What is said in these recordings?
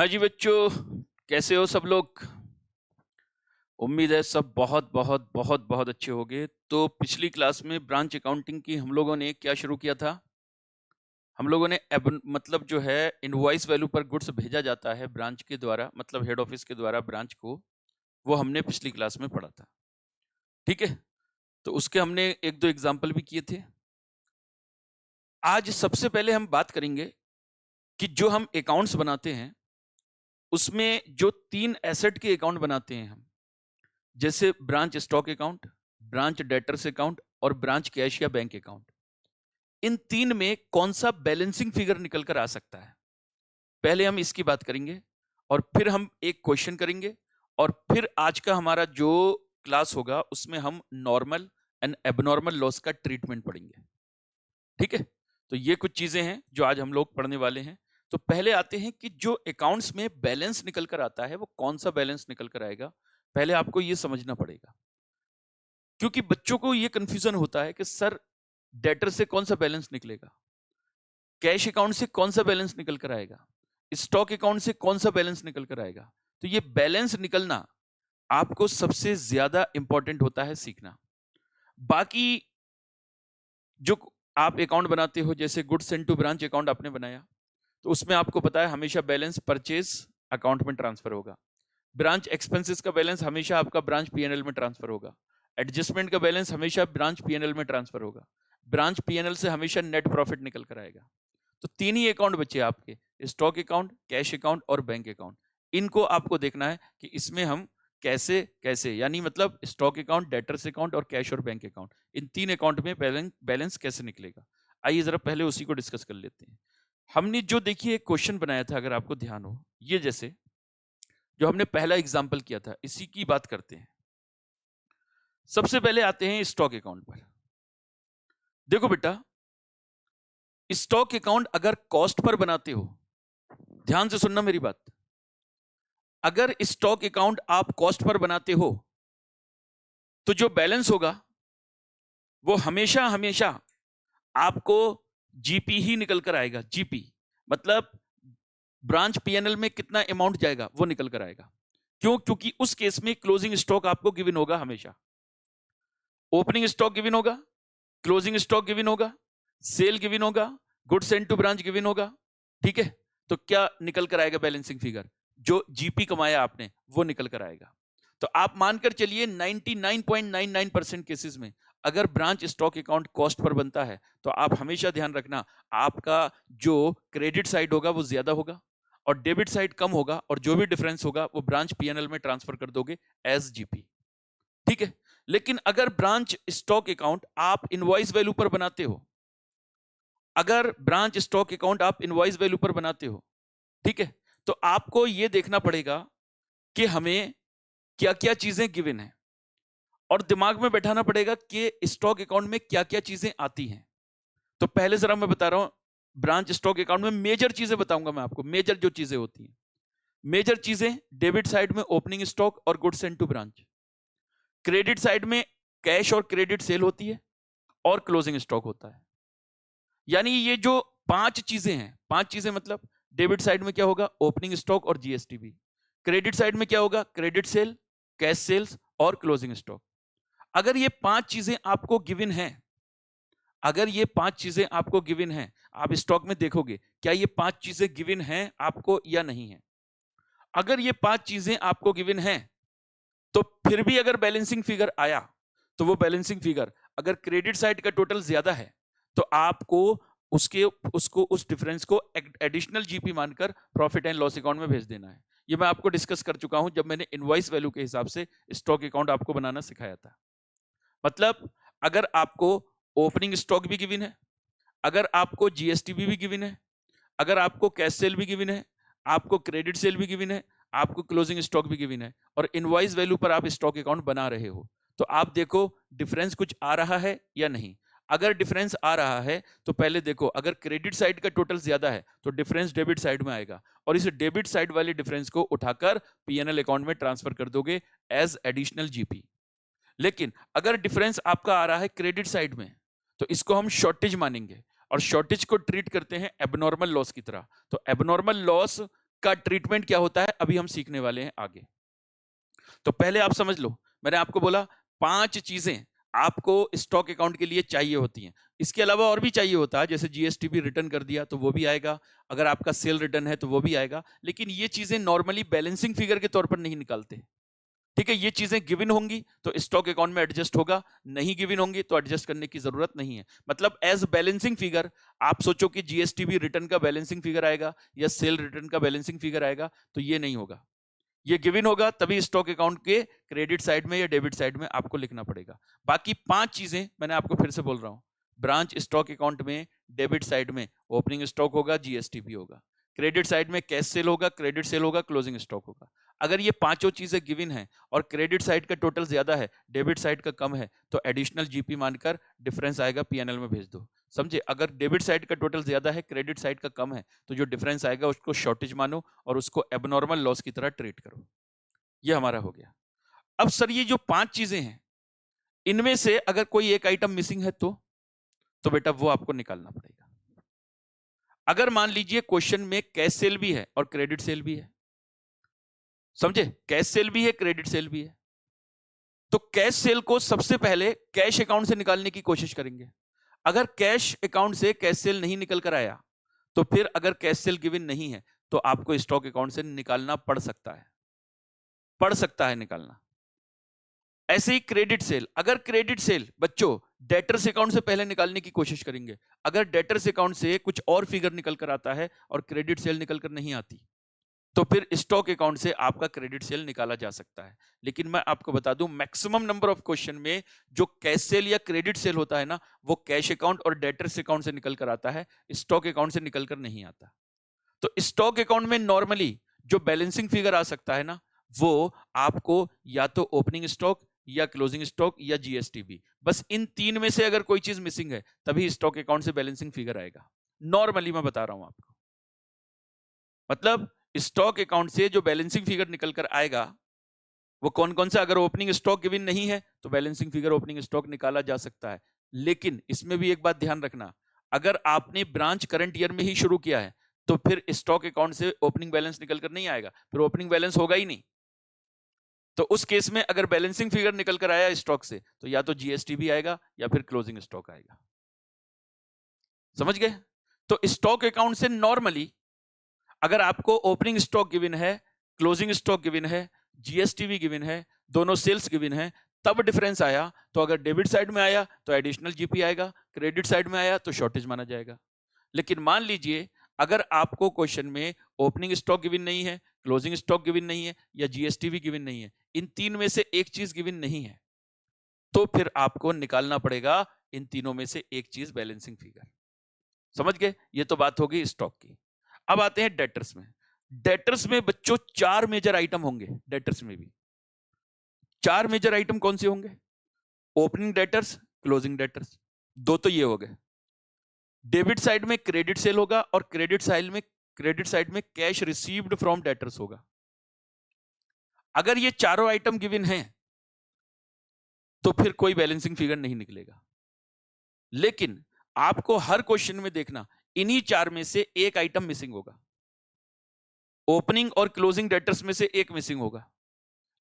हाँ जी बच्चों, कैसे हो सब लोग? उम्मीद है सब बहुत बहुत बहुत बहुत अच्छे होंगे। तो पिछली क्लास में ब्रांच अकाउंटिंग की हम लोगों ने क्या शुरू किया था? हम लोगों ने मतलब जो है इनवॉइस वैल्यू पर गुड्स भेजा जाता है ब्रांच के द्वारा, मतलब हेड ऑफिस के द्वारा ब्रांच को, वो हमने पिछली क्लास में पढ़ा था। ठीक है? तो उसके हमने एक दो एग्जाम्पल भी किए थे। आज सबसे पहले हम बात करेंगे कि जो हम अकाउंट्स बनाते हैं उसमें जो 3 एसेट के अकाउंट बनाते हैं हम, जैसे branch stock account, branch debtors account और ब्रांच कैश या बैंक अकाउंट। इन तीन में कौन सा बैलेंसिंग फिगर निकल कर आ सकता है? पहले हम इसकी बात करेंगे और फिर हम एक क्वेश्चन करेंगे और फिर आज का हमारा जो क्लास होगा उसमें हम नॉर्मल एंड एबनॉर्मल लॉस का ट्रीटमेंट पढ़ेंगे। ठीक है? तो ये कुछ चीजें हैं जो आज हम लोग पढ़ने वाले हैं। तो पहले आते हैं कि जो अकाउंट्स में बैलेंस निकल कर आता है वो कौन सा बैलेंस निकल कर आएगा, पहले आपको ये समझना पड़ेगा। क्योंकि बच्चों को ये कंफ्यूजन होता है कि सर डेटर से कौन सा बैलेंस निकलेगा, कैश अकाउंट से कौन सा बैलेंस निकल कर आएगा, स्टॉक अकाउंट से कौन सा बैलेंस निकल कर आएगा। तो ये बैलेंस निकलना आपको सबसे ज्यादा इंपॉर्टेंट होता है सीखना। बाकी जो आप अकाउंट बनाते हो, जैसे goods send to branch account आपने बनाया, तो उसमें आपको पता है हमेशा बैलेंस परचेज अकाउंट में ट्रांसफर होगा। ब्रांच एक्सपेंसेस का बैलेंस हमेशा आपका ब्रांच पीएनएल में ट्रांसफर होगा। एडजस्टमेंट का बैलेंस हमेशा ब्रांच पीएनएल में ट्रांसफर होगा। ब्रांच पीएनएल से हमेशा नेट प्रॉफिट निकल कर आएगा। तो तीन ही अकाउंट बचे आपके, स्टॉक अकाउंट, कैश अकाउंट और बैंक अकाउंट। इनको आपको देखना है कि इसमें हम कैसे कैसे, यानी मतलब स्टॉक अकाउंट, डेटर्स अकाउंट और कैश और बैंक अकाउंट, इन तीन अकाउंट में बैलेंस कैसे निकलेगा। आइए जरा पहले उसी को डिस्कस कर लेते हैं। हमने जो देखिए एक क्वेश्चन बनाया था, अगर आपको ध्यान हो, ये जैसे जो हमने पहला एग्जाम्पल किया था, इसी की बात करते हैं। सबसे पहले आते हैं स्टॉक अकाउंट पर। देखो बेटा, स्टॉक अकाउंट अगर कॉस्ट पर बनाते हो, ध्यान से सुनना मेरी बात, अगर स्टॉक अकाउंट आप कॉस्ट पर बनाते हो तो जो बैलेंस होगा वो हमेशा हमेशा आपको जीपी ही निकल कर आएगा। जीपी मतलब ब्रांच पीएनएल में कितना अमाउंट जाएगा वो निकल कर आएगा। क्यों? क्योंकि उस केस में क्लोजिंग स्टॉक आपको गिवन होगा हमेशा। ओपनिंग स्टॉक गिवन होगा, क्लोजिंग स्टॉक गिवन होगा, सेल गिवन होगा, good send to branch given होगा। ठीक है? तो क्या निकल कर आएगा बैलेंसिंग फिगर? जो जीपी कमाया आपने वो निकल कर आएगा। तो आप मानकर चलिए 99.99% केसेस में अगर ब्रांच स्टॉक अकाउंट कॉस्ट पर बनता है तो आप हमेशा ध्यान रखना, आपका जो क्रेडिट साइड होगा वो ज्यादा होगा और डेबिट साइड कम होगा, और जो भी डिफरेंस होगा वो ब्रांच पीएनएल में ट्रांसफर कर दोगे एज जीपी। ठीक है? लेकिन अगर ब्रांच स्टॉक अकाउंट आप इनवॉइस वैल्यू पर बनाते हो, अगर ब्रांच स्टॉक अकाउंट आप इनवॉइस वैल्यू पर बनाते हो, ठीक है, तो आपको यह देखना पड़ेगा कि हमें क्या क्या चीजें गिवन है और दिमाग में बैठाना पड़ेगा कि स्टॉक अकाउंट में क्या क्या चीजें आती हैं। तो पहले जरा मैं बता रहा हूं, ब्रांच स्टॉक अकाउंट में मेजर चीजें बताऊंगा मैं आपको, मेजर जो चीजें होती हैं। मेजर चीजें डेबिट साइड में ओपनिंग स्टॉक और goods send to branch, credit side में कैश और क्रेडिट सेल होती है और क्लोजिंग स्टॉक होता है। यानी ये जो पांच चीजें हैं, पांच चीजें मतलब डेबिट साइड में क्या होगा? ओपनिंग स्टॉक और जीएसटीबी। क्रेडिट साइड में क्या होगा? क्रेडिट सेल, कैश सेल्स और क्लोजिंग स्टॉक। अगर ये पांच चीजें आपको गिवन हैं, अगर ये पांच चीजें आपको गिवन हैं, आप स्टॉक में देखोगे क्या ये पांच चीजें गिवन हैं आपको या नहीं है। अगर ये पांच चीजें आपको गिवन हैं तो फिर भी अगर बैलेंसिंग फिगर आया तो वो बैलेंसिंग फिगर अगर क्रेडिट साइड का टोटल ज्यादा है तो आपको उस डिफरेंस को एडिशनल जीपी मानकर प्रॉफिट एंड लॉस अकाउंट में भेज देना है। ये मैं आपको डिस्कस कर चुका हूं जब मैंने इनवॉइस वैल्यू के हिसाब से स्टॉक अकाउंट आपको बनाना सिखाया था। मतलब अगर आपको ओपनिंग स्टॉक भी गिवन है, अगर आपको जीएसटीबी भी गिवन है, अगर आपको कैश सेल भी गिवन है, आपको क्रेडिट सेल भी गिवन है, आपको क्लोजिंग स्टॉक भी गिवन है और इनवॉइस वैल्यू पर आप स्टॉक अकाउंट बना रहे हो, तो आप देखो डिफरेंस कुछ आ रहा है या नहीं। अगर डिफरेंस आ रहा है तो पहले देखो, अगर क्रेडिट साइड का टोटल ज्यादा है तो डिफरेंस डेबिट साइड में आएगा और इस डेबिट साइड वाले डिफरेंस को उठाकर पीएनएल अकाउंट में ट्रांसफर कर दोगे एज एडिशनल जीपी। लेकिन अगर डिफरेंस आपका आ रहा है क्रेडिट साइड में तो इसको हम शॉर्टेज मानेंगे और शॉर्टेज को ट्रीट करते हैं एबनॉर्मल लॉस की तरह। तो एबनॉर्मल लॉस का ट्रीटमेंट क्या होता है अभी हम सीखने वाले हैं आगे। तो पहले आप समझ लो, मैंने आपको बोला 5 चीजें आपको स्टॉक अकाउंट के लिए चाहिए होती हैं। इसके अलावा और भी चाहिए होता है, जैसे जीएसटी भी रिटर्न कर दिया तो वो भी आएगा, अगर आपका सेल रिटर्न है तो वो भी आएगा, लेकिन ये चीजें नॉर्मली बैलेंसिंग फिगर के तौर पर नहीं निकालते। ठीक है, ये चीजें गिवन होंगी तो स्टॉक अकाउंट में एडजस्ट होगा, नहीं गिवन होंगी तो एडजस्ट करने की जरूरत नहीं है। मतलब एज बैलेंसिंग फिगर आप सोचो कि जीएसटी भी रिटर्न का बैलेंसिंग फिगर आएगा या सेल रिटर्न का बैलेंसिंग फिगर आएगा, तो ये नहीं होगा। ये गिवन होगा तभी स्टॉक अकाउंट के क्रेडिट साइड में या डेबिट साइड में आपको लिखना पड़ेगा। बाकी 5 चीजें मैंने आपको फिर से बोल रहा हूं, ब्रांच स्टॉक अकाउंट में डेबिट साइड में ओपनिंग स्टॉक होगा, जीएसटी भी होगा, क्रेडिट साइड में कैश सेल होगा, क्रेडिट सेल होगा, क्लोजिंग स्टॉक होगा। अगर ये पांचों चीजें गिवन है और क्रेडिट साइड का टोटल ज्यादा है, डेबिट साइड का कम है, तो एडिशनल जीपी मानकर डिफरेंस आएगा पीएनएल में भेज दो। समझे? अगर डेबिट साइड का टोटल ज्यादा है, क्रेडिट साइड का कम है, तो जो डिफरेंस आएगा उसको शॉर्टेज मानो और उसको एबनॉर्मल लॉस की तरह ट्रीट करो। ये हमारा हो गया। अब सर ये जो 5 चीजें हैं, इनमें से अगर कोई एक आइटम मिसिंग है तो बेटा वो आपको निकालना पड़ेगा। अगर मान लीजिए क्वेश्चन में कैश सेल भी है और क्रेडिट सेल भी है, समझे? कैश सेल भी है, क्रेडिट सेल भी है, तो कैश सेल को सबसे पहले कैश अकाउंट से निकालने की कोशिश करेंगे। अगर कैश अकाउंट से कैश सेल नहीं निकल कर आया तो फिर अगर कैश सेल गिवन नहीं है तो आपको स्टॉक अकाउंट से निकालना पड़ सकता है निकालना। ऐसे ही क्रेडिट सेल, अगर क्रेडिट सेल बच्चों डेटर्स अकाउंट से पहले निकालने की कोशिश करेंगे। अगर डेटर्स अकाउंट से कुछ और फिगर निकल कर आता है और क्रेडिट सेल निकल कर नहीं आती, तो फिर स्टॉक अकाउंट से आपका क्रेडिट सेल निकाला जा सकता है। लेकिन मैं आपको बता दूं, मैक्सिमम नंबर ऑफ क्वेश्चन में जो कैश सेल या क्रेडिट सेल होता है ना, वो कैश अकाउंट और डेटर्स अकाउंट से निकल कर आता है, स्टॉक अकाउंट से निकल कर नहीं आता। तो स्टॉक अकाउंट में नॉर्मली जो बैलेंसिंग फिगर आ सकता है ना, वो आपको या तो ओपनिंग स्टॉक या क्लोजिंग स्टॉक या जीएसटी भी, बस इन 3 में से अगर कोई चीज मिसिंग है तभी स्टॉक अकाउंट से बैलेंसिंग फिगर आएगा। नॉर्मली मैं बता रहा हूं आपको, मतलब स्टॉक अकाउंट से जो बैलेंसिंग फिगर निकल कर आएगा वो कौन कौन सा, अगर ओपनिंग स्टॉक गिवन नहीं है तो बैलेंसिंग फिगर ओपनिंग स्टॉक निकाला जा सकता है। लेकिन इसमें भी एक बात ध्यान रखना, अगर आपने ब्रांच करंट ईयर में ही शुरू किया है तो फिर स्टॉक अकाउंट से ओपनिंग बैलेंस निकल कर नहीं आएगा, फिर ओपनिंग बैलेंस होगा ही नहीं। तो उस केस में अगर बैलेंसिंग फिगर निकल कर आया स्टॉक से तो या तो जीएसटी भी आएगा या फिर क्लोजिंग स्टॉक आएगा। समझ गए? तो स्टॉक अकाउंट से नॉर्मली अगर आपको ओपनिंग स्टॉक गिवन है, क्लोजिंग स्टॉक गिवन है, जीएसटी भी गिवन है, दोनों सेल्स गिवन है, तब डिफरेंस आया तो अगर डेबिट साइड में आया तो एडिशनल जीपी आएगा, क्रेडिट साइड में आया तो शॉर्टेज माना जाएगा। लेकिन मान लीजिए अगर आपको क्वेश्चन में ओपनिंग स्टॉक गिवन नहीं है, क्लोजिंग स्टॉक गिवन नहीं है या जीएसटी भी गिवन नहीं है, इन 3 में से एक चीज गिवन नहीं है, तो फिर आपको निकालना पड़ेगा इन तीनों में से एक चीज बैलेंसिंग फिगर। समझ गए? ये तो बात होगी स्टॉक की। अब आते हैं डेटर्स में। डेटर्स में बच्चों 4 मेजर आइटम होंगे। डेटर्स में भी 4 मेजर आइटम कौन से होंगे? ओपनिंग डेटर्स, क्लोजिंग डेटर्स, दो तो ये हो गए। डेबिट साइड में क्रेडिट सेल होगा और क्रेडिट साइड में कैश रिसीव्ड फ्रॉम डेटर्स होगा। अगर ये चारों आइटम गिवन हैं तो फिर कोई बैलेंसिंग फिगर नहीं निकलेगा। लेकिन आपको हर क्वेश्चन में देखना, इन्हीं 4 में से एक आइटम मिसिंग होगा। ओपनिंग और क्लोजिंग डेटर्स में से एक मिसिंग होगा।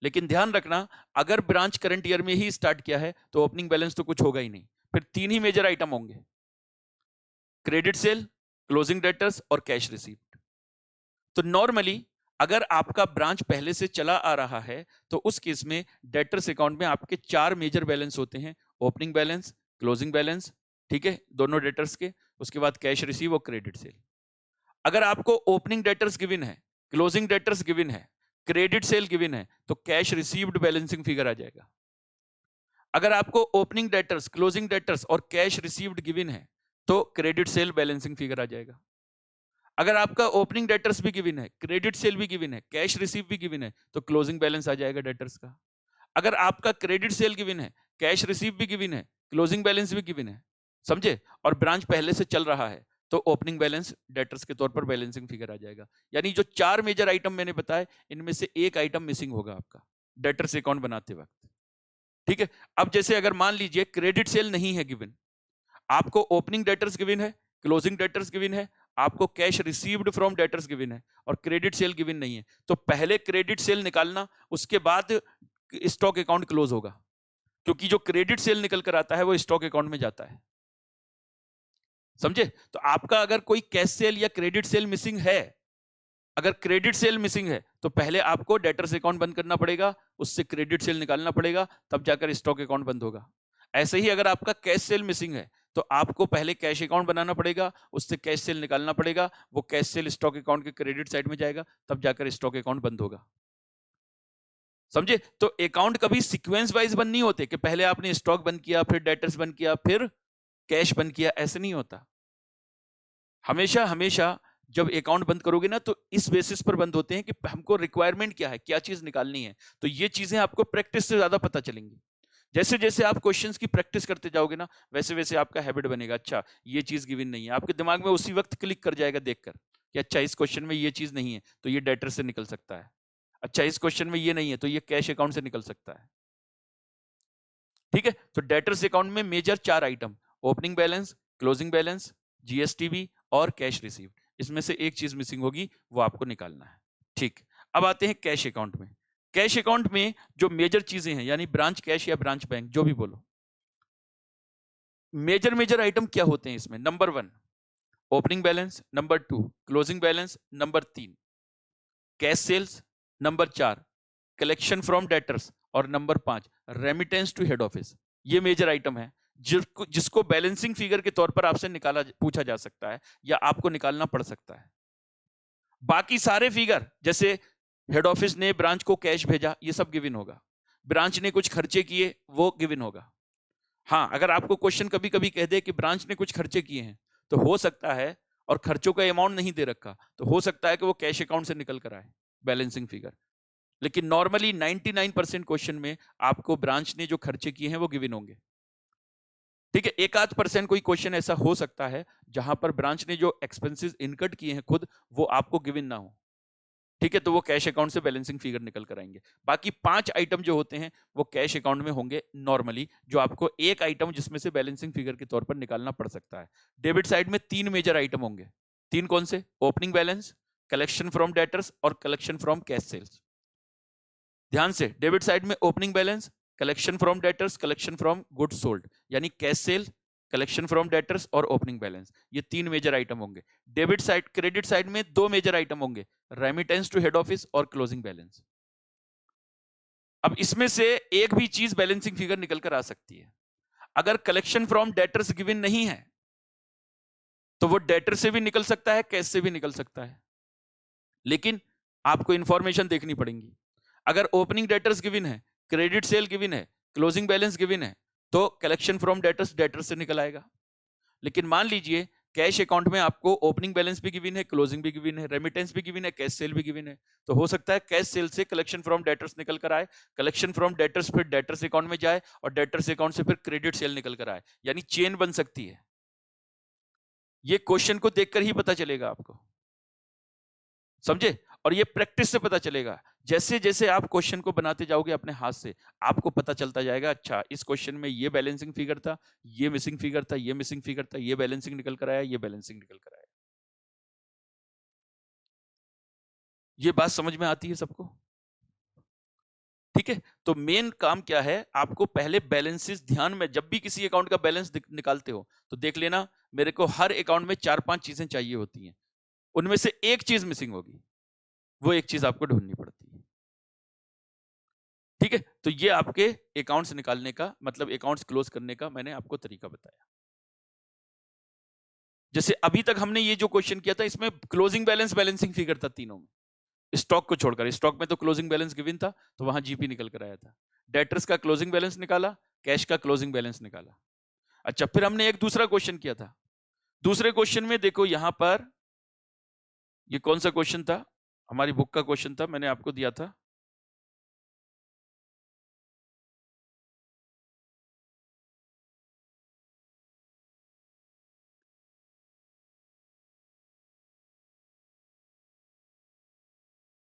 लेकिन ध्यान रखना, अगर ब्रांच करंट ईयर में ही स्टार्ट किया है तो ओपनिंग बैलेंस तो कुछ होगा ही नहीं, फिर 3 ही मेजर आइटम होंगे, क्रेडिट सेल, क्लोजिंग डेटर्स और कैश रिसीव्ड। तो नॉर्मली अगर आपका ब्रांच पहले से चला आ रहा है तो उस केस में डेटर्स अकाउंट में आपके 4 मेजर बैलेंस होते हैं, ओपनिंग बैलेंस, क्लोजिंग बैलेंस, ठीक है, दोनों डेटर्स के, उसके बाद कैश रिसीव और क्रेडिट सेल। अगर आपको ओपनिंग डेटर्स गिवन है, क्लोजिंग डेटर्स गिवन है, क्रेडिट सेल गिवन है, तो कैश रिसीव्ड बैलेंसिंग फिगर आ जाएगा। अगर आपको ओपनिंग डेटर्स, क्लोजिंग डेटर्स और कैश रिसीव्ड गिवन है तो क्रेडिट सेल बैलेंसिंग फिगर आ जाएगा। अगर आपका ओपनिंग डेटर्स भी गिवन है, क्रेडिट सेल भी गिवन है, कैश रिसीव भी गिवन है, तो क्लोजिंग बैलेंस आ जाएगा डेटर्स का। अगर आपका क्रेडिट सेल गिवन है, कैश रिसीव भी गिवन है, क्लोजिंग बैलेंस भी गिवन है, समझे, और ब्रांच पहले से चल रहा है, तो ओपनिंग बैलेंस डेटर्स के तौर पर बैलेंसिंग फिगर आ जाएगा। यानी जो 4 मेजर आइटम मैंने बताए, इनमें से एक आइटम मिसिंग होगा आपका डेटर्स अकाउंट बनाते वक्त। ठीक है, अब जैसे अगर मान लीजिए क्रेडिट सेल नहीं है गिवन, आपको ओपनिंग डेटर्स गिवन है, क्लोजिंग डेटर्स गिवन है, आपको cash received from debtors given है और क्रेडिट सेल गिवन नहीं है, तो पहले क्रेडिट सेल निकालना, उसके बाद स्टॉक अकाउंट क्लोज होगा, क्योंकि जो क्रेडिट सेल निकल कर आता है वो स्टॉक अकाउंट में जाता है। समझे? तो आपका अगर कोई कैश सेल या क्रेडिट सेल मिसिंग है, अगर क्रेडिट सेल मिसिंग है तो पहले आपको डेटर्स अकाउंट बंद करना पड़ेगा, उससे क्रेडिट सेल निकालना पड़ेगा, तब जाकर स्टॉक अकाउंट बंद होगा। ऐसे ही अगर आपका कैश सेल मिसिंग है तो आपको पहले कैश अकाउंट बनाना पड़ेगा, उससे कैश सेल निकालना पड़ेगा, वो कैश सेल स्टॉक अकाउंट के क्रेडिट साइड में जाएगा, तब जाकर स्टॉक अकाउंट बंद होगा। समझे? तो अकाउंट कभी सीक्वेंस वाइज बंद नहीं होते कि पहले आपने स्टॉक बंद किया, फिर डेटर्स बंद किया, फिर कैश बंद किया, ऐसे नहीं होता। हमेशा हमेशा जब अकाउंट बंद करोगे ना तो इस बेसिस पर बंद होते हैं कि हमको रिक्वायरमेंट क्या है, क्या चीज निकालनी है। तो ये चीजें आपको प्रैक्टिस से ज्यादा पता चलेंगी। जैसे जैसे आप क्वेश्चंस की प्रैक्टिस करते जाओगे ना, वैसे वैसे आपका हैबिट बनेगा। अच्छा, ये चीज गिवन नहीं है, आपके दिमाग में उसी वक्त क्लिक कर जाएगा देखकर कि अच्छा इस क्वेश्चन में ये चीज नहीं है तो ये डेटर से निकल सकता है, अच्छा इस क्वेश्चन में ये नहीं है तो ये कैश अकाउंट से निकल सकता है। ठीक है? तो डेटर्स अकाउंट में major 4 item, opening balance, closing balance, GSTB और कैश रिसीव्ड। इसमें से एक चीज मिसिंग होगी, वो आपको निकालना है। ठीक, अब आते हैं कैश अकाउंट में। कैश अकाउंट में जो मेजर चीजें हैं, यानी ब्रांच कैश या ब्रांच बैंक, जो भी बोलो, मेजर मेजर आइटम क्या होते हैं इसमें? Number 1 opening balance, number 2 closing balance, number 3 cash sales, number 4 collection from debtors और number 5 remittance to head office. ये मेजर आइटम है जिसको बैलेंसिंग फिगर के तौर पर आपसे निकाला पूछा जा सकता है या आपको निकालना पड़ सकता है। बाकी सारे फिगर, जैसे हेड ऑफिस ने ब्रांच को कैश भेजा, ये सब गिवन होगा। ब्रांच ने कुछ खर्चे किए, वो गिवन होगा। हाँ, अगर आपको क्वेश्चन कभी कभी कह दे कि ब्रांच ने कुछ खर्चे किए हैं, तो हो सकता है, और खर्चों का अमाउंट नहीं दे रखा, तो हो सकता है कि वो कैश अकाउंट से निकल कर आए बैलेंसिंग फिगर। लेकिन नॉर्मली 99% क्वेश्चन में आपको ब्रांच ने जो खर्चे किए हैं वो गिवन होंगे। ठीक है, एक आध परसेंट कोई क्वेश्चन ऐसा हो सकता है जहां पर ब्रांच ने जो एक्सपेंसेस इनकट किए हैं खुद, वो आपको गिवन ना हो। ठीक है, तो वो कैश अकाउंट से बैलेंसिंग फिगर निकल कर आएंगे। बाकी 5 आइटम जो होते हैं वो कैश अकाउंट में होंगे नॉर्मली, जो आपको एक आइटम जिसमें से बैलेंसिंग फिगर के तौर पर निकालना पड़ सकता है। डेबिट साइड में 3 मेजर आइटम होंगे। 3 कौन से? Opening balance, collection from debtors और कलेक्शन फ्रॉम कैश सेल्स। ध्यान से, डेबिट साइड में opening balance, collection from debtors, collection from goods sold, यानी cash sale, collection from debtors और ओपनिंग बैलेंस, ये 3 मेजर आइटम होंगे। डेबिट साइड, क्रेडिट साइड में 2 major item होंगे, रेमिटेंस टू हेड ऑफिस और क्लोजिंग बैलेंस। अब इसमें से एक भी चीज बैलेंसिंग फिगर निकल कर आ सकती है। अगर कलेक्शन फ्रॉम डेटर्स गिवन नहीं है तो वो डेटर से भी निकल सकता है, कैश से भी निकल सकता है, लेकिन आपको इंफॉर्मेशन देखनी पड़ेगी। अगर ओपनिंग डेटर्स गिवन है, क्रेडिट सेल गिवन है, क्लोजिंग बैलेंस गिवन है, तो कलेक्शन फ्रॉम डेटर्स डेटर से निकल आएगा। लेकिन मान लीजिए कैश अकाउंट में आपको ओपनिंग बैलेंस भी गिवन है, क्लोजिंग भी गिवन है, रेमिटेंस भी गिवन है, कैश सेल भी गिवन है, तो हो सकता है कैश सेल से कलेक्शन फ्रॉम डेटर्स निकल कर आए, कलेक्शन फ्रॉम डेटर्स फिर डेटर्स अकाउंट में जाए और डेटर्स अकाउंट से फिर क्रेडिट सेल निकल कर आए, यानी चेन बन सकती है। ये क्वेश्चन को देखकर ही पता चलेगा आपको। समझे? और ये प्रैक्टिस से पता चलेगा। जैसे जैसे आप क्वेश्चन को बनाते जाओगे अपने हाथ से, आपको पता चलता जाएगा, अच्छा इस क्वेश्चन में ये बैलेंसिंग फिगर था, ये मिसिंग फिगर था, ये मिसिंग फिगर था, ये बैलेंसिंग निकल कर आया, ये बैलेंसिंग निकल कर आया। ये बात समझ में आती है सबको? ठीक है, तो मेन काम क्या है, आपको पहले बैलेंसेस ध्यान में, जब भी किसी अकाउंट का बैलेंस निकालते हो तो देख लेना, मेरे को हर अकाउंट में 4-5 चीजें चाहिए होती हैं, उनमें से एक चीज मिसिंग होगी, वो एक चीज आपको ढूंढनी पड़ती है। ठीक है, तो ये आपके अकाउंट्स निकालने का मतलब अकाउंट्स क्लोज करने का मैंने आपको तरीका बताया। जैसे अभी तक हमने ये जो क्वेश्चन किया था, इसमें क्लोजिंग बैलेंस बैलेंसिंग फिगर था तीनों में, स्टॉक को छोड़कर। स्टॉक में तो क्लोजिंग बैलेंस गिवन था, तो वहां जीपी निकल कर आया था। डेटर्स का क्लोजिंग बैलेंस निकाला, कैश का क्लोजिंग बैलेंस निकाला। अच्छा, फिर हमने एक दूसरा क्वेश्चन किया था। दूसरे क्वेश्चन में देखो यहां पर, ये कौन सा क्वेश्चन था? हमारी बुक का क्वेश्चन था, मैंने आपको दिया था।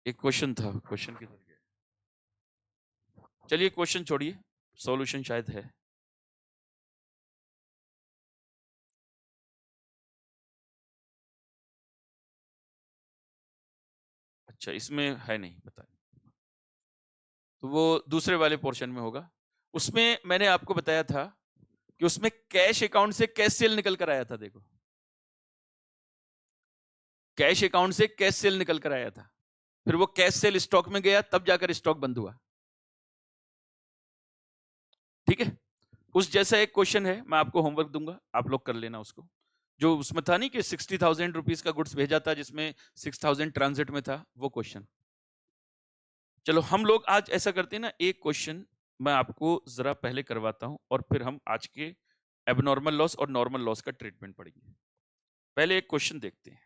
एक क्वेश्चन था, क्वेश्चन किधर गया? चलिए क्वेश्चन छोड़िए, सॉल्यूशन शायद है। अच्छा, इसमें है नहीं पता, तो वो दूसरे वाले पोर्शन में होगा। उसमें मैंने आपको बताया था कि उसमें कैश अकाउंट से कैश सेल निकल कर आया था। देखो, कैश अकाउंट से कैश सेल निकल कर आया था, फिर वो कैश सेल स्टॉक में गया, तब जाकर स्टॉक बंद हुआ। ठीक है, उस जैसा एक क्वेश्चन है, मैं आपको होमवर्क दूंगा, आप लोग कर लेना उसको। जो उसमें था नहीं कि 60,000 रुपीज का गुड्स भेजा था, जिसमें 6,000 ट्रांजिट में था, वो क्वेश्चन। चलो हम लोग आज ऐसा करते हैं ना, एक क्वेश्चन मैं आपको जरा पहले करवाता हूं और फिर हम आज के एबनॉर्मल लॉस और नॉर्मल लॉस का ट्रीटमेंट पढ़ेंगे। पहले एक क्वेश्चन देखते हैं।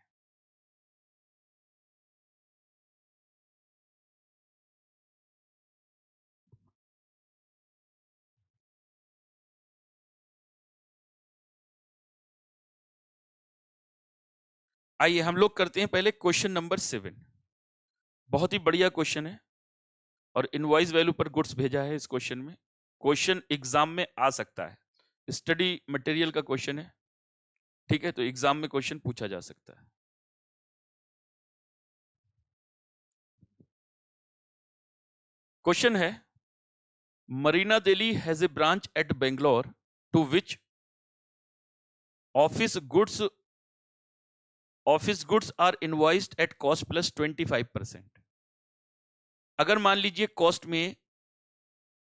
आइए हम लोग करते हैं पहले क्वेश्चन नंबर 7। बहुत ही बढ़िया क्वेश्चन है और इनवॉइस वैल्यू पर गुड्स भेजा है इस क्वेश्चन में। क्वेश्चन एग्जाम में आ सकता है, स्टडी मटेरियल का क्वेश्चन है। ठीक है, तो एग्जाम में क्वेश्चन पूछा जा सकता है। क्वेश्चन है, Marina Delhi has a branch at Bangalore to which office goods are invoiced at cost plus 25%। अगर मान लीजिए कॉस्ट में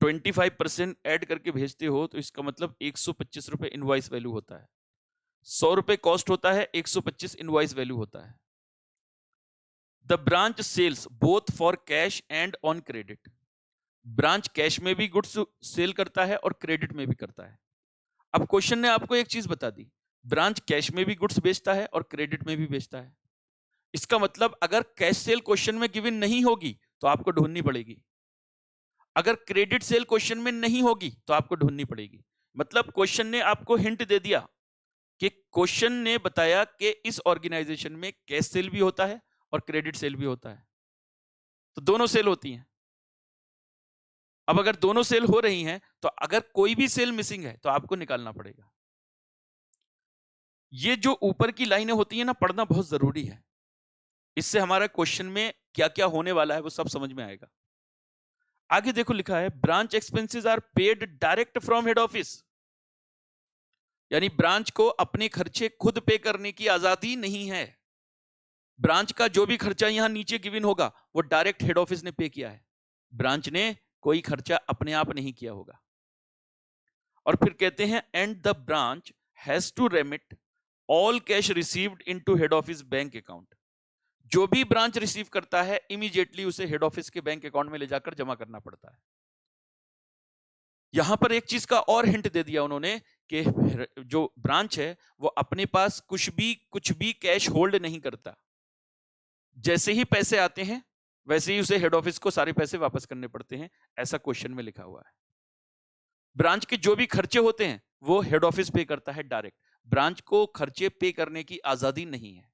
25% ऐड करके भेजते हो तो इसका मतलब 125 रुपए इनवॉइस वैल्यू होता है। 100 रुपए कॉस्ट होता है, 125 इनवॉइस वैल्यू होता है। The branch sells both for cash and on credit. Branch cash में भी गुड्स सेल करता है और क्रेडिट में भी करता है। अब क्वेश्चन ने आपको एक चीज बता दी, ब्रांच कैश में भी गुड्स बेचता है और क्रेडिट में भी बेचता है। इसका मतलब अगर कैश सेल क्वेश्चन में गिवन नहीं होगी तो आपको ढूंढनी पड़ेगी, अगर क्रेडिट सेल क्वेश्चन में नहीं होगी तो आपको ढूंढनी पड़ेगी। मतलब क्वेश्चन ने आपको हिंट दे दिया कि क्वेश्चन ने बताया कि इस ऑर्गेनाइजेशन में कैश सेल भी होता है और क्रेडिट सेल भी होता है, तो दोनों सेल होती हैं। अब अगर दोनों सेल हो रही हैं तो अगर कोई भी सेल मिसिंग है तो आपको निकालना पड़ेगा। ये जो ऊपर की लाइनें होती हैं ना, पढ़ना बहुत जरूरी है, इससे हमारा क्वेश्चन में क्या क्या होने वाला है वो सब समझ में आएगा। आगे देखो लिखा है, branch expenses are paid direct from head office. यानी ब्रांच को अपने खर्चे खुद पे करने की आजादी नहीं है। ब्रांच का जो भी खर्चा यहां नीचे गिवन होगा वो डायरेक्ट हेड ऑफिस ने पे किया है, ब्रांच ने कोई खर्चा अपने आप नहीं किया होगा। और फिर कहते हैं, and the branch has to remit all cash received into head office bank account. जो भी ब्रांच रिसीव करता है इमीडिएटली उसे हेड ऑफिस के बैंक अकाउंट में ले जाकर जमा करना पड़ता है। यहां पर एक चीज का और हिंट दे दिया उन्होंने कि जो ब्रांच है वो अपने पास कुछ भी कैश होल्ड नहीं करता। जैसे ही पैसे आते हैं वैसे ही उसे हेड ऑफिस को सारे पैसे वापस करने पड़ते हैं, ऐसा क्वेश्चन में लिखा हुआ है। ब्रांच के जो भी खर्चे होते हैं वो हेड ऑफिस पे करता है डायरेक्ट, ब्रांच को खर्चे पे करने की आजादी नहीं है।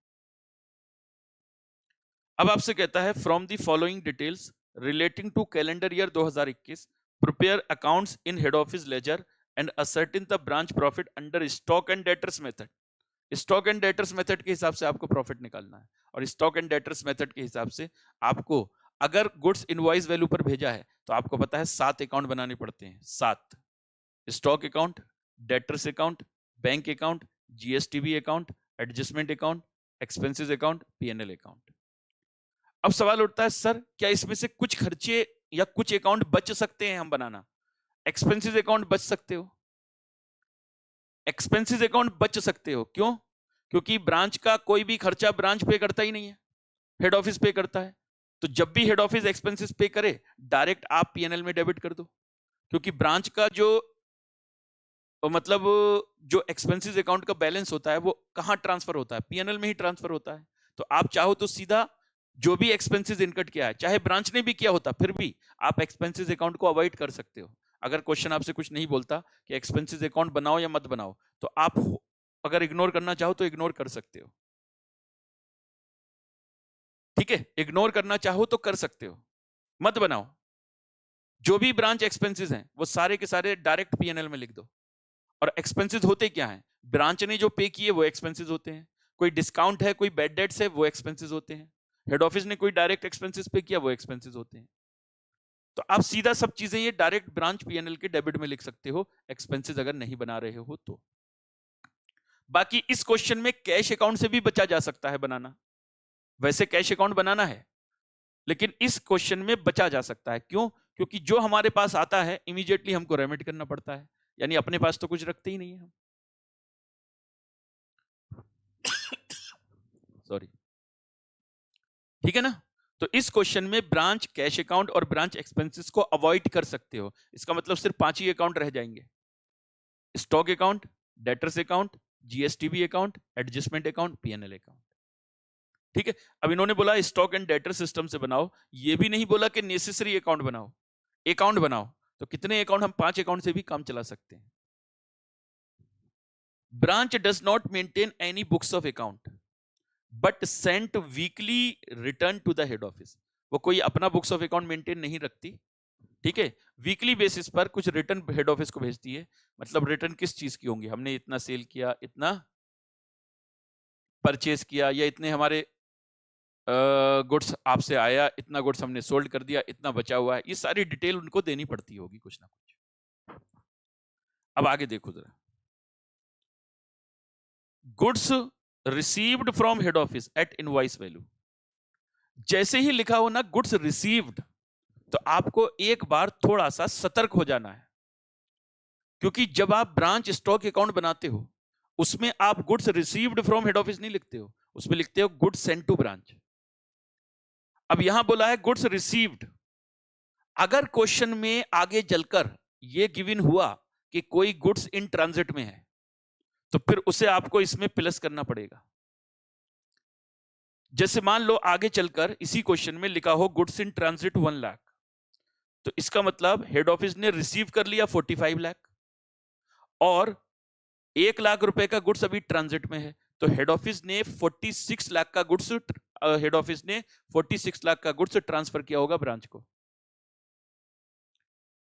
अब आपसे कहता है, from the following details relating to calendar year 2021 prepare accounts in head office ledger and ascertain the branch profit under stock and debtors method. Stock and debtors method के हिसाब से आपको प्रॉफिट निकालना है, और स्टॉक एंड डेटर्स मेथड के हिसाब से आपको, अगर गुड्स इनवॉइस वैल्यू पर भेजा है तो आपको पता है 7 अकाउंट बनाने पड़ते हैं। 7, stock account, debtors account, bank account, GSTB account, adjustment account, expenses account, PNL account. अब सवाल उठता है, सर क्या इसमें से कुछ खर्चे या कुछ अकाउंट बच सकते हैं हम बनाना? एक्सपेंसेस अकाउंट बच सकते हो, एक्सपेंसेस अकाउंट बच सकते हो। क्यों? क्योंकि ब्रांच का कोई भी खर्चा ब्रांच पे करता ही नहीं है, हेड ऑफिस पे करता है। तो जब भी हेड ऑफिस एक्सपेंसेस पे करे डायरेक्ट आप पीएनएल में डेबिट कर दो, क्योंकि ब्रांच का जो मतलब जो एक्सपेंसेस अकाउंट का बैलेंस होता है वो कहां ट्रांसफर होता है? पीएनएल में ही ट्रांसफर होता है। तो आप चाहो तो सीधा जो भी एक्सपेंसेस इनकट किया है, चाहे ब्रांच ने भी किया होता, फिर भी आप एक्सपेंसेस अकाउंट को अवॉइड कर सकते हो। अगर क्वेश्चन आपसे कुछ नहीं बोलता कि एक्सपेंसेस अकाउंट बनाओ या मत बनाओ, तो आप अगर इग्नोर करना चाहो तो इग्नोर कर सकते हो। ठीक है, इग्नोर करना चाहो तो कर सकते हो, मत बनाओ। जो भी ब्रांच एक्सपेंसेस हैं वो सारे के सारे डायरेक्ट पीएनएल में लिख दो। और एक्सपेंसेस होते क्या हैं? ब्रांच ने जो पे किए वो एक्सपेंसेस होते हैं, कोई डिस्काउंट है, कोई बैड डेट्स है, वो एक्सपेंसेस होते हैं, हेड ऑफिस ने कोई डायरेक्ट एक्सपेंसेस पे किया, वो एक्सपेंसेस होते हैं। तो आप सीधा सब चीजें ये डायरेक्ट ब्रांच पीएनएल के डेबिट में लिख सकते हो, एक्सपेंसेस अगर नहीं बना रहे हो तो। बाकी इस क्वेश्चन में कैश अकाउंट से भी बचा जा सकता है बनाना, वैसे कैश अकाउंट बनाना है, लेकिन इस क्वेश्चन में बचा जा सकता है। क्यों? क्योंकि जो हमारे पास आता है इमीडिएटली हमको रेमिट करना पड़ता है, यानी अपने पास तो कुछ रखते ही नहीं है हम। सॉरी, ठीक है ना? तो इस क्वेश्चन में ब्रांच कैश अकाउंट और ब्रांच एक्सपेंसेस को अवॉइड कर सकते हो। इसका मतलब सिर्फ 5 ही अकाउंट रह जाएंगे: stock account, debtors account, GSTB account, adjustment account, PNL account. ठीक है, अब इन्होंने बोला स्टॉक एंड डेटर सिस्टम से बनाओ, ये भी नहीं बोला कि नेसेसरी अकाउंट बनाओ, अकाउंट बनाओ। तो कितने अकाउंट? हम 5 अकाउंट से भी काम चला सकते हैं। Branch does not maintain any books of account but sent weekly return to the head office. वो कोई अपना बुक्स ऑफ अकाउंट मेंटेन नहीं रखती, ठीक है, वीकली बेसिस पर कुछ रिटर्न हेड ऑफिस को भेजती है। मतलब रिटर्न किस चीज की होंगी? हमने इतना सेल किया, इतना परचेज किया, या इतने हमारे गुड्स आपसे आया, इतना गुड्स हमने सोल्ड कर दिया, इतना बचा हुआ है, ये सारी डिटेल उनको देनी पड़ती होगी कुछ ना कुछ। अब आगे देखो जरा, goods received from head office at invoice value. जैसे ही लिखा हो ना गुड्स रिसीव्ड, तो आपको एक बार थोड़ा सा सतर्क हो जाना है, क्योंकि जब आप ब्रांच स्टॉक अकाउंट बनाते हो उसमें आप goods received from head office नहीं लिखते हो, उसमें लिखते हो गुड्स सेंट टू ब्रांच। अब यहां बोला है गुड्स रिसीव्ड। अगर क्वेश्चन में आगे चलकर यह गिवन हुआ कि कोई गुड्स इन ट्रांजिट में है, तो फिर उसे आपको इसमें प्लस करना पड़ेगा। जैसे मान लो आगे चलकर इसी क्वेश्चन में लिखा हो गुड्स इन ट्रांजिट 1 लाख, तो इसका मतलब हेड ऑफिस ने रिसीव कर लिया 45 लाख और 1 लाख रुपए का गुड्स अभी ट्रांजिट में है, तो हेड ऑफिस ने 46 लाख का गुड्स हेड ऑफिस ने 46 लाख का गुड्स ट्रांसफर किया होगा ब्रांच को।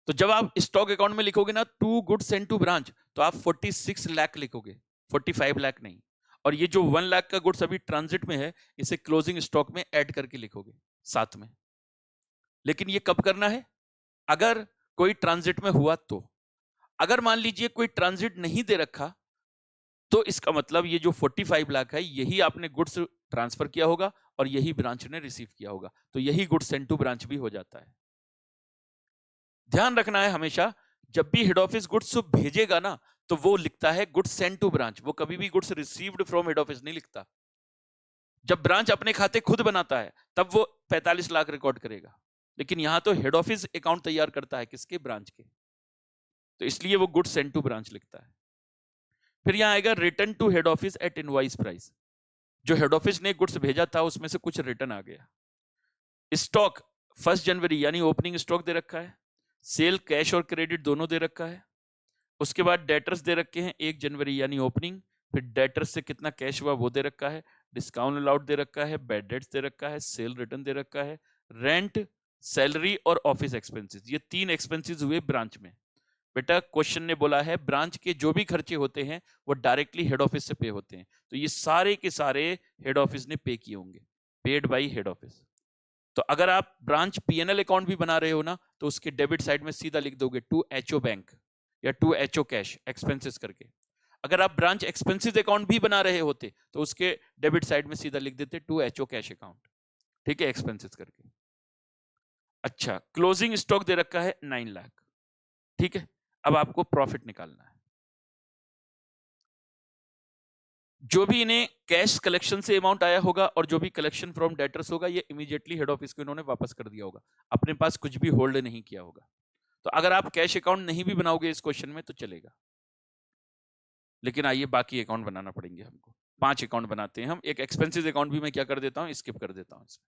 तो जब आप स्टॉक अकाउंट में लिखोगे ना to goods sent to branch, तो आप 46 लाख लिखोगे, 45 लाख नहीं। और ये जो 1 लाख का गुड्स अभी ट्रांजिट में है, इसे क्लोजिंग स्टॉक में ऐड करके लिखोगे साथ में। लेकिन ये कब करना है? अगर कोई ट्रांजिट में हुआ तो। अगर मान लीजिए कोई ट्रांजिट नहीं दे रखा, तो इसका मतलब ये जो 45 लाख है यही आपने गुड्स ट्रांसफर किया होगा और यही ब्रांच ने रिसीव किया होगा, तो यही गुड्स सेंट टू ब्रांच भी हो जाता है। ध्यान रखना है हमेशा, जब भी हेड ऑफिस गुड्स भेजेगा ना, तो वो लिखता है गुड्स सेंट टू ब्रांच, वो कभी भी goods received from head office नहीं लिखता। जब ब्रांच अपने खाते खुद बनाता है तब वो 45 लाख रिकॉर्ड करेगा, लेकिन यहां तो हेड ऑफिस अकाउंट तैयार करता है, किसके? ब्रांच के, तो इसलिए वो गुड्स सेंट टू ब्रांच लिखता है। फिर यहां आएगा return to head office at invoice price. जो हेड ऑफिस ने गुड्स भेजा था उसमें से कुछ रिटर्न आ गया। स्टॉक 1 जनवरी यानी ओपनिंग स्टॉक दे रखा है, सेल कैश और क्रेडिट दोनों दे रखा है। उसके बाद डेटर्स दे रखे हैं 1 जनवरी यानी ओपनिंग, फिर डेटर्स से कितना कैश हुआ वो दे रखा है, डिस्काउंट अलाउड दे रखा है, बैड डेट्स दे रखा है, सेल रिटर्न दे रखा है, रेंट, सैलरी और ऑफिस एक्सपेंसेस, ये 3 एक्सपेंसेस हुए ब्रांच में। बेटा क्वेश्चन ने बोला है ब्रांच के जो भी खर्चे होते हैं वो डायरेक्टली हेड ऑफिस से पे होते हैं, तो ये सारे के सारे हेड ऑफिस ने पे किए होंगे, पेड बाई हेड ऑफिस। तो अगर आप ब्रांच पीएनएल अकाउंट भी बना रहे हो ना, तो उसके डेबिट साइड में सीधा लिख दोगे टू एचओ बैंक या टू एचओ कैश एक्सपेंसेस करके। अगर आप ब्रांच एक्सपेंसेस अकाउंट भी बना रहे होते तो उसके डेबिट साइड में सीधा लिख देते टू एचओ कैश अकाउंट, ठीक है, एक्सपेंसेस करके। अच्छा, क्लोजिंग स्टॉक दे रखा है 9 लाख, ठीक है। अब आपको प्रॉफिट निकालना है। जो भी इन्हें कैश कलेक्शन से अमाउंट आया होगा और जो भी कलेक्शन फ्रॉम डेटर्स होगा, ये इमीडिएटली हेड ऑफिस को इन्होंने वापस कर दिया होगा, अपने पास कुछ भी होल्ड नहीं किया होगा। तो अगर आप कैश अकाउंट नहीं भी बनाओगे इस क्वेश्चन में तो चलेगा, लेकिन आइए बाकी अकाउंट बनाना पड़ेंगे हमको। 5 अकाउंट बनाते हैं हम। एक एक्सपेंसेस अकाउंट भी मैं क्या कर देता हूं, स्किप कर देता हूं इसमें।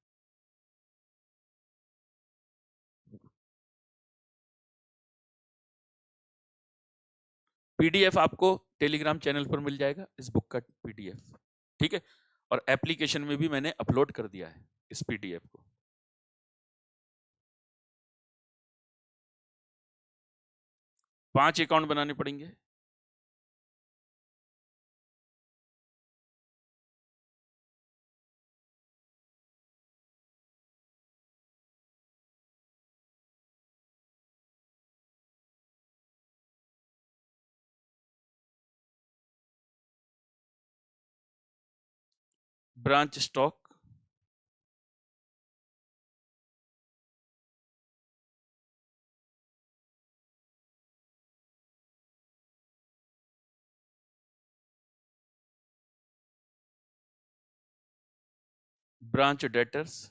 पीडीएफ आपको टेलीग्राम चैनल पर मिल जाएगा इस बुक का पीडीएफ, ठीक है, और एप्लीकेशन में भी मैंने अपलोड कर दिया है इस पीडीएफ को। 5 अकाउंट बनाने पड़ेंगे। ब्रांच स्टॉक, ब्रांच डेटर्स,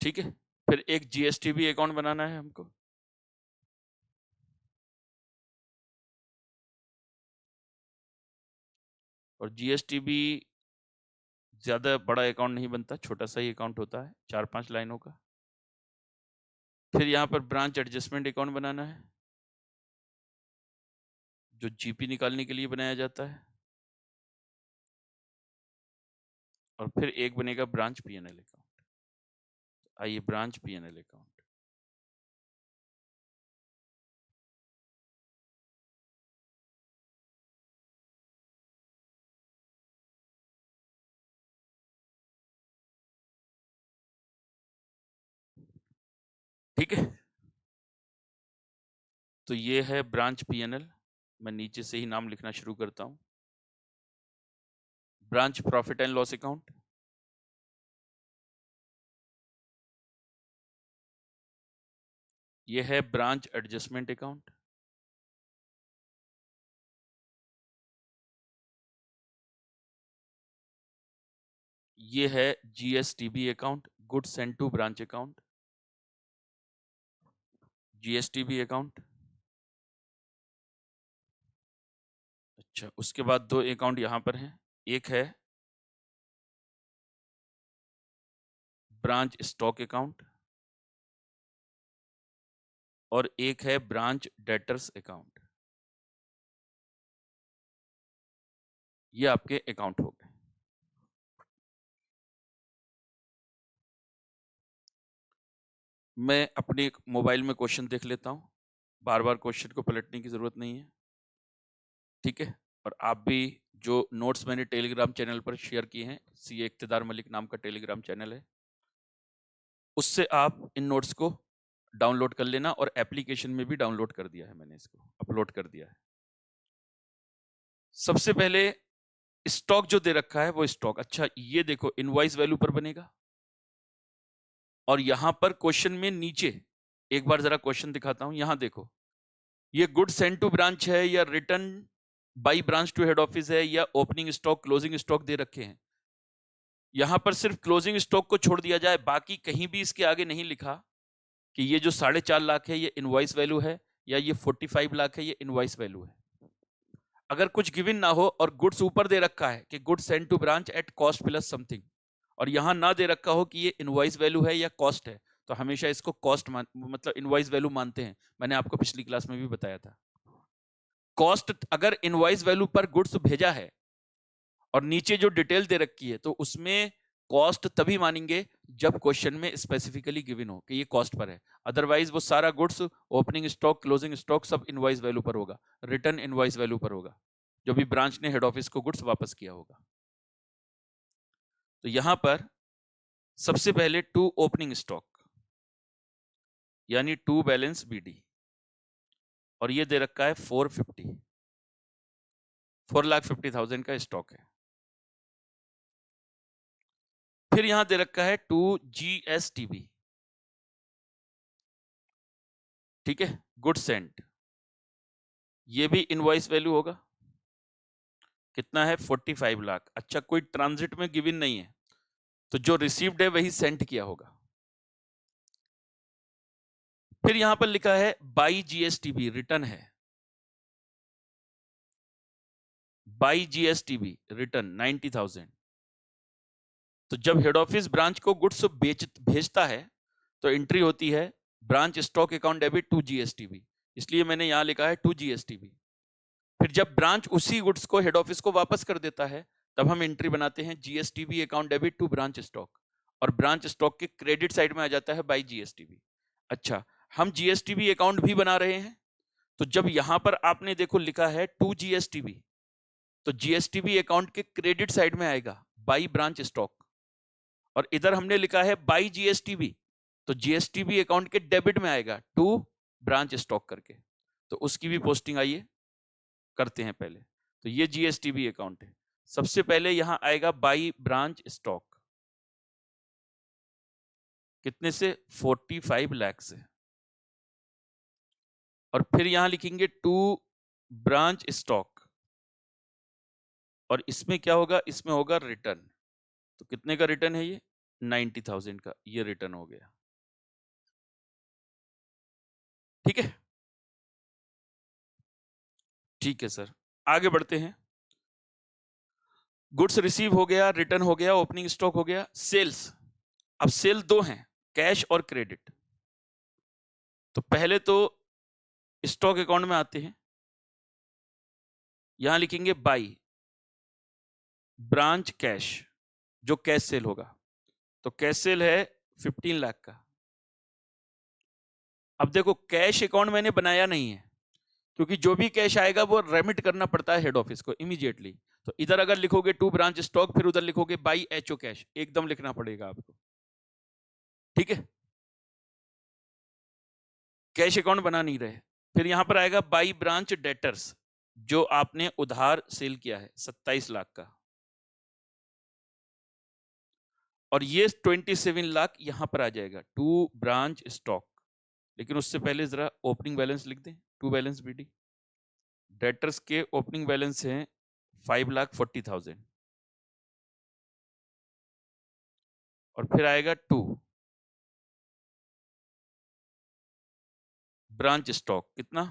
ठीक है। फिर एक जीएसटीबी अकाउंट बनाना है हमको, और जीएसटीबी ज्यादा बड़ा अकाउंट नहीं बनता, छोटा सा ही अकाउंट होता है 4-5 लाइनों का। फिर यहाँ पर ब्रांच एडजस्टमेंट अकाउंट बनाना है, जो जीपी निकालने के लिए बनाया जाता है, और फिर एक बनेगा ब्रांच पीएनएल अकाउंट। आइए ब्रांच पीएनएल अकाउंट, ठीक है। तो ये है ब्रांच पीएनएल। मैं नीचे से ही नाम लिखना शुरू करता हूं। Branch profit and loss account, ये है ब्रांच एडजस्टमेंट अकाउंट, ये है GSTB account, goods sent to branch account, GSTB account. अच्छा, उसके बाद दो अकाउंट यहां पर हैं, एक है ब्रांच स्टॉक अकाउंट और एक है ब्रांच डेटर्स अकाउंट। ये आपके अकाउंट हो गए। मैं अपने मोबाइल में क्वेश्चन देख लेता हूं, बार बार क्वेश्चन को पलटने की जरूरत नहीं है, ठीक है। और आप भी जो नोट्स मैंने टेलीग्राम चैनल पर शेयर किए हैं, सीए इक्तदार मलिक नाम का टेलीग्राम चैनल है, उससे आप इन नोट्स को डाउनलोड कर लेना, और एप्लीकेशन में भी डाउनलोड कर दिया है मैंने, इसको अपलोड कर दिया है। सबसे पहले स्टॉक जो दे रखा है वो स्टॉक, अच्छा ये देखो इनवॉइस वैल्यू पर बनेगा, और यहां पर क्वेश्चन में नीचे एक बार जरा क्वेश्चन दिखाता हूं, यहां देखो ये गुड्स सेंट टू ब्रांच है या return by branch to head office है या ओपनिंग स्टॉक क्लोजिंग स्टॉक दे रखे हैं। यहां पर सिर्फ क्लोजिंग स्टॉक को छोड़ दिया जाए, बाकी कहीं भी इसके आगे नहीं लिखा कि ये जो 4.5 लाख है ये इनवॉइस वैल्यू है या ये 45 लाख है ये इनवॉइस वैल्यू है। अगर कुछ गिवन ना हो और गुड्स ऊपर दे रखा है कि goods sent to branch at cost plus something, और यहां ना दे रखा हो कि ये इनवॉइस वैल्यू है या कॉस्ट है, तो हमेशा इसको कॉस्ट मतलब इनवॉइस वैल्यू मानते हैं। मैंने आपको पिछली क्लास में भी बताया था। कॉस्ट अगर इनवॉइस वैल्यू पर गुड्स भेजा है और नीचे जो डिटेल दे रखी है, तो उसमें कॉस्ट तभी मानेंगे जब क्वेश्चन में स्पेसिफिकली गिवन हो कि ये कॉस्ट पर है। अदरवाइज वो सारा goods, opening stock, closing stock सब इनवॉइस वैल्यू पर होगा, रिटर्न इनवॉइस वैल्यू पर होगा, जो भी ब्रांच ने हेड ऑफिस को गुड्स वापस किया होगा। तो यहां पर सबसे पहले टू ओपनिंग स्टॉक यानी टू बैलेंस बीडी, और ये दे रखा है 4,50,000 का स्टॉक है। फिर यहां दे रखा है टू जीएसटीबी, ठीक है, गुड सेंट, ये भी इनवॉइस वैल्यू होगा, कितना है 45 लाख। अच्छा, कोई ट्रांजिट में गिवन नहीं है, तो जो रिसीव्ड है वही सेंट किया होगा। फिर यहां पर लिखा है बाई जीएसटीबी, रिटर्न है, बाई जीएसटीबी रिटर्न 90,000। तो जब हेड ऑफिस ब्रांच को गुड्स भेजता है तो एंट्री होती है branch stock account debit to GSTB, इसलिए मैंने यहां लिखा है टू जीएसटीबी। फिर जब ब्रांच उसी गुड्स को हेड ऑफिस को वापस कर देता है, तब हम एंट्री बनाते हैं GSTB account debit to branch stock, और ब्रांच स्टॉक के क्रेडिट साइड में आ जाता है बाई जीएसटीबी। अच्छा, हम जीएसटीबी अकाउंट भी बना रहे हैं, तो जब यहां पर आपने देखो लिखा है टू जीएसटीबी, तो जीएसटीबी अकाउंट के क्रेडिट साइड में आएगा बाई ब्रांच स्टॉक, और इधर हमने लिखा है बाई जीएसटीबी, तो जीएसटीबी अकाउंट के डेबिट में आएगा टू ब्रांच स्टॉक करके, तो उसकी भी पोस्टिंग आई है। करते हैं पहले। तो ये GSTB अकाउंट है। सबसे पहले यहां आएगा बाई ब्रांच स्टॉक, कितने से? 45 लाख से। और फिर यहां लिखेंगे टू ब्रांच स्टॉक, और इसमें क्या होगा? इसमें होगा रिटर्न। तो कितने का रिटर्न है ये? 90,000 का ये रिटर्न हो गया। ठीक है, ठीक है सर, आगे बढ़ते हैं। गुड्स रिसीव हो गया, रिटर्न हो गया, ओपनिंग स्टॉक हो गया, सेल्स। अब सेल दो हैं, कैश और क्रेडिट। तो पहले तो स्टॉक अकाउंट में आते हैं, यहां लिखेंगे बाई ब्रांच कैश, जो कैश सेल होगा। तो कैश सेल है 15 लाख का। अब देखो, कैश अकाउंट मैंने बनाया नहीं है, क्योंकि जो भी कैश आएगा वो रेमिट करना पड़ता है हेड ऑफिस को इमीडिएटली। तो इधर अगर लिखोगे टू ब्रांच स्टॉक, फिर उधर लिखोगे बाई एचओ कैश, एकदम लिखना पड़ेगा आपको। ठीक है, कैश अकाउंट बना नहीं रहे। फिर यहां पर आएगा बाई ब्रांच डेटर्स, जो आपने उधार सेल किया है 27 लाख का, और ये 27 लाख यहां पर आ जाएगा टू ब्रांच स्टॉक। लेकिन उससे पहले जरा ओपनिंग बैलेंस लिख दें, टू बैलेंस बीडी। डेटर्स के ओपनिंग बैलेंस हैं 5,40,000, और फिर आएगा टू ब्रांच स्टॉक, कितना?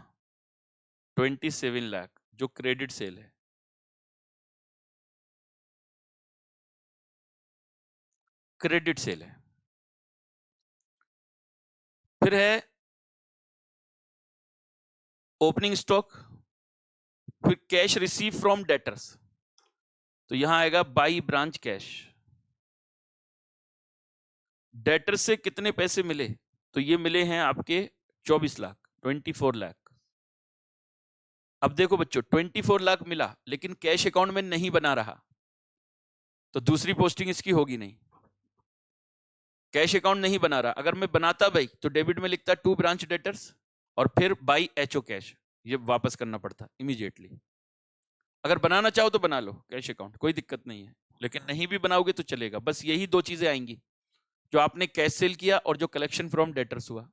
27 लाख, जो क्रेडिट सेल है। क्रेडिट सेल है। फिर है ओपनिंग स्टॉक, फिर कैश रिसीव फ्रॉम डेटर्स। तो यहां आएगा बाई ब्रांच कैश। डेटर से कितने पैसे मिले? तो ये मिले हैं आपके 24 लाख, 24 लाख। अब देखो बच्चों, 24 लाख मिला, लेकिन कैश अकाउंट में नहीं बना रहा, तो दूसरी पोस्टिंग इसकी होगी नहीं। कैश अकाउंट नहीं बना रहा, अगर मैं बनाता भाई तो डेबिट में लिखता टू ब्रांच डेटर्स, और फिर बाई एचओ कैश, ये वापस करना पड़ता इमीडिएटली। अगर बनाना चाहो तो बना लो कैश अकाउंट, कोई दिक्कत नहीं है, लेकिन नहीं भी बनाओगे तो चलेगा। बस यही दो चीजें आएंगी, जो आपने कैश सेल किया और जो कलेक्शन फ्रॉम डेटर्स हुआ,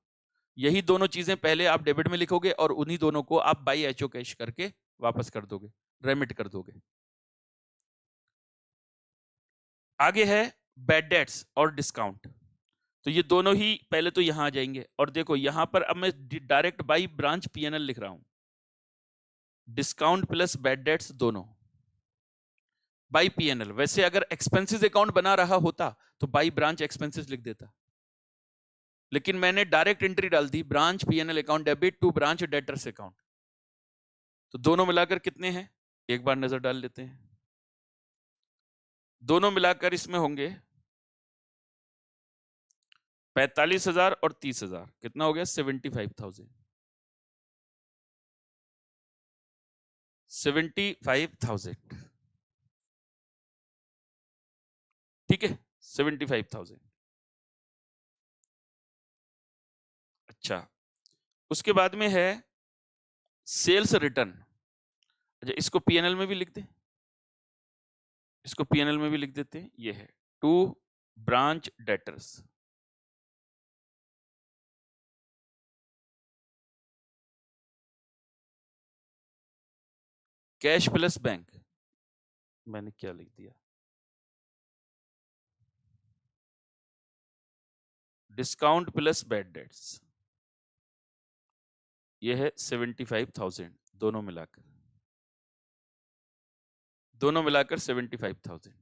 यही दोनों चीजें पहले आप डेबिट में लिखोगे, और उन्हीं दोनों को आप बाई एचओ कैश करके वापस कर दोगे, रेमिट कर दोगे। आगे है बैड डेट्स और डिस्काउंट। तो ये दोनों ही पहले तो यहां आ जाएंगे, और देखो यहां पर अब मैं डायरेक्ट बाई ब्रांच पीएनएल लिख रहा हूं, डिस्काउंट प्लस बैड डेट्स दोनों बाई पीएनएल। वैसे अगर एक्सपेंसेस अकाउंट बना रहा होता तो बाई ब्रांच एक्सपेंसेस लिख देता, लेकिन मैंने डायरेक्ट एंट्री डाल दी, branch PNL account debit to branch debtors account. तो दोनों मिलाकर कितने हैं, एक बार नजर डाल लेते हैं। दोनों मिलाकर इसमें होंगे 45,000 और 30,000, कितना हो गया? 75,000। 75,000, ठीक है, 75,000। अच्छा, उसके बाद में है सेल्स रिटर्न। अच्छा, इसको पीएनएल में भी लिख दे, इसको पीएनएल में भी लिख देते हैं। ये है to branch debtors, cash plus bank. मैंने क्या लिख दिया? Discount plus bad debts. ये है 75,000, दोनों मिलाकर, दोनों मिलाकर 75,000।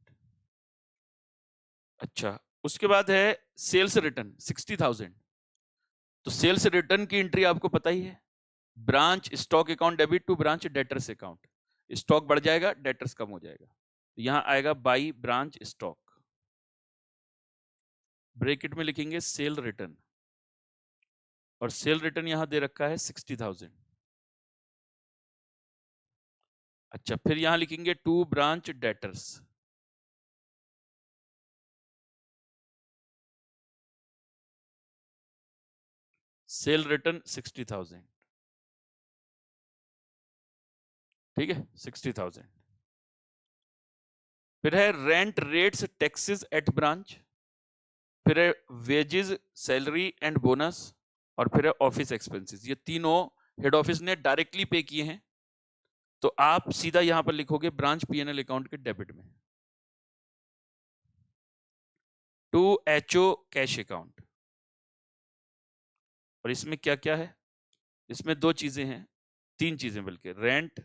अच्छा, उसके बाद है सेल्स रिटर्न 60,000। तो सेल्स रिटर्न की एंट्री आपको पता ही है, branch stock account debit to branch debtors account. Stock बढ़ जाएगा, डेटर्स कम हो जाएगा। तो यहां आएगा बाई ब्रांच स्टॉक, ब्रैकेट में लिखेंगे सेल रिटर्न, और सेल रिटर्न यहां दे रखा है 60,000। अच्छा, फिर यहां लिखेंगे to branch debtors, sale return 60,000। ठीक है, 60,000। फिर है rent, rates, taxes at branch, फिर है वेजेस, सैलरी एंड बोनस, और फिर है ऑफिस एक्सपेंसेस। ये तीनों हेड ऑफिस ने डायरेक्टली पे किए हैं, तो आप सीधा यहां पर लिखोगे ब्रांच पीएनएल अकाउंट के डेबिट में, टू एचओ कैश अकाउंट। और इसमें क्या क्या है? इसमें दो चीजें हैं, तीन चीजें बल्कि, रेंट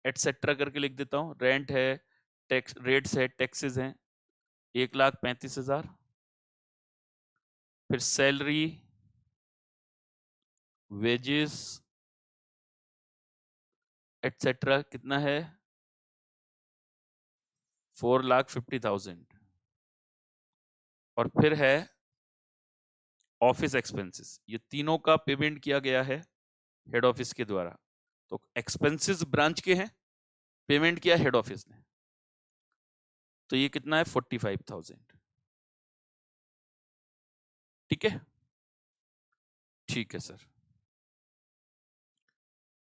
एटसेट्रा करके लिख देता हूं। रेंट है, टैक्स रेट्स है, टैक्सेस हैं 1,35,000। फिर सैलरी, वेजेस एटसेट्रा कितना है? 4,50,000। और फिर है ऑफिस एक्सपेंसेस। ये तीनों का पेमेंट किया गया है हेड ऑफिस के द्वारा। तो एक्सपेंसेस ब्रांच के हैं, पेमेंट किया हेड ऑफिस ने, तो ये कितना है? 45,000। ठीक है, ठीक है सर।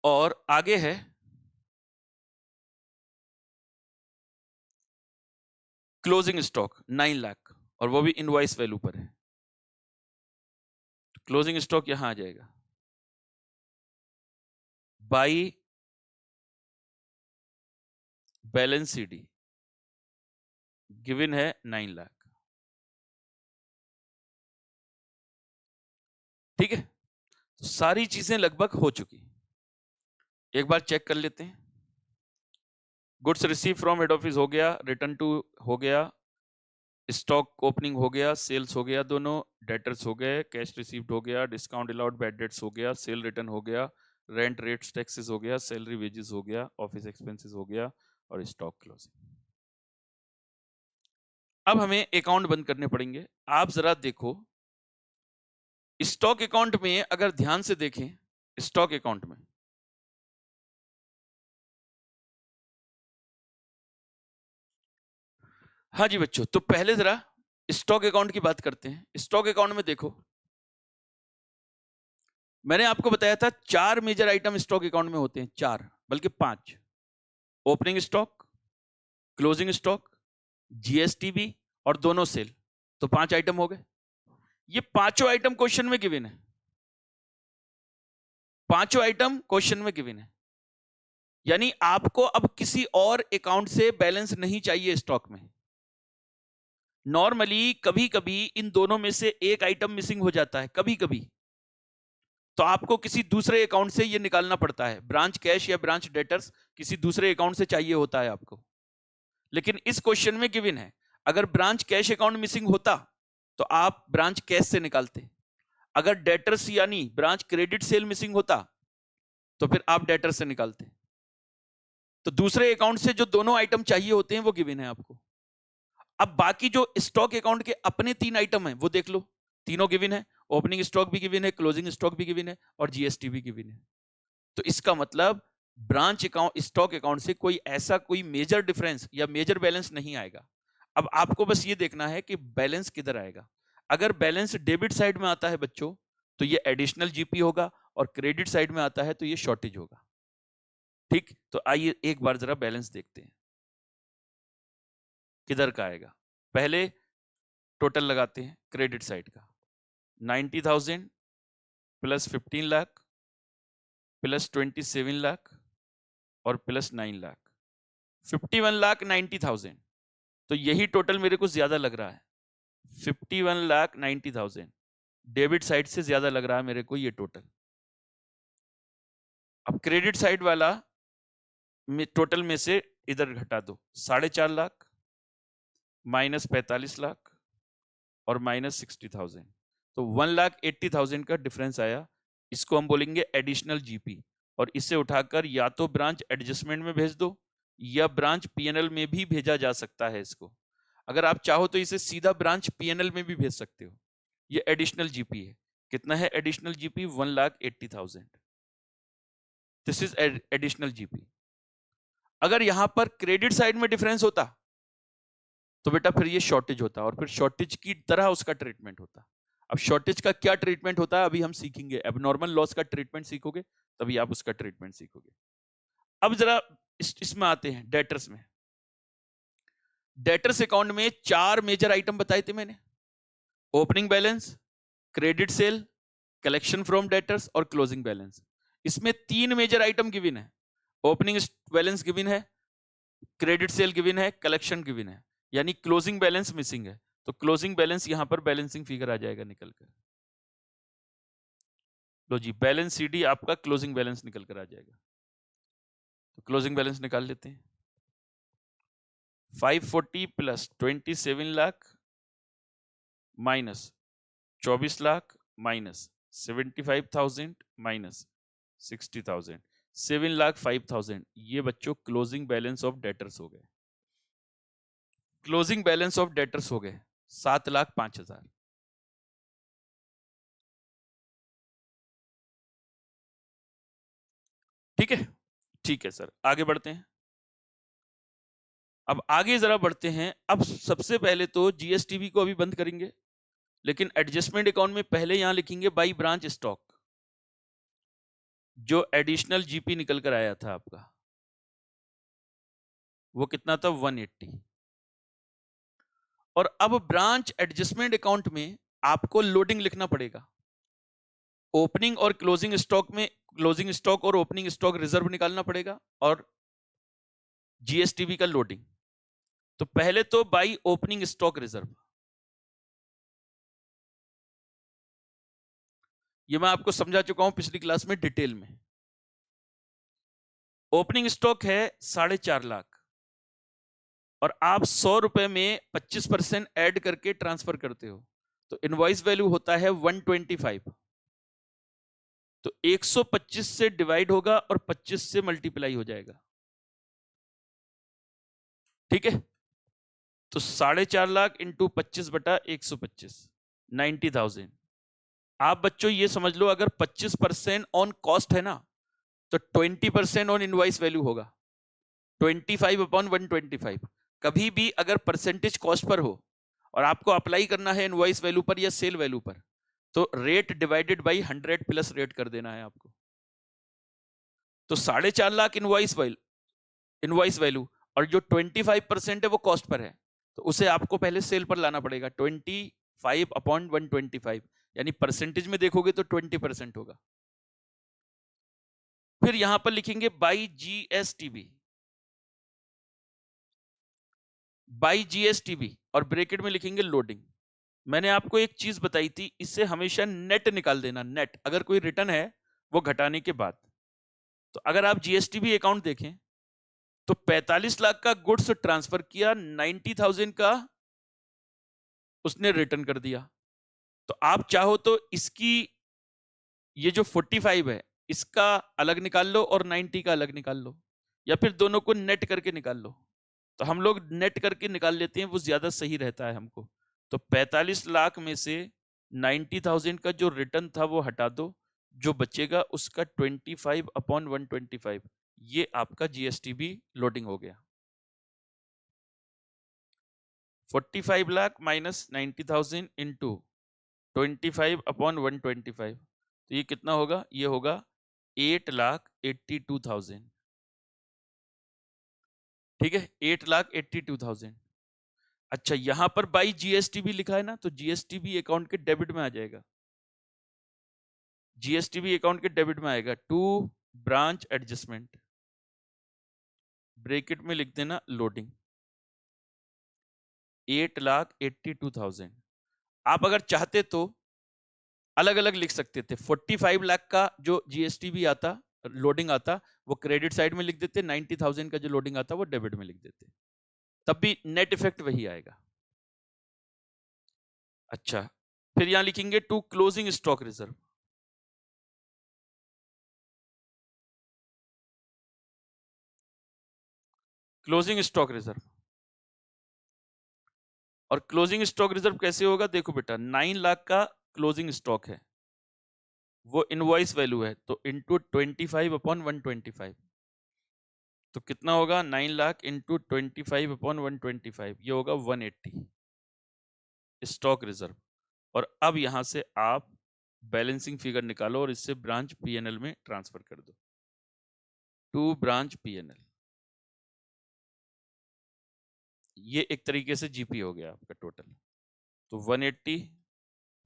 और आगे है क्लोजिंग स्टॉक 9 लाख, और वो भी इनवॉइस वैल्यू पर है। क्लोजिंग स्टॉक यहां आ जाएगा, बाई बैलेंस सीडी गिवन है 9 लाख। ठीक है, तो सारी चीजें लगभग हो चुकी, एक बार चेक कर लेते हैं। Goods receive from head office हो गया, रिटर्न टू हो गया, स्टॉक ओपनिंग हो गया, सेल्स हो गया, दोनों डेटर्स हो गए, कैश रिसीव्ड हो गया, डिस्काउंट अलाउड बैड डेट्स हो गया, सेल रिटर्न हो गया, रेंट रेट्स टैक्सेस हो गया, सैलरी वेजेस हो गया, ऑफिस एक्सपेंसेस हो गया, और स्टॉक क्लोजिंग। अब हमें अकाउंट बंद करने पड़ेंगे। आप जरा देखो, स्टॉक अकाउंट में अगर ध्यान से देखें, स्टॉक अकाउंट में हाँ जी बच्चों, तो पहले जरा स्टॉक अकाउंट की बात करते हैं। स्टॉक अकाउंट में देखो, मैंने आपको बताया था 4 मेजर आइटम स्टॉक अकाउंट में होते हैं, 4 बल्कि 5। ओपनिंग स्टॉक, क्लोजिंग स्टॉक, जीएसटीबी और दोनों सेल, तो 5 आइटम हो गए। ये पांचों आइटम क्वेश्चन में गिवन है, पांचों आइटम क्वेश्चन में गिवन है। यानी आपको अब किसी और अकाउंट से बैलेंस नहीं चाहिए स्टॉक में। नॉर्मली कभी कभी इन दोनों में से एक आइटम मिसिंग हो जाता है, कभी कभी, तो आपको किसी दूसरे अकाउंट से ये निकालना पड़ता है। ब्रांच कैश या ब्रांच डेटर्स किसी दूसरे अकाउंट से चाहिए होता है आपको। लेकिन इस क्वेश्चन में गिवन है, अगर ब्रांच कैश अकाउंट मिसिंग होता तो आप ब्रांच कैश से निकालते, अगर डेटर्स यानी ब्रांच क्रेडिट सेल मिसिंग होता तो फिर आप डेटर से निकालते। तो दूसरे अकाउंट से जो दोनों आइटम चाहिए होते हैं वो गिवन है आपको। अब बाकी जो स्टॉक अकाउंट के अपने 3 आइटम हैं वो देख लो, तीनों गिवन है। ओपनिंग स्टॉक भी गिवन है, क्लोजिंग स्टॉक भी गिवन है, और जीएसटी भी गिवन है। तो इसका मतलब ब्रांच अकाउंट स्टॉक अकाउंट से कोई ऐसा कोई मेजर डिफरेंस या मेजर बैलेंस नहीं आएगा। अब आपको बस ये देखना है कि बैलेंस किधर आएगा। अगर बैलेंस डेबिट साइड में आता है बच्चों तो ये एडिशनल जीपी होगा, और क्रेडिट साइड में आता है तो ये शॉर्टेज होगा। ठीक, तो आइए एक बार जरा बैलेंस देखते हैं किधर का आएगा। पहले टोटल लगाते हैं क्रेडिट साइड का, 90,000 प्लस 15 लाख प्लस 27 लाख और प्लस 9 लाख, 51,90,000। तो यही टोटल मेरे को ज्यादा लग रहा है, 51,90,000 डेबिट साइड से ज्यादा लग रहा है मेरे को ये टोटल। अब क्रेडिट साइड वाला टोटल में से इधर घटा दो, 4.5 लाख माइनस 45 लाख और माइनस 60,000, तो 1,80,000 का डिफरेंस आया। इसको हम बोलेंगे एडिशनल जीपी, और इसे उठाकर या तो ब्रांच एडजस्टमेंट में भेज दो या ब्रांच पीएनएल में भी भेजा जा सकता है इसको। अगर आप चाहो तो इसे सीधा ब्रांच पीएनएल में भी भेज सकते हो। ये एडिशनल जीपी है। कितना है additional GP? 1,80,000। This is additional GP. अगर यहां पर क्रेडिट साइड में डिफरेंस होता तो बेटा फिर ये शॉर्टेज होता, और फिर शॉर्टेज की तरह उसका ट्रीटमेंट होता। अब शॉर्टेज का क्या ट्रीटमेंट होता है अभी हम सीखेंगे, एबनॉर्मल लॉस का ट्रीटमेंट सीखोगे तभी आप उसका ट्रीटमेंट सीखोगे। अब जरा इसमें आते हैं डेटर्स में। डेटर्स अकाउंट में 4 मेजर आइटम बताए थे मैंने, opening balance, credit sale, collection from debtors और क्लोजिंग बैलेंस। इसमें 3 मेजर आइटम गिवन है, ओपनिंग बैलेंस गिवन है, क्रेडिट सेल गिवन है, कलेक्शन गिवन है, यानी क्लोजिंग बैलेंस मिसिंग है। तो क्लोजिंग बैलेंस यहां पर बैलेंसिंग फिगर आ जाएगा निकल कर। लो जी, बैलेंस सीडी आपका क्लोजिंग बैलेंस निकल कर आ जाएगा। तो क्लोजिंग बैलेंस निकाल लेते हैं। 540 plus 27 lakh minus 24 lakh minus 75,000 minus 60,000, 7,05,000, ये बच्चों क्लोजिंग बैलेंस ऑफ डेटर्स हो गए। क्लोजिंग बैलेंस ऑफ डेटर्स हो गए 7,05,000। ठीक है, ठीक है सर, आगे बढ़ते हैं। अब आगे जरा बढ़ते हैं। अब सबसे पहले तो जीएसटीवी को अभी बंद करेंगे, लेकिन एडजस्टमेंट अकाउंट में पहले यहां लिखेंगे बाई ब्रांच स्टॉक, जो एडिशनल जीपी निकल कर आया था आपका, वो कितना था 180। और अब ब्रांच एडजस्टमेंट अकाउंट में आपको लोडिंग लिखना पड़ेगा। ओपनिंग और क्लोजिंग स्टॉक में क्लोजिंग स्टॉक और ओपनिंग स्टॉक रिजर्व निकालना पड़ेगा, और जीएसटीवी का लोडिंग। तो पहले तो बाई ओपनिंग स्टॉक रिजर्व, ये मैं आपको समझा चुका हूं पिछली क्लास में डिटेल में। ओपनिंग स्टॉक है 4.5 लाख, और आप 100 रुपए में 25% ऐड करके ट्रांसफर करते हो, तो इनवॉइस वैल्यू होता है 125। तो 125 से डिवाइड होगा और 25 से मल्टीप्लाई हो जाएगा। ठीक है, तो 4.5 लाख इंटू 25/125, 90,000। आप बच्चों ये समझ लो, अगर 25% ऑन कॉस्ट है ना, तो 20% ऑन इनवॉइस वैल्यू होगा, 25/125। कभी भी अगर परसेंटेज कॉस्ट पर हो और आपको अप्लाई करना है इनवॉइस वैल्यू पर या सेल वैल्यू पर, तो rate divided by 100 plus rate कर देना है आपको। तो 4.5 लाख इनवॉइस वैल्यू, और जो 25% है वो कॉस्ट पर है, तो उसे आपको पहले सेल पर लाना पड़ेगा, 25/125, यानी परसेंटेज में देखोगे तो 20% होगा। फिर यहां पर लिखेंगे बाई जीएसटीबी, बाई जीएसटीबी, और ब्रैकेट में लिखेंगे लोडिंग। मैंने आपको एक चीज बताई थी, इससे हमेशा नेट निकाल देना, नेट, अगर कोई रिटर्न है वो घटाने के बाद। तो अगर आप जीएसटीबी अकाउंट देखें तो 45 लाख का गुड्स ट्रांसफर किया, 90,000 का उसने रिटर्न कर दिया। तो आप चाहो तो इसकी ये जो 45 है इसका अलग निकाल लो और 90 का अलग निकाल लो, या फिर दोनों को नेट करके निकाल लो। तो हम लोग नेट करके निकाल लेते हैं, वो ज्यादा सही रहता है हमको। तो 45 लाख में से 90,000 का जो रिटर्न था वो हटा दो, जो बचेगा उसका 25/125, ये आपका जीएसटीबी लोडिंग हो गया। 45 लाख माइनस 90,000 इंटू 25/125, तो ये कितना होगा, ये होगा 8,82,000। ठीक है, 8,82,000। अच्छा, यहां पर बाई जीएसटीबी लिखा है ना, तो जीएसटीबी अकाउंट के डेबिट में आ जाएगा, जीएसटीबी अकाउंट के डेबिट में आएगा। टू ब्रांच एडजस्टमेंट, ब्रैकेट में लिख देना लोडिंग, 8,82,000। आप अगर चाहते तो अलग अलग लिख सकते थे, 45 लाख का जो जीएसटीबी आता, लोडिंग आता, वो क्रेडिट साइड में लिख देते, 90,000 का जो लोडिंग आता वो डेबिट में लिख देते, तब भी नेट इफेक्ट वही आएगा। अच्छा, फिर यहां लिखेंगे to closing stock reserve, closing stock reserve. और क्लोजिंग स्टॉक रिजर्व कैसे होगा, देखो बेटा, 9 लाख का क्लोजिंग स्टॉक है, वो इनवॉइस वैल्यू है, तो इंटू 25/125, तो कितना होगा, 9 लाख इंटू 25/125, ये होगा 180 स्टॉक रिजर्व। और अब यहां से आप बैलेंसिंग फिगर निकालो और इससे ब्रांच पीएनएल में ट्रांसफर कर दो। टू ब्रांच पीएनएल, ये एक तरीके से जीपी हो गया आपका टोटल। तो 180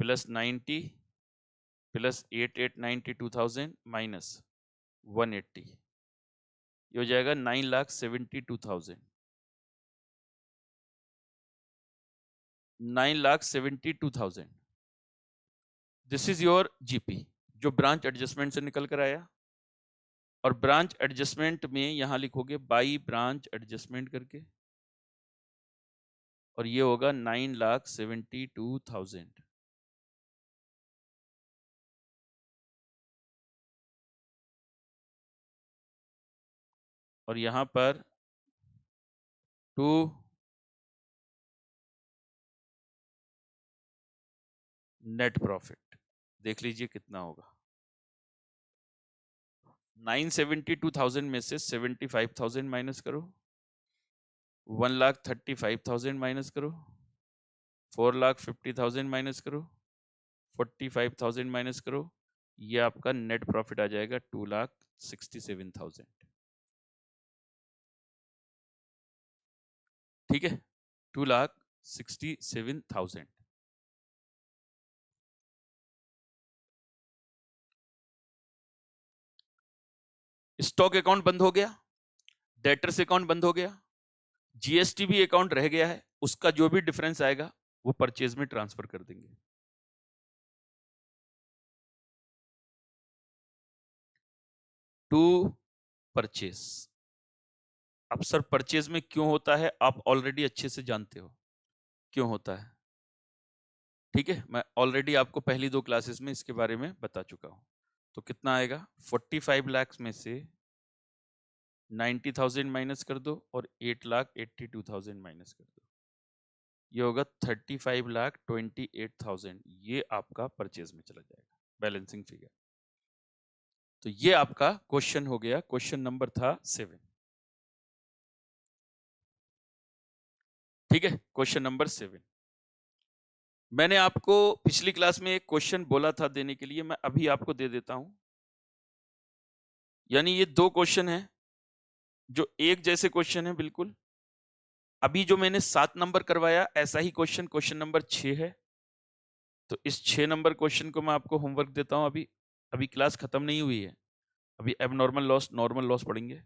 प्लस 90 प्लस 8892,000 माइनस 180, ये हो जाएगा 9,72,000। 9,72,000, दिस इज योर जीपी जो ब्रांच एडजस्टमेंट से निकल कर आया। और ब्रांच एडजस्टमेंट में यहां लिखोगे बाई ब्रांच एडजस्टमेंट करके, और ये होगा 9,72,000। और यहां पर टू नेट प्रॉफिट देख लीजिए कितना होगा। 972,000 में से 75,000 माइनस करो, 1,35,000 माइनस करो, 4,50,000 माइनस करो, 45,000 माइनस करो, ये आपका नेट प्रॉफिट आ जाएगा 2,67,000। ठीक है, 2,67,000। स्टॉक अकाउंट बंद हो गया, डेटर्स अकाउंट बंद हो गया, जीएसटी भी अकाउंट रह गया है, उसका जो भी डिफरेंस आएगा वो परचेज में ट्रांसफर कर देंगे। To purchase. अब सर परचेज में क्यों होता है, आप ऑलरेडी अच्छे से जानते हो क्यों होता है। ठीक है, मैं ऑलरेडी आपको पहली 2 क्लासेस में इसके बारे में बता चुका हूं। तो कितना आएगा, 45 लाख में से 90,000 माइनस कर दो और 8,82,000 माइनस कर दो, ये होगा 35,28,000। ये आपका परचेज में चला जाएगा, बैलेंसिंग फिगर। तो ये आपका क्वेश्चन हो गया, क्वेश्चन नंबर था 7। ठीक है, क्वेश्चन नंबर 7। मैंने आपको पिछली क्लास में एक क्वेश्चन बोला था देने के लिए, मैं अभी आपको दे देता हूं। यानी ये 2 क्वेश्चन हैं जो एक जैसे क्वेश्चन है बिल्कुल। अभी जो मैंने 7 नंबर करवाया ऐसा ही क्वेश्चन क्वेश्चन नंबर 6 है। तो इस 6 नंबर क्वेश्चन को मैं आपको होमवर्क देता हूं। अभी क्लास खत्म नहीं हुई है, अभी एबनॉर्मल लॉस नॉर्मल लॉस पढ़ेंगे।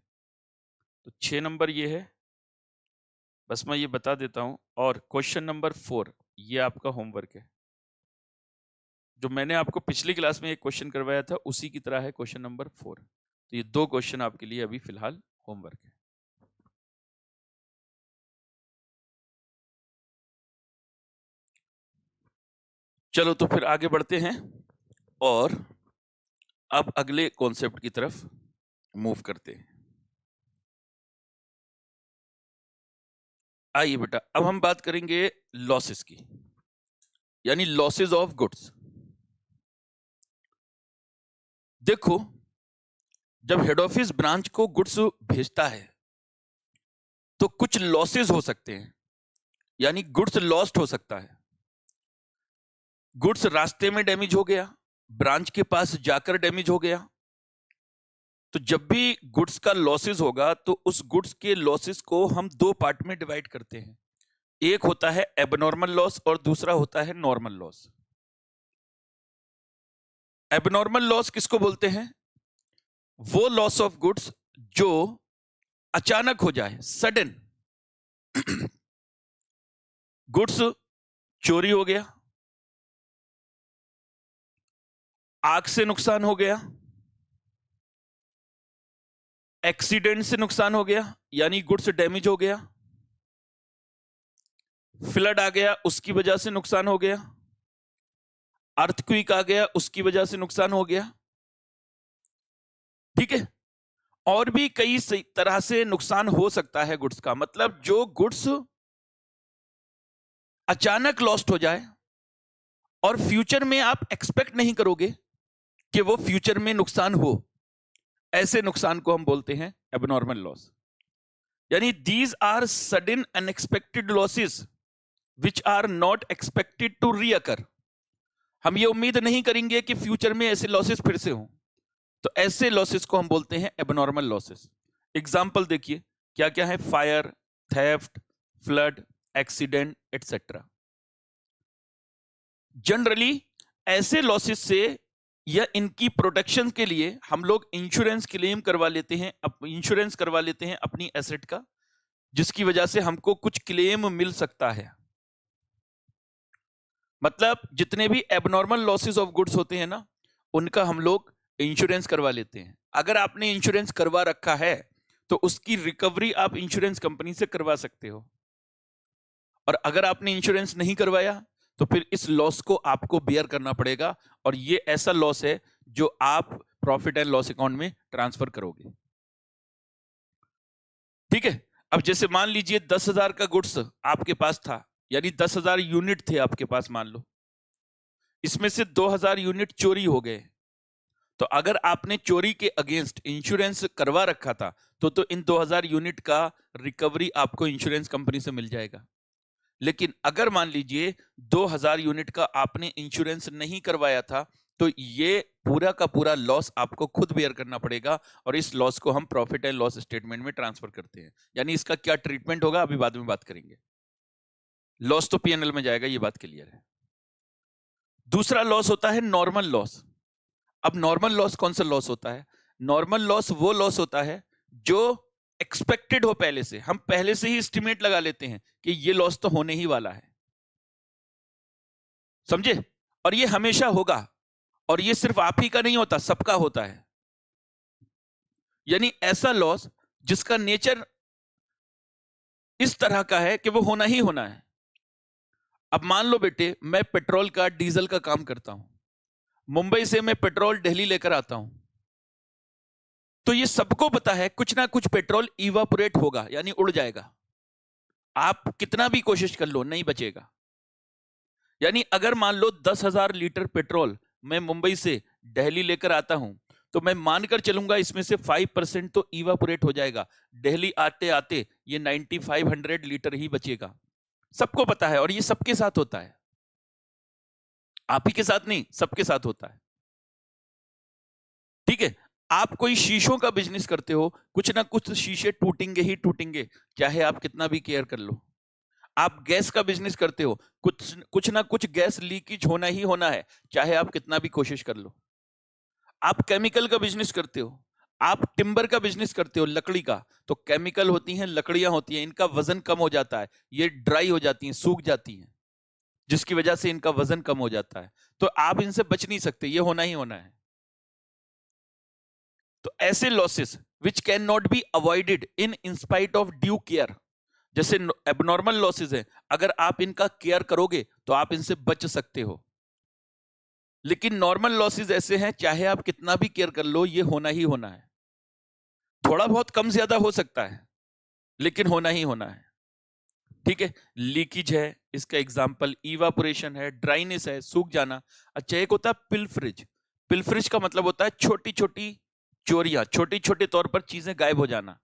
तो 6 नंबर ये है, बस मैं ये बता देता हूं। और क्वेश्चन नंबर 4 ये आपका होमवर्क है। जो मैंने आपको पिछली क्लास में एक क्वेश्चन करवाया था उसी की तरह है क्वेश्चन नंबर 4। तो ये 2 क्वेश्चन आपके लिए अभी फिलहाल होमवर्क है। चलो तो फिर आगे बढ़ते हैं और अब अगले कॉन्सेप्ट की तरफ मूव करते हैं। आइए बेटा, अब हम बात करेंगे लॉसेस की, यानी लॉसेस ऑफ गुड्स। देखो, जब हेड ऑफिस ब्रांच को गुड्स भेजता है तो कुछ लॉसेस हो सकते हैं, यानी गुड्स लॉस्ट हो सकता है। गुड्स रास्ते में डैमेज हो गया, ब्रांच के पास जाकर डैमेज हो गया। तो जब भी गुड्स का लॉसेस होगा तो उस गुड्स के लॉसेस को हम 2 पार्ट में डिवाइड करते हैं। एक होता है एबनॉर्मल लॉस और दूसरा होता है नॉर्मल लॉस। एबनॉर्मल लॉस किसको बोलते हैं, वो लॉस ऑफ गुड्स जो अचानक हो जाए, सडन। गुड्स चोरी हो गया, आग से नुकसान हो गया, एक्सीडेंट से नुकसान हो गया यानी गुड्स डैमेज हो गया, फ्लड आ गया उसकी वजह से नुकसान हो गया, अर्थक्वेक आ गया उसकी वजह से नुकसान हो गया। ठीक है, और भी कई तरह से नुकसान हो सकता है गुड्स का। मतलब जो गुड्स अचानक लॉस्ट हो जाए और फ्यूचर में आप एक्सपेक्ट नहीं करोगे कि वो फ्यूचर में नुकसान हो, ऐसे नुकसान को हम बोलते हैं एबनॉर्मल लॉस। यानी these are sudden unexpected losses which are not expected to reoccur. हम ये उम्मीद नहीं करेंगे कि फ्यूचर में ऐसे लॉसेस फिर से हों। तो ऐसे लॉसेस को हम बोलते हैं एबनॉर्मल लॉसेस। एग्जाम्पल देखिए क्या क्या है, fire, theft, flood, accident etcetera. Generally ऐसे लॉसेस से या इनकी प्रोटेक्शन के लिए हम लोग इंश्योरेंस क्लेम करवा लेते हैं, इंश्योरेंस करवा लेते हैं अपनी एसेट का, जिसकी वजह से हमको कुछ क्लेम मिल सकता है। मतलब जितने भी एबनॉर्मल लॉसेस ऑफ गुड्स होते हैं ना, उनका हम लोग इंश्योरेंस करवा लेते हैं। अगर आपने इंश्योरेंस करवा रखा है तो उसकी रिकवरी आप इंश्योरेंस कंपनी से करवा सकते हो, और अगर आपने इंश्योरेंस नहीं करवाया तो फिर इस लॉस को आपको बेयर करना पड़ेगा, और ये ऐसा लॉस है जो आप प्रॉफिट एंड लॉस अकाउंट में ट्रांसफर करोगे। ठीक है, अब जैसे मान लीजिए 10,000 का गुड्स आपके पास था, यानी 10,000 यूनिट थे आपके पास, मान लो इसमें से 2,000 यूनिट चोरी हो गए। तो अगर आपने चोरी के अगेंस्ट इंश्योरेंस करवा रखा था तो इन 2,000 यूनिट का रिकवरी आपको इंश्योरेंस कंपनी से मिल जाएगा। लेकिन अगर मान लीजिए 2,000 यूनिट का आपने इंश्योरेंस नहीं करवाया था, तो ये पूरा का पूरा लॉस आपको खुद बेयर करना पड़ेगा, और इस लॉस को हम प्रॉफिट एंड लॉस स्टेटमेंट में ट्रांसफर करते हैं। यानी इसका क्या ट्रीटमेंट होगा अभी बाद में बात करेंगे। लॉस तो पीएनएल में जाएगा, ये बात क्लियर है। दूसरा लॉस होता है नॉर्मल लॉस। अब नॉर्मल लॉस कौन सा लॉस होता है? नॉर्मल लॉस वो लॉस होता है जो एक्सपेक्टेड हो, पहले से हम पहले से ही एस्टिमेट लगा लेते हैं कि ये लॉस तो होने ही वाला है, समझे? और ये हमेशा होगा, और ये सिर्फ आप ही का नहीं होता, सबका होता है। यानी ऐसा लॉस जिसका नेचर इस तरह का है कि वो होना ही होना है। अब मान लो बेटे, मैं पेट्रोल का डीजल का काम करता हूं, मुंबई से मैं पेट्रोल दिल्ली लेकर आता हूं, तो ये सबको पता है कुछ ना कुछ पेट्रोल इवापोरेट होगा, यानी उड़ जाएगा। आप कितना भी कोशिश कर लो नहीं बचेगा। यानी अगर मान लो 10,000 लीटर पेट्रोल मैं मुंबई से दिल्ली लेकर आता हूं, तो मैं मानकर चलूंगा इसमें से 5% तो इवापोरेट हो जाएगा। दिल्ली आते आते ये 9,500 लीटर ही बचेगा। सबको पता है, और ये सबके साथ होता है, आप ही के साथ नहीं, सबके साथ होता है। ठीक है, आप कोई शीशों का बिजनेस करते हो, कुछ ना कुछ शीशे टूटेंगे ही टूटेंगे, चाहे आप कितना भी केयर कर लो। आप गैस का बिजनेस करते हो, कुछ ना कुछ गैस लीकेज होना ही होना है, चाहे आप कितना भी कोशिश कर लो। आप केमिकल का बिजनेस करते हो, आप टिम्बर का बिजनेस करते हो, लकड़ी का, तो केमिकल होती हैं, लकड़ियां होती हैं, इनका वजन कम हो जाता है, ये ड्राई हो जाती हैं, सूख जाती हैं, जिसकी वजह से इनका वजन कम हो जाता है। तो आप इनसे बच नहीं सकते, ये होना ही होना है। तो ऐसे losses which can not be avoided in spite of due care, जैसे एबनॉर्मल लॉसेस है, अगर आप इनका केयर करोगे तो आप इनसे बच सकते हो। लेकिन नॉर्मल लॉसेस ऐसे हैं, चाहे आप कितना भी केयर कर लो, ये होना ही होना है। थोड़ा बहुत कम ज्यादा हो सकता है, लेकिन होना ही होना है। ठीक है, लीकेज है, इसका एग्जांपल इवापोरेशन है, ड्राइनेस है, सूख जाना। अच्छा, एक होता है पिलफरिज। पिलफरिज का मतलब होता है छोटी छोटी चोरियां, छोटे छोटे तौर पर चीजें गायब हो जाना,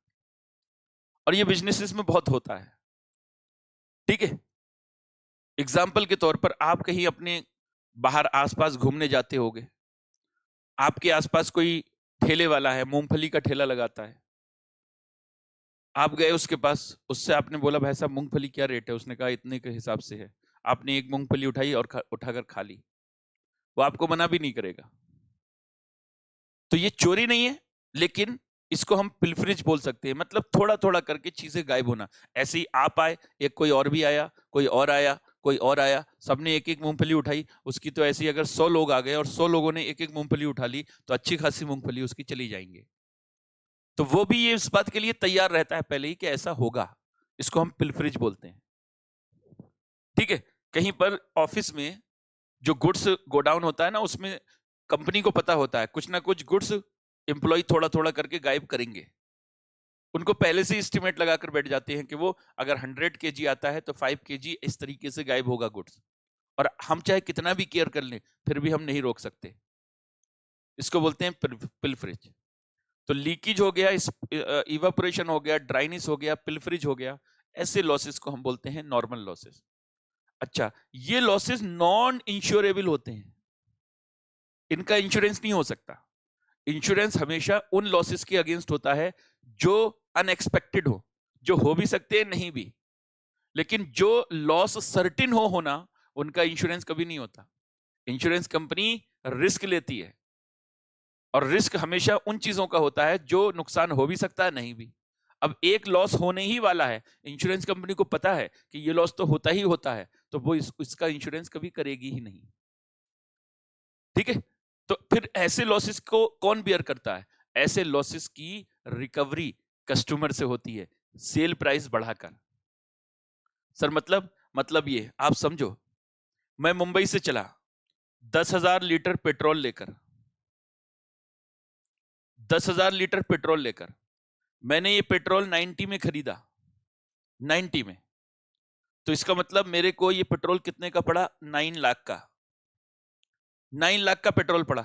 और ये बिजनेसेस में बहुत होता है। ठीक है, एग्जाम्पल के तौर पर आप कहीं अपने बाहर आसपास घूमने जाते होगे, आपके आसपास कोई ठेले वाला है, मूंगफली का ठेला लगाता है, आप गए उसके पास, उससे आपने बोला भाई साहब मूंगफली क्या रेट है, उसने कहा इतने के हिसाब से है। आपने एक मूंगफली उठाई और उठाकर खा ली, वो आपको मना भी नहीं करेगा। तो ये चोरी नहीं है, लेकिन इसको हम पिलफरिज बोल सकते हैं, मतलब थोड़ा थोड़ा करके चीजें गायब होना। ऐसे ही आप आए, एक कोई और भी आया, कोई और आया, कोई और आया, सबने एक एक मूंगफली उठाई, उसकी तो ऐसी अगर 100 लोग आ गए और 100 लोगों ने एक एक मूंगफली उठा ली, तो अच्छी खासी मूंगफली उसकी चली जाएंगे। तो वो भी ये इस बात के लिए तैयार रहता है पहले ही कि ऐसा होगा, इसको हम पिलफरिज बोलते हैं। ठीक है, कहीं पर ऑफिस में जो गुड्स गोडाउन होता है ना, उसमें कंपनी को पता होता है कुछ ना कुछ गुड्स एम्प्लॉय थोड़ा थोड़ा करके गायब करेंगे। उनको पहले से एस्टिमेट लगाकर बैठ जाते हैं कि वो अगर 100 केजी आता है तो 5 केजी इस तरीके से गायब होगा गुड्स, और हम चाहे कितना भी केयर कर लें फिर भी हम नहीं रोक सकते। इसको बोलते हैं पिलफरिज। तो लीकेज हो गया, इवापोरेशन हो गया, ड्राइनेस हो गया, पिलफरिज हो गया, ऐसे लॉसेस को हम बोलते हैं नॉर्मल लॉसेस। अच्छा, ये लॉसेस नॉन इंश्योरेबल होते हैं। इनका इंश्योरेंस नहीं हो सकता। इंश्योरेंस हमेशा उन लॉसेस के अगेंस्ट होता है जो अनएक्सपेक्टेड हो, जो हो भी सकते हैं नहीं भी, लेकिन जो लॉस सर्टेन हो होना, उनका इंश्योरेंस कभी नहीं होता। इंश्योरेंस कंपनी रिस्क लेती है, और रिस्क हमेशा उन चीजों का होता है जो नुकसान हो भी सकता है नहीं भी। अब एक लॉस होने ही वाला है, इंश्योरेंस कंपनी को पता है कि ये लॉस तो होता ही होता है, तो वो इसका इंश्योरेंस कभी करेगी ही नहीं। ठीक है, तो फिर ऐसे लॉसेस को कौन बियर करता है? ऐसे लॉसेस की रिकवरी कस्टमर से होती है, सेल प्राइस बढ़ाकर। सर मतलब ये आप समझो, मैं मुंबई से चला 10,000 लीटर पेट्रोल लेकर, 10,000 लीटर पेट्रोल लेकर मैंने ये पेट्रोल 90 में खरीदा, 90 में। तो इसका मतलब मेरे को ये पेट्रोल कितने का पड़ा? 9 लाख का। 9 लाख का पेट्रोल पड़ा।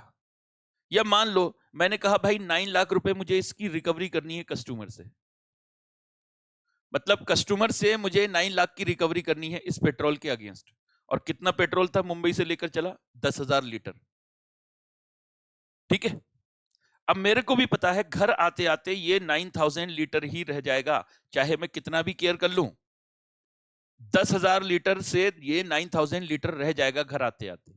या मान लो मैंने कहा भाई 9 लाख रुपए मुझे इसकी रिकवरी करनी है कस्टमर से, मतलब कस्टमर से मुझे 9 लाख की रिकवरी करनी है इस पेट्रोल के अगेंस्ट। और कितना पेट्रोल था मुंबई से लेकर चला? 10,000 लीटर। ठीक है, अब मेरे को भी पता है घर आते आते ये 9,000 लीटर ही रह जाएगा, चाहे मैं कितना भी केयर कर लूं। 10,000 लीटर से ये 9,000 लीटर रह जाएगा घर आते आते।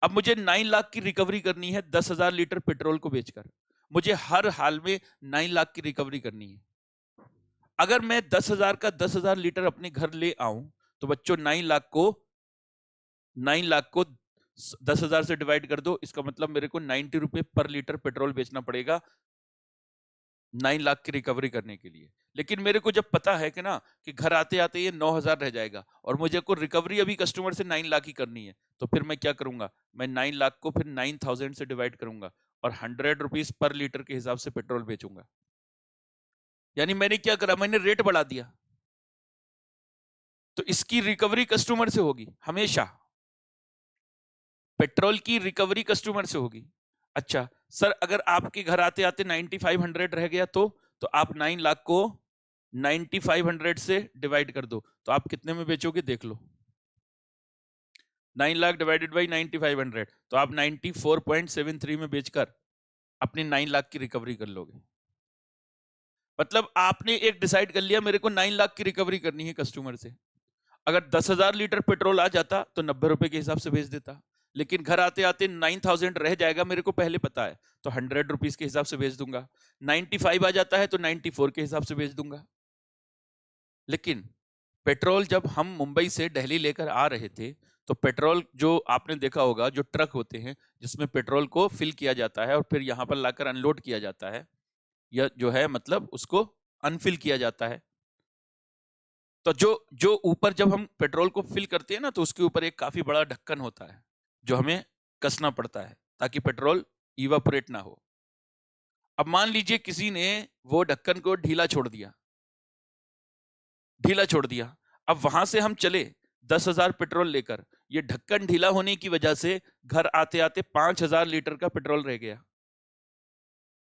अब मुझे 9 लाख की रिकवरी करनी है 10,000 लीटर पेट्रोल को बेचकर। मुझे हर हाल में 9 लाख की रिकवरी करनी है। अगर मैं 10,000 का 10,000 लीटर अपने घर ले आऊं, तो बच्चों 9 लाख को 10,000 से डिवाइड कर दो, इसका मतलब मेरे को 90 रुपए पर लीटर पेट्रोल बेचना पड़ेगा 9 लाख की रिकवरी करने के लिए। लेकिन मेरे को जब पता है कि ना कि घर आते आते ये 9,000 रह जाएगा और मुझे को रिकवरी अभी कस्टमर से 9 लाख ही करनी है, तो फिर मैं क्या करूंगा? मैं 9 लाख को फिर 9,000 से डिवाइड करूंगा और 100 रुपीज पर लीटर के हिसाब से पेट्रोल बेचूंगा। यानी मैंने क्या करा? मैंने रेट बढ़ा दिया। तो इसकी रिकवरी कस्टमर से होगी हमेशा, पेट्रोल की रिकवरी कस्टमर से होगी। अच्छा सर, अगर आपके घर आते आते 9,500 रह गया तो आप 9 लाख को 9,500 से डिवाइड कर दो, तो आप कितने में बेचोगे देख लो। 9 लाख डिवाइडेड बाई 9,500, तो आप 94.73 में बेचकर अपनी 9 लाख की रिकवरी कर लोगे। मतलब आपने एक डिसाइड कर लिया मेरे को 9 लाख की रिकवरी करनी है कस्टमर से। अगर 10,000 लीटर पेट्रोल आ जाता तो 90 रुपए के हिसाब से बेच देता, लेकिन घर आते आते 9,000 रह जाएगा, मेरे को पहले पता है, तो 100 रुपीज के हिसाब से बेच दूंगा। 95 आ जाता है तो 94 के हिसाब से बेच दूंगा। लेकिन पेट्रोल जब हम मुंबई से दिल्ली लेकर आ रहे थे, तो पेट्रोल जो आपने देखा होगा, जो ट्रक होते हैं जिसमें पेट्रोल को फिल किया जाता है और फिर यहाँ पर लाकर अनलोड किया जाता है, या जो है मतलब उसको अनफिल किया जाता है। तो जो जो ऊपर जब हम पेट्रोल को फिल करते हैं ना, तो उसके ऊपर एक काफी बड़ा ढक्कन होता है जो हमें कसना पड़ता है ताकि पेट्रोल इवापोरेट ना हो। अब मान लीजिए किसी ने वो ढक्कन को ढीला छोड़ दिया, ढीला छोड़ दिया। अब वहां से हम चले 10,000 पेट्रोल लेकर, ये ढक्कन ढीला होने की वजह से घर आते आते 5,000 लीटर का पेट्रोल रह गया,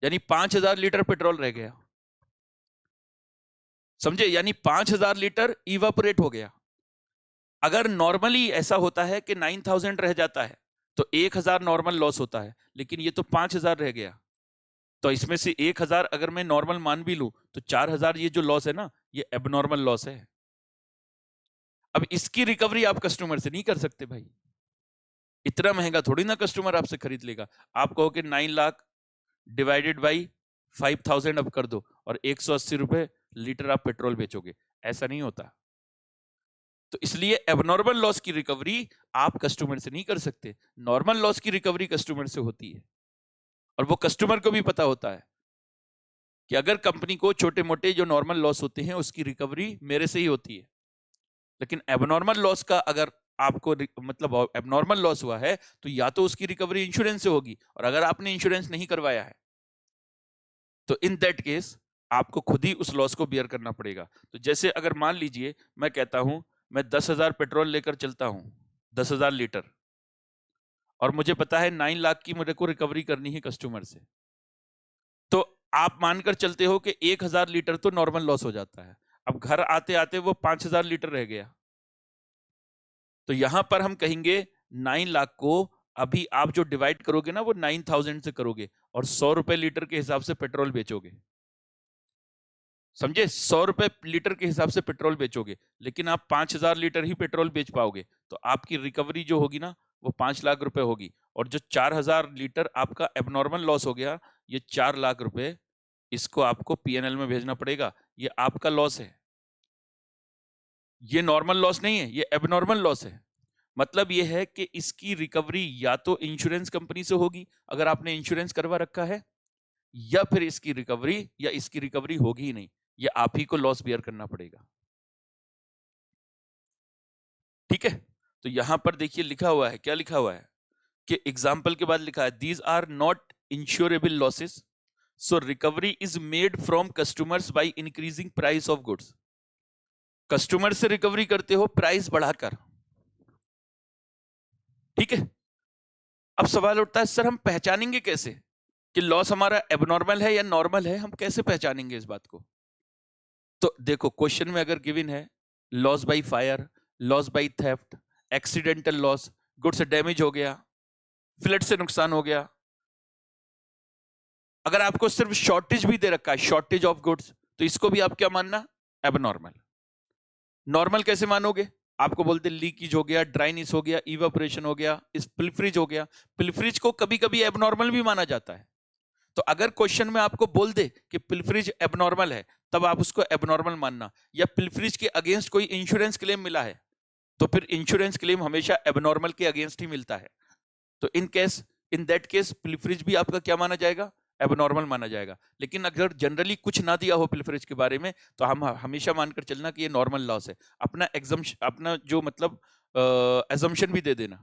यानी 5,000 लीटर पेट्रोल रह गया। समझे? यानी 5,000 लीटर इवापोरेट हो गया। अगर नॉर्मली ऐसा होता है कि 9,000 रह जाता है तो 1,000 नॉर्मल लॉस होता है, लेकिन ये तो 5,000 रह गया। तो इसमें से 1,000 अगर मैं नॉर्मल मान भी लूं तो 4,000 ये जो लॉस है ना, ये एबनॉर्मल लॉस है। अब इसकी रिकवरी आप कस्टमर से नहीं कर सकते भाई, इतना महंगा थोड़ी ना कस्टमर आपसे खरीद लेगा। आप कहो कि 9 लाख डिवाइडेड बाई 5,000 अब कर दो और 180 रुपए लीटर आप पेट्रोल बेचोगे, ऐसा नहीं होता। तो इसलिए एबनॉर्मल लॉस की रिकवरी आप कस्टमर से नहीं कर सकते, नॉर्मल लॉस की रिकवरी कस्टमर से होती है। और वो कस्टमर को भी पता होता है कि अगर कंपनी को छोटे मोटे जो नॉर्मल लॉस होते हैं उसकी रिकवरी मेरे से ही होती है, लेकिन एबनॉर्मल लॉस का अगर आपको मतलब एबनॉर्मल लॉस हुआ है तो या तो उसकी रिकवरी इंश्योरेंस से होगी, और अगर आपने इंश्योरेंस नहीं करवाया है तो इन दैट केस आपको खुद ही उस लॉस को बियर करना पड़ेगा। तो जैसे अगर मान लीजिए मैं कहता हूं मैं 10,000 पेट्रोल लेकर चलता हूं, 10,000 लीटर, और मुझे पता है 9 लाख की मेरे को रिकवरी करनी है कस्टमर से, तो आप मानकर चलते हो कि 1,000 लीटर तो नॉर्मल लॉस हो जाता है। अब घर आते आते वो 5,000 लीटर रह गया, तो यहां पर हम कहेंगे 9 लाख को अभी आप जो डिवाइड करोगे ना वो 9000 से करोगे और 100 रुपए लीटर के हिसाब से पेट्रोल बेचोगे, समझे? 100 रुपए लीटर के हिसाब से पेट्रोल बेचोगे, लेकिन आप 5000 लीटर ही पेट्रोल बेच पाओगे, तो आपकी रिकवरी जो होगी ना वो 5 लाख रुपए होगी। और जो 4000 लीटर आपका एबनॉर्मल लॉस हो गया, ये 4 लाख रुपए इसको आपको पीएनएल में भेजना पड़ेगा। ये आपका लॉस है, ये नॉर्मल लॉस नहीं है, ये एबनॉर्मल लॉस है। मतलब ये है कि इसकी रिकवरी या तो इंश्योरेंस कंपनी से होगी अगर आपने इंश्योरेंस करवा रखा है, या फिर इसकी रिकवरी होगी ही नहीं, ये आप ही को लॉस बियर करना पड़ेगा। ठीक है, तो यहां पर देखिए लिखा हुआ है, क्या लिखा हुआ है कि एग्जाम्पल के बाद लिखा है these are not insurable losses, so recovery is made from customers by increasing price of goods. Customer से रिकवरी करते हो प्राइस बढ़ाकर। ठीक है, अब सवाल उठता है सर हम पहचानेंगे कैसे कि लॉस हमारा एबनॉर्मल है या नॉर्मल है, हम कैसे पहचानेंगे इस बात को? तो देखो क्वेश्चन में अगर गिवन है loss by fire, loss by theft, accidental loss, goods damage हो गया, फ्लड से नुकसान हो गया, अगर आपको सिर्फ शॉर्टेज भी दे रखा है, शॉर्टेज ऑफ गुड्स, तो इसको भी आप क्या मानना? एबनॉर्मल। नॉर्मल कैसे मानोगे? आपको बोलते लीकेज हो गया, ड्राइनेस हो गया, इवापोरेशन हो गया, इस पिलफ्रिज हो गया। पिलफ्रिज को कभी कभी एबनॉर्मल भी माना जाता है। तो अगर क्वेश्चन में आपको बोल दे कि पिलफ्रिज एबनॉर्मल है, तब आप उसको एबनॉर्मल मानना। या पिलफ्रिज के अगेंस्ट कोई इंश्योरेंस क्लेम मिला है, तो फिर इंश्योरेंस क्लेम हमेशा एबनॉर्मल के अगेंस्ट ही मिलता है। तो इन दैट केस पिलफ्रिज भी आपका क्या माना जाएगा? एबनॉर्मल माना जाएगा। लेकिन अगर जनरली कुछ ना दिया हो पिलफ्रिज के बारे में, तो हम हमेशा मानकर चलना कि ये नॉर्मल लॉस है। अपना जो मतलब एजम्पशन भी दे देना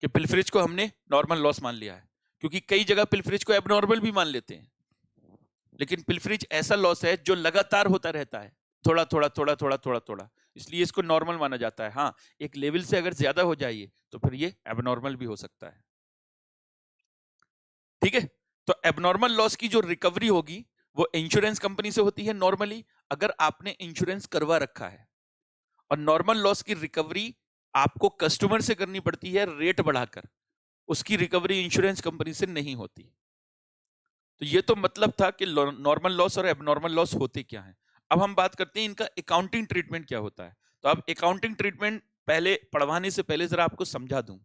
कि पिलफ्रिज को हमने नॉर्मल लॉस मान लिया है, क्योंकि कई जगह पिलफ्रिज को एबनॉर्मल भी मान लेते हैं। लेकिन पिलफ्रिज ऐसा लॉस है जो लगातार होता रहता है, थोड़ा थोड़ा थोड़ा थोड़ा थोड़ा थोड़ा, इसलिए इसको नॉर्मल माना जाता है। हाँ, एक लेवल से अगर ज्यादा हो जाए तो फिर ये एबनॉर्मल भी हो सकता है। ठीक है, तो एबनॉर्मल लॉस की जो रिकवरी होगी वो इंश्योरेंस कंपनी से होती है नॉर्मली, अगर आपने इंश्योरेंस करवा रखा है। और नॉर्मल लॉस की रिकवरी आपको कस्टमर से करनी पड़ती है रेट बढ़ाकर, उसकी रिकवरी इंश्योरेंस कंपनी से नहीं होती। तो ये तो मतलब था कि नॉर्मल लॉस और एबनॉर्मल लॉस होते क्या हैं। अब हम बात करते हैं इनका अकाउंटिंग ट्रीटमेंट क्या होता है। तो अब अकाउंटिंग ट्रीटमेंट पहले पढ़वाने से पहले जरा आपको समझा दूं।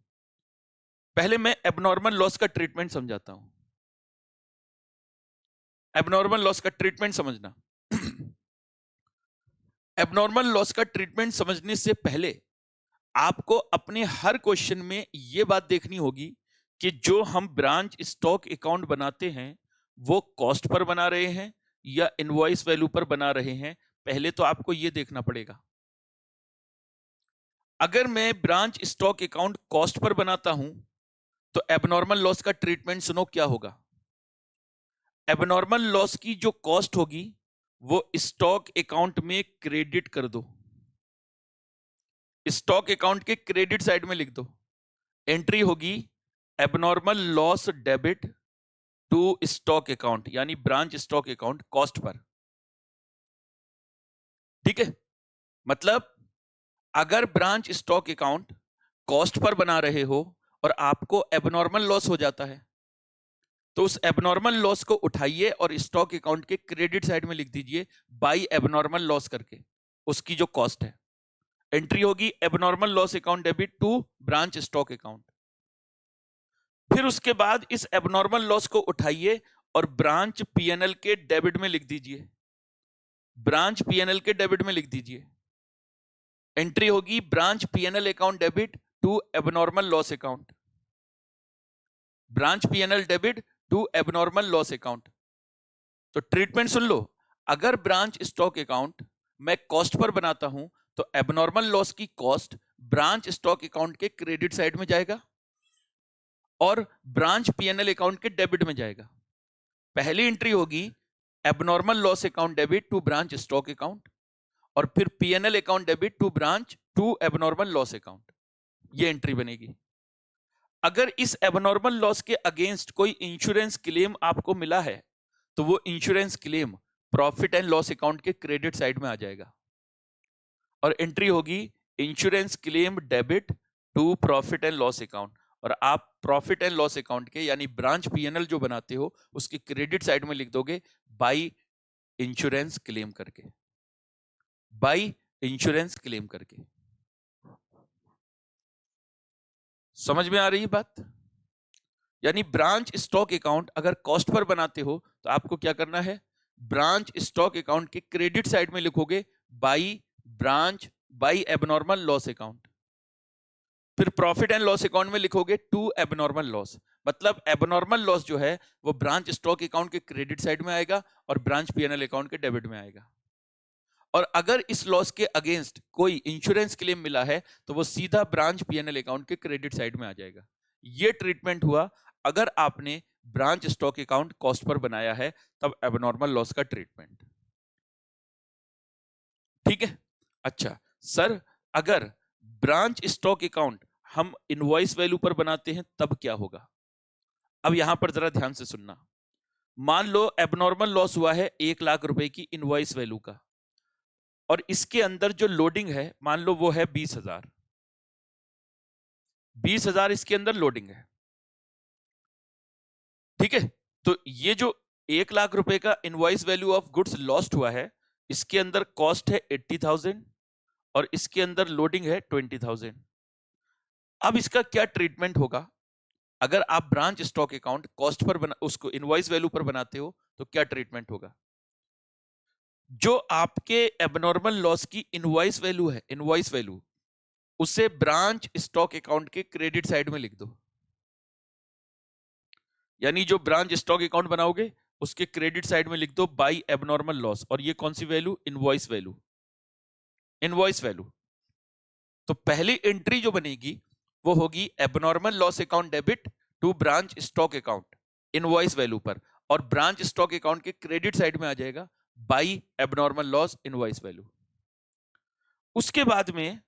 पहले मैं एबनॉर्मल लॉस का ट्रीटमेंट समझाता हूं। एबनॉर्मल लॉस का ट्रीटमेंट समझना। एबनॉर्मल लॉस का ट्रीटमेंट समझने से पहले आपको अपने हर क्वेश्चन में यह बात देखनी होगी कि जो हम ब्रांच स्टॉक अकाउंट बनाते हैं वो कॉस्ट पर बना रहे हैं या इनवॉइस वैल्यू पर बना रहे हैं। पहले तो आपको यह देखना पड़ेगा। अगर मैं ब्रांच स्टॉक अकाउंट कॉस्ट पर बनाता हूं तो एबनॉर्मल लॉस का ट्रीटमेंट सुनो क्या होगा। एबनॉर्मल लॉस की जो कॉस्ट होगी वो स्टॉक अकाउंट में क्रेडिट कर दो, स्टॉक अकाउंट के क्रेडिट साइड में लिख दो। एंट्री होगी abnormal loss debit to stock account, यानी ब्रांच स्टॉक अकाउंट कॉस्ट पर। ठीक है, मतलब अगर ब्रांच स्टॉक अकाउंट कॉस्ट पर बना रहे हो और आपको एबनॉर्मल लॉस हो जाता है, तो उस एबनॉर्मल लॉस को उठाइए और स्टॉक अकाउंट के क्रेडिट साइड में लिख दीजिए बाई एबनॉर्मल लॉस करके, उसकी जो कॉस्ट है। एंट्री होगी abnormal loss account debit to branch stock account. फिर उसके बाद इस एबनॉर्मल लॉस को उठाइए और ब्रांच पीएनएल के डेबिट में लिख दीजिए, ब्रांच पीएनएल के डेबिट में लिख दीजिए। एंट्री होगी branch PNL account debit to abnormal loss account, branch PNL debit to abnormal loss account. तो ट्रीटमेंट सुन लो। अगर ब्रांच स्टॉक अकाउंट मैं कॉस्ट पर बनाता हूं तो एबनॉर्मल लॉस की कॉस्ट ब्रांच स्टॉक अकाउंट के क्रेडिट साइड में जाएगा और ब्रांच पीएनएल अकाउंट के डेबिट में जाएगा। पहली एंट्री होगी abnormal loss account debit to branch stock account और फिर PNL account debit to branch to abnormal loss account, ये एंट्री बनेगी। अगर इस एबनॉर्मल लॉस के अगेंस्ट कोई इंश्योरेंस क्लेम आपको मिला है तो वो insurance claim profit and loss account के क्रेडिट साइड में आ जाएगा और एंट्री होगी insurance claim debit to profit and loss account और आप प्रॉफिट एंड लॉस अकाउंट के यानी ब्रांच पीएनएल जो बनाते हो उसके क्रेडिट साइड में लिख दोगे बाई इंश्योरेंस क्लेम करके, बाई इंश्योरेंस क्लेम करके। समझ में आ रही है बात? यानी ब्रांच स्टॉक अकाउंट अगर कॉस्ट पर बनाते हो तो आपको क्या करना है, ब्रांच स्टॉक अकाउंट के क्रेडिट साइड में लिखोगे by branch by abnormal loss account. फिर प्रॉफिट एंड लॉस अकाउंट में लिखोगे टू एबनॉर्मल लॉस। मतलब एबनॉर्मल लॉस जो है वो ब्रांच स्टॉक अकाउंट के क्रेडिट साइड में आएगा और ब्रांच पीएनएल अकाउंट के डेबिट में आएगा। और अगर इस लॉस के अगेंस्ट कोई इंश्योरेंस क्लेम मिला है तो वो सीधा ब्रांच पीएनएल अकाउंट के क्रेडिट साइड में आ जाएगा। ये ट्रीटमेंट हुआ अगर आपने ब्रांच स्टॉक अकाउंट कॉस्ट पर बनाया है, तब एबनॉर्मल लॉस का ट्रीटमेंट। ठीक है। अच्छा सर, अगर ब्रांच स्टॉक अकाउंट हम इनवॉइस वैल्यू पर बनाते हैं तब क्या होगा? अब यहां पर जरा ध्यान से सुनना। मान लो एबनॉर्मल लॉस हुआ है 1 लाख रुपए की इनवॉइस वैल्यू का, और इसके अंदर जो लोडिंग है मान लो वो है 20,000। 20,000 इसके अंदर लोडिंग है। ठीक है। तो ये जो 1 लाख रुपए का invoice value of goods lost हुआ है, इसके अंदर कॉस्ट है 80,000 और इसके अंदर लोडिंग है 20,000। अब इसका क्या ट्रीटमेंट होगा? अगर आप ब्रांच स्टॉक अकाउंट कॉस्ट पर उसको इनवॉइस वैल्यू पर बनाते हो तो क्या ट्रीटमेंट होगा? जो आपके एबनॉर्मल लॉस की इनवॉइस वैल्यू है, इनवॉइस वैल्यू, उसे ब्रांच स्टॉक अकाउंट के क्रेडिट साइड में लिख दो। यानी जो ब्रांच स्टॉक अकाउंट बनाओगे उसके क्रेडिट साइड में लिख दो बाई एबनॉर्मल लॉस। और ये कौन सी value? Invoice value. Invoice value. तो पहली एंट्री जो बनेगी वो होगी abnormal loss account debit to branch stock account invoice value पर, और ब्रांच स्टॉक अकाउंट के क्रेडिट साइड में आ जाएगा by abnormal loss invoice value. उसके बाद में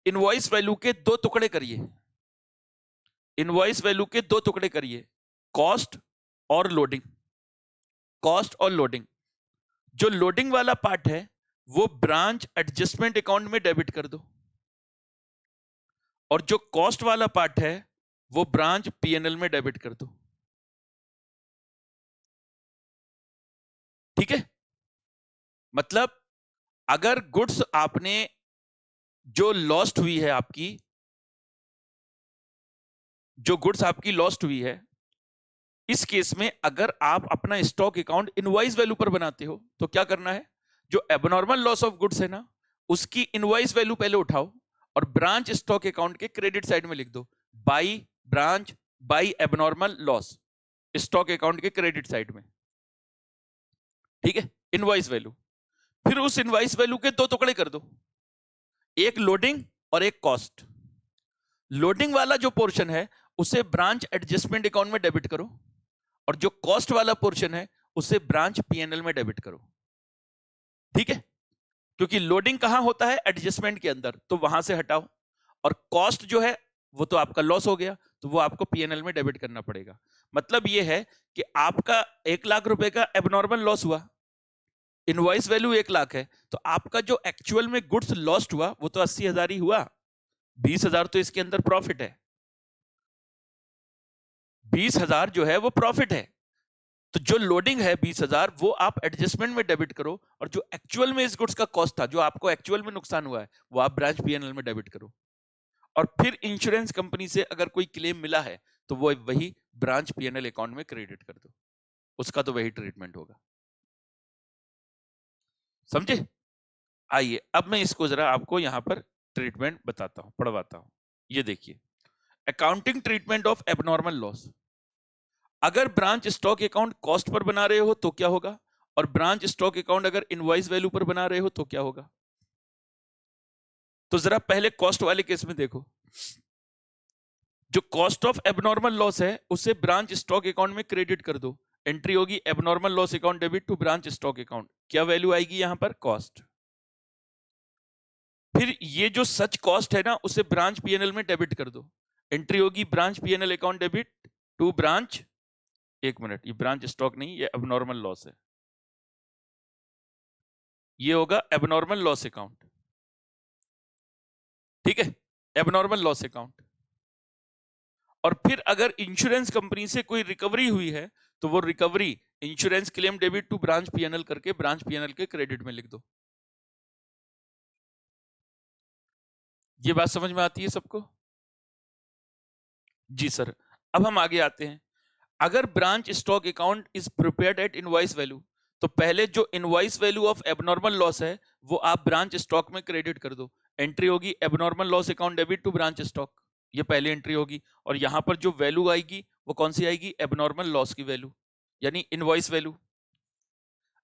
इनवॉइस वैल्यू के दो टुकड़े करिए। इनवॉइस वैल्यू के दो टुकड़े करिए, कॉस्ट और लोडिंग। कॉस्ट और लोडिंग। जो लोडिंग वाला पार्ट है वो ब्रांच एडजस्टमेंट अकाउंट में डेबिट कर दो, और जो कॉस्ट वाला पार्ट है वो ब्रांच पीएनएल में डेबिट कर दो। ठीक है। मतलब अगर गुड्स आपने जो लॉस्ट हुई है, आपकी जो गुड्स आपकी लॉस्ट हुई है, इस केस में अगर आप अपना स्टॉक अकाउंट इनवॉइस वैल्यू पर बनाते हो तो क्या करना है, जो एबनॉर्मल लॉस ऑफ गुड्स है ना, उसकी इनवॉइस वैल्यू पहले उठाओ और ब्रांच स्टॉक अकाउंट के क्रेडिट साइड में लिख दो by branch by abnormal loss stock account के क्रेडिट साइड में। ठीक है। Invoice value. फिर उस इनवॉइस वैल्यू के दो टुकड़े कर दो, एक लोडिंग और एक कॉस्ट। लोडिंग वाला जो पोर्शन है उसे ब्रांच एडजस्टमेंट अकाउंट में डेबिट करो, और जो कॉस्ट वाला पोर्शन है उसे ब्रांच पीएनएल में डेबिट करो। ठीक है। क्योंकि लोडिंग कहां होता है? एडजस्टमेंट के अंदर, तो वहां से हटाओ। और कॉस्ट जो है वो तो आपका लॉस हो गया, तो वो आपको पीएनएल में डेबिट करना पड़ेगा। मतलब ये है कि आपका 1 लाख रुपए का एबनॉर्मल लॉस हुआ, इनवॉइस वैल्यू 1 लाख है, तो आपका जो एक्चुअल में गुड्स लॉस्ट हुआ वो तो 80,000 ही हुआ। 20,000 तो इसके अंदर प्रॉफिट है। 20,000 जो है वो प्रॉफिट है। तो जो लोडिंग है 20,000 वो आप एडजस्टमेंट में डेबिट करो, और जो एक्चुअल में इस गुड्स का कॉस्ट था, जो आपको एक्चुअल में नुकसान हुआ है, वो आप ब्रांच पीएनएल में डेबिट करो। और फिर इंश्योरेंस कंपनी से अगर कोई क्लेम मिला है तो वो वही ब्रांच पीएनएल अकाउंट में क्रेडिट कर दो। उसका तो वही ट्रीटमेंट होगा। समझे? आइए अब मैं इसको जरा आपको यहां पर ट्रीटमेंट बताता हूं, पढ़वाता हूं। ये देखिए, accounting treatment of abnormal loss. अगर ब्रांच स्टॉक अकाउंट कॉस्ट पर बना रहे हो तो क्या होगा, और ब्रांच स्टॉक अकाउंट अगर इनवॉइस वैल्यू पर बना रहे हो तो क्या होगा? तो जरा पहले कॉस्ट वाले केस में देखो। जो कॉस्ट ऑफ एबनॉर्मल लॉस है उसे ब्रांच स्टॉक अकाउंट में क्रेडिट कर दो। एंट्री होगी abnormal loss account debit to branch stock account. क्या वैल्यू आएगी यहां पर? कॉस्ट। फिर ये जो सच कॉस्ट है ना उसे ब्रांच पीएनएल में डेबिट कर दो। एंट्री होगी branch PNL account debit to branch, एक मिनट, ये ब्रांच स्टॉक नहीं, ये एबनॉर्मल लॉस है, ये होगा एबनॉर्मल लॉस अकाउंट। ठीक है। Abnormal loss account. और फिर अगर इंश्योरेंस कंपनी से कोई रिकवरी हुई है तो वो recovery insurance claim debit to branch PNL करके ब्रांच पीएनएल के क्रेडिट में लिख दो। ये बात समझ में आती है सबको? जी सर। अब हम आगे आते हैं। अगर branch stock account is prepared at invoice value, तो पहले जो invoice value of abnormal loss है वो आप ब्रांच स्टॉक में क्रेडिट कर दो। एंट्री होगी abnormal loss account debit to branch stock, ये पहली एंट्री होगी। और यहां पर जो वैल्यू आएगी वो कौन सी आएगी? एबनॉर्मल लॉस की वैल्यू, यानी इनवॉइस वैल्यू।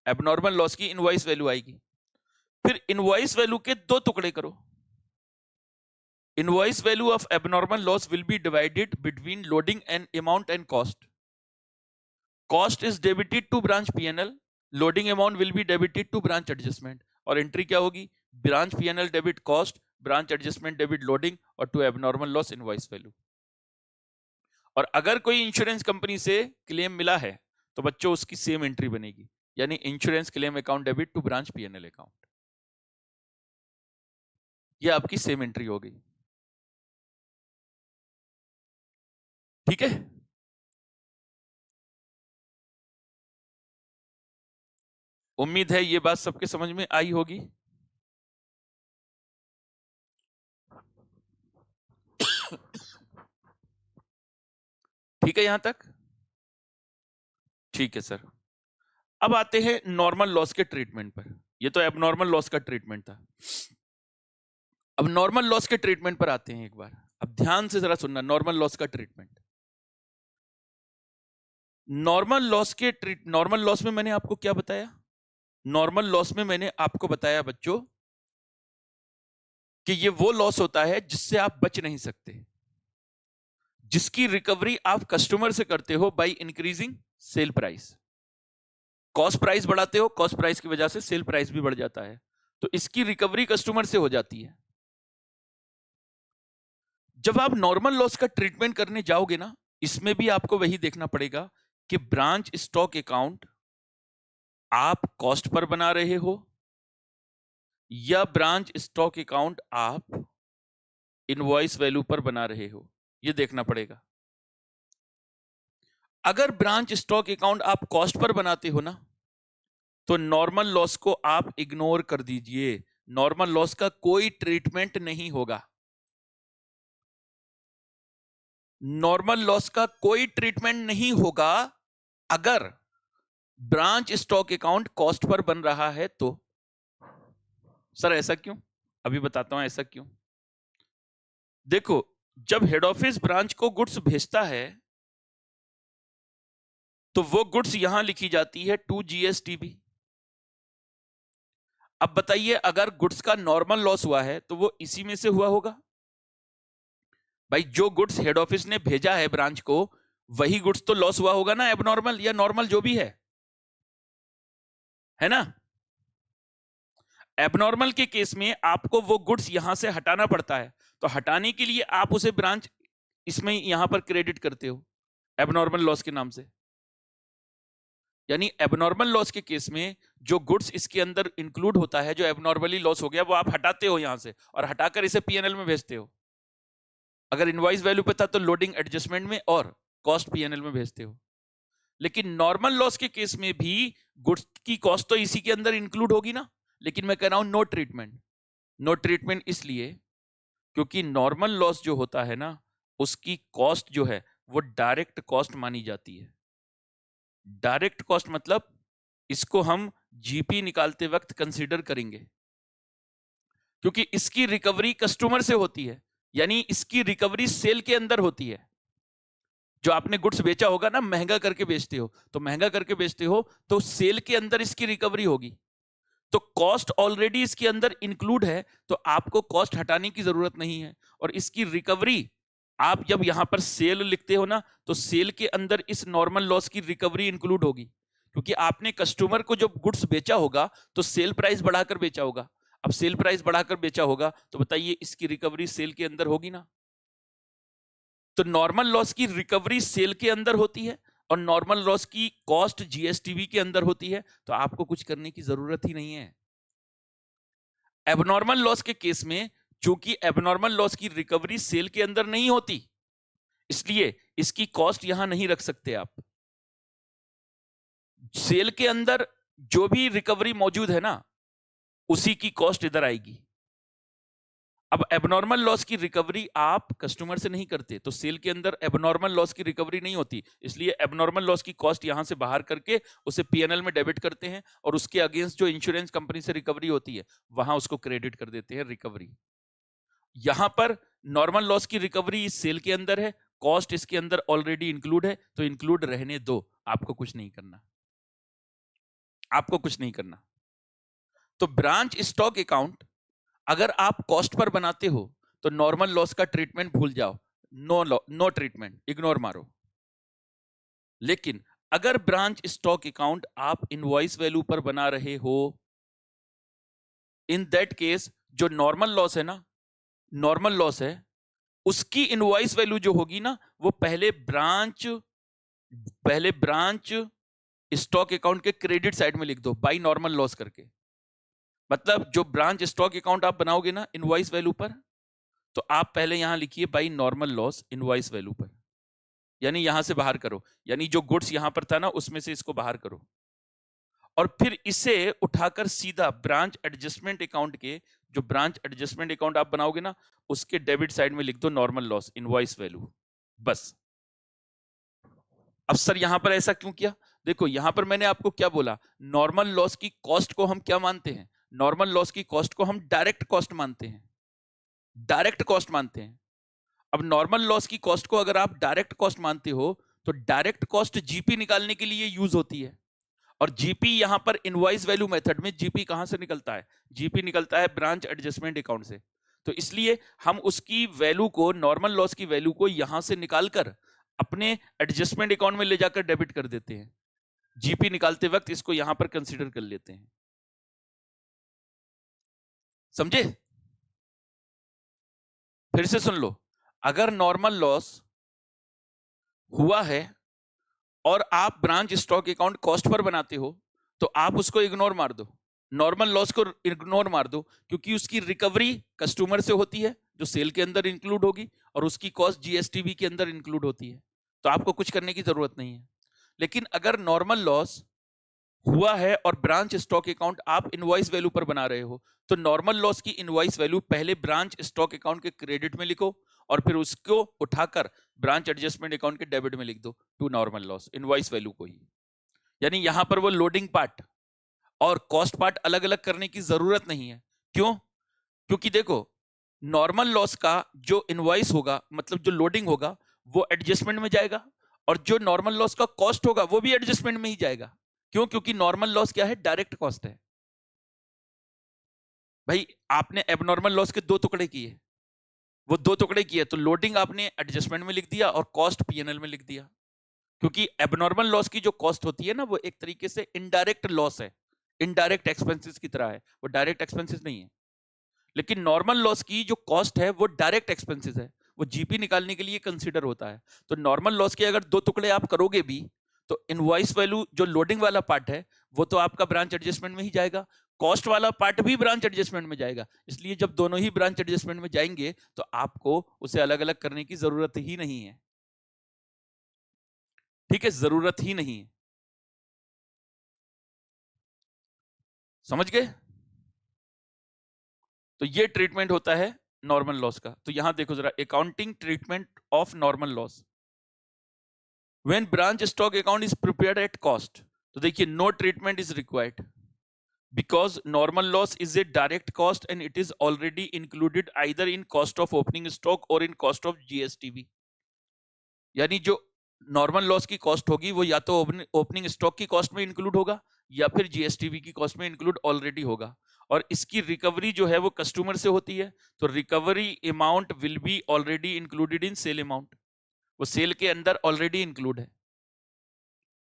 एबनॉर्मल लॉस की इनवॉइस वैल्यू आएगी। फिर इनवॉइस वैल्यू के दो टुकड़े करो। Invoice value of abnormal loss will be divided between loading and amount and cost. Cost is debited to branch PNL, loading amount will be debited to branch adjustment. और entry क्या होगी? Branch PNL debit cost, branch adjustment debit loading, और to abnormal loss invoice value. और अगर कोई insurance company से claim मिला है तो बच्चों उसकी सेम एंट्री बनेगी, यानी insurance claim account debit to branch PNL account. ये आपकी सेम एंट्री हो गई। ठीक है? उम्मीद है ये बात सबके समझ में आई होगी। ठीक है यहां तक? ठीक है सर। अब आते हैं नॉर्मल लॉस के ट्रीटमेंट पर। ये तो एबनॉर्मल लॉस का ट्रीटमेंट था। अब नॉर्मल लॉस के ट्रीटमेंट पर आते हैं एक बार। अब ध्यान से जरा सुनना, नॉर्मल लॉस का ट्रीटमेंट। नॉर्मल लॉस में मैंने आपको क्या बताया? नॉर्मल लॉस में मैंने आपको बताया बच्चों कि ये वो लॉस होता है जिससे आप बच नहीं सकते, जिसकी रिकवरी आप कस्टमर से करते हो by increasing sale price. Cost price बढ़ाते हो, कॉस्ट प्राइस की वजह से सेल प्राइस भी बढ़ जाता है, तो इसकी रिकवरी कस्टमर से हो जाती है। जब आप नॉर्मल लॉस का ट्रीटमेंट करने जाओगे ना, इसमें भी आपको वही देखना पड़ेगा कि ब्रांच स्टॉक अकाउंट आप कॉस्ट पर बना रहे हो या ब्रांच स्टॉक अकाउंट आप इनवॉइस वैल्यू पर बना रहे हो, यह देखना पड़ेगा। अगर ब्रांच स्टॉक अकाउंट आप कॉस्ट पर बनाते हो ना, तो नॉर्मल लॉस को आप इग्नोर कर दीजिए। नॉर्मल लॉस का कोई ट्रीटमेंट नहीं होगा। नॉर्मल लॉस का कोई ट्रीटमेंट नहीं होगा अगर ब्रांच स्टॉक अकाउंट कॉस्ट पर बन रहा है तो। सर ऐसा क्यों? अभी बताता हूं ऐसा क्यों। देखो, जब हेड ऑफिस ब्रांच को गुड्स भेजता है तो वो गुड्स यहां लिखी जाती है टू जीएसटीबी। अब बताइए, अगर गुड्स का नॉर्मल लॉस हुआ है तो वो इसी में से हुआ होगा। भाई, जो गुड्स हेड ऑफिस ने भेजा है ब्रांच को, वही गुड्स तो लॉस हुआ होगा ना, एबनॉर्मल या नॉर्मल जो भी है ना। एबनॉर्मल के केस में आपको वो गुड्स यहां से हटाना पड़ता है, तो हटाने के लिए आप उसे ब्रांच इसमें यहां पर क्रेडिट करते हो एबनॉर्मल लॉस के नाम से। यानी एबनॉर्मल लॉस के केस में जो गुड्स इसके अंदर इंक्लूड होता है, जो एबनॉर्मली लॉस हो गया, वो आप हटाते हो यहां से और हटाकर इसे पीएनएल में भेजते हो। अगर इनवॉइस वैल्यू पे था तो लोडिंग एडजस्टमेंट में और कॉस्ट पीएनएल में भेजते हो। लेकिन नॉर्मल लॉस के केस में भी गुड्स की कॉस्ट तो इसी के अंदर इंक्लूड होगी ना, लेकिन मैं कह रहा हूं नो ट्रीटमेंट। नो ट्रीटमेंट इसलिए क्योंकि नॉर्मल लॉस जो होता है ना, उसकी कॉस्ट जो है वो डायरेक्ट कॉस्ट मानी जाती है। डायरेक्ट कॉस्ट मतलब इसको हम जीपी निकालते वक्त कंसीडर करेंगे, क्योंकि इसकी रिकवरी कस्टमर से होती है, यानी इसकी रिकवरी सेल के अंदर होती है। जो आपने गुड्स बेचा होगा ना, महंगा करके बेचते हो, तो महंगा करके बेचते हो तो सेल के अंदर इसकी रिकवरी होगी। तो कॉस्ट ऑलरेडी इसके अंदर इंक्लूड है, तो आपको कॉस्ट हटाने की जरूरत नहीं है। और इसकी रिकवरी आप जब यहां पर सेल लिखते हो ना, तो सेल के अंदर इस नॉर्मल लॉस की रिकवरी इंक्लूड होगी, क्योंकि आपने कस्टमर को जब गुड्स बेचा होगा तो सेल प्राइस बढ़ाकर बेचा होगा। अब सेल प्राइस बढ़ाकर बेचा होगा तो बताइए इसकी रिकवरी सेल के अंदर होगी ना। तो नॉर्मल लॉस की रिकवरी सेल के अंदर होती है और नॉर्मल लॉस की कॉस्ट जीएसटीवी के अंदर होती है, तो आपको कुछ करने की जरूरत ही नहीं है। एबनॉर्मल लॉस के केस में चूंकि एबनॉर्मल लॉस की रिकवरी सेल के अंदर नहीं होती, इसलिए इसकी कॉस्ट यहां नहीं रख सकते आप। सेल के अंदर जो भी रिकवरी मौजूद है ना, उसी की कॉस्ट इधर आएगी। अब एबनॉर्मल लॉस की रिकवरी आप कस्टमर से नहीं करते, तो सेल के अंदर एबनॉर्मल लॉस की रिकवरी नहीं होती, इसलिए एबनॉर्मल लॉस की कॉस्ट यहां से बाहर करके उसे पीएनएल में डेबिट करते हैं, और उसके अगेंस्ट जो इंश्योरेंस कंपनी से रिकवरी होती है वहां उसको क्रेडिट कर देते हैं रिकवरी। यहां पर नॉर्मल लॉस की रिकवरी इस सेल के अंदर है, कॉस्ट इसके अंदर ऑलरेडी इंक्लूड है, तो इंक्लूड रहने दो, आपको कुछ नहीं करना, आपको कुछ नहीं करना। तो ब्रांच स्टॉक अकाउंट अगर आप कॉस्ट पर बनाते हो तो नॉर्मल लॉस का ट्रीटमेंट भूल जाओ, नो ट्रीटमेंट, इग्नोर मारो। लेकिन अगर ब्रांच स्टॉक अकाउंट आप इनवॉइस वैल्यू पर बना रहे हो, इन दैट केस जो नॉर्मल लॉस है ना, नॉर्मल लॉस है, उसकी इनवॉइस वैल्यू जो होगी ना, वो पहले ब्रांच स्टॉक अकाउंट के क्रेडिट साइड में लिख दो बाई नॉर्मल लॉस करके। मतलब जो ब्रांच स्टॉक अकाउंट आप बनाओगे ना इनवॉइस वैल्यू पर, तो आप पहले यहां लिखिए by normal loss invoice value पर, यानी यहां से बाहर करो, यानी जो गुड्स यहां पर था ना उसमें से इसको बाहर करो, और फिर इसे उठाकर सीधा ब्रांच एडजस्टमेंट अकाउंट के, जो ब्रांच एडजस्टमेंट अकाउंट आप बनाओगे ना, उसके डेबिट साइड में लिख दो नॉर्मल लॉस इनवॉइस वैल्यू, बस। अब सर यहां पर ऐसा क्यों किया? देखो यहां पर मैंने आपको क्या बोला, नॉर्मल लॉस की कॉस्ट को हम क्या मानते हैं? नॉर्मल लॉस की कॉस्ट को हम डायरेक्ट कॉस्ट मानते हैं, डायरेक्ट कॉस्ट मानते हैं। अब नॉर्मल लॉस की कॉस्ट को अगर आप डायरेक्ट कॉस्ट मानते हो, तो डायरेक्ट कॉस्ट जीपी निकालने के लिए यूज होती है, और जीपी यहां पर इनवॉइस वैल्यू मेथड में जीपी कहां से निकलता है? जीपी निकलता है ब्रांच एडजस्टमेंट अकाउंट से। तो इसलिए हम उसकी वैल्यू को, नॉर्मल लॉस की वैल्यू को यहां से निकालकर अपने एडजस्टमेंट अकाउंट में ले जाकर डेबिट कर देते हैं। जीपी निकालते वक्त इसको यहां पर कंसीडर कर लेते हैं। समझे? फिर से सुन लो, अगर नॉर्मल लॉस हुआ है और आप ब्रांच स्टॉक अकाउंट कॉस्ट पर बनाते हो, तो आप उसको इग्नोर मार दो, नॉर्मल लॉस को इग्नोर मार दो, क्योंकि उसकी रिकवरी कस्टमर से होती है जो सेल के अंदर इंक्लूड होगी, और उसकी कॉस्ट जीएसटीवी के अंदर इंक्लूड होती है, तो आपको कुछ करने की जरूरत नहीं है। लेकिन अगर नॉर्मल लॉस हुआ है और ब्रांच स्टॉक अकाउंट आप इनवॉइस वैल्यू पर बना रहे हो, तो नॉर्मल लॉस की इनवॉइस वैल्यू पहले ब्रांच स्टॉक अकाउंट के क्रेडिट में लिखो, और फिर उसको उठाकर ब्रांच एडजस्टमेंट अकाउंट के डेबिट में लिख दो to normal loss invoice value को ही। यानी यहां पर वो लोडिंग पार्ट और कॉस्ट पार्ट अलग अलग करने की जरूरत नहीं है। क्यों? क्योंकि देखो, नॉर्मल लॉस का जो इनवॉइस होगा, मतलब जो लोडिंग होगा, वो एडजस्टमेंट में जाएगा, और जो नॉर्मल लॉस का कॉस्ट होगा वो भी एडजस्टमेंट में ही जाएगा। क्यों? क्योंकि नॉर्मल लॉस क्या है? डायरेक्ट कॉस्ट है। भाई आपने एबनॉर्मल लॉस के दो टुकड़े किए, वो दो टुकड़े किए, तो लोडिंग आपने एडजस्टमेंट में लिख दिया और कॉस्ट पीएनएल में लिख दिया। क्योंकि एबनॉर्मल लॉस की जो कॉस्ट होती है ना, वो एक तरीके से इनडायरेक्ट लॉस है, इनडायरेक्ट एक्सपेंसेस की तरह है, वो डायरेक्ट एक्सपेंसेस नहीं है। लेकिन नॉर्मल लॉस की जो कॉस्ट है वो डायरेक्ट एक्सपेंसेस है, वो जीपी निकालने के लिए कंसीडर होता है। तो नॉर्मल लॉस के अगर दो टुकड़े आप करोगे भी, तो इनवॉइस वैल्यू जो लोडिंग वाला पार्ट है वो तो आपका ब्रांच एडजस्टमेंट में ही जाएगा, कॉस्ट वाला पार्ट भी ब्रांच एडजस्टमेंट में जाएगा। इसलिए जब दोनों ही ब्रांच एडजस्टमेंट में जाएंगे तो आपको उसे अलग अलग करने की जरूरत ही नहीं है। ठीक है, जरूरत ही नहीं है। समझ गए? तो ये ट्रीटमेंट होता है नॉर्मल लॉस का। तो यहां देखो जरा, accounting treatment of normal loss when branch stock account is prepared at cost. तो देखिए, no treatment is required because normal loss is a direct cost and it is already included either in cost of opening stock और in cost of GSTV. यानी जो normal loss की cost होगी वो या तो ओपनिंग स्टॉक की cost में इंक्लूड होगा, या फिर जीएसटीवी की कॉस्ट में इंक्लूड ऑलरेडी होगा। और इसकी रिकवरी जो है वो कस्टमर से होती है, तो recovery amount will be already included in sale amount, वो सेल के अंदर ऑलरेडी इंक्लूड है,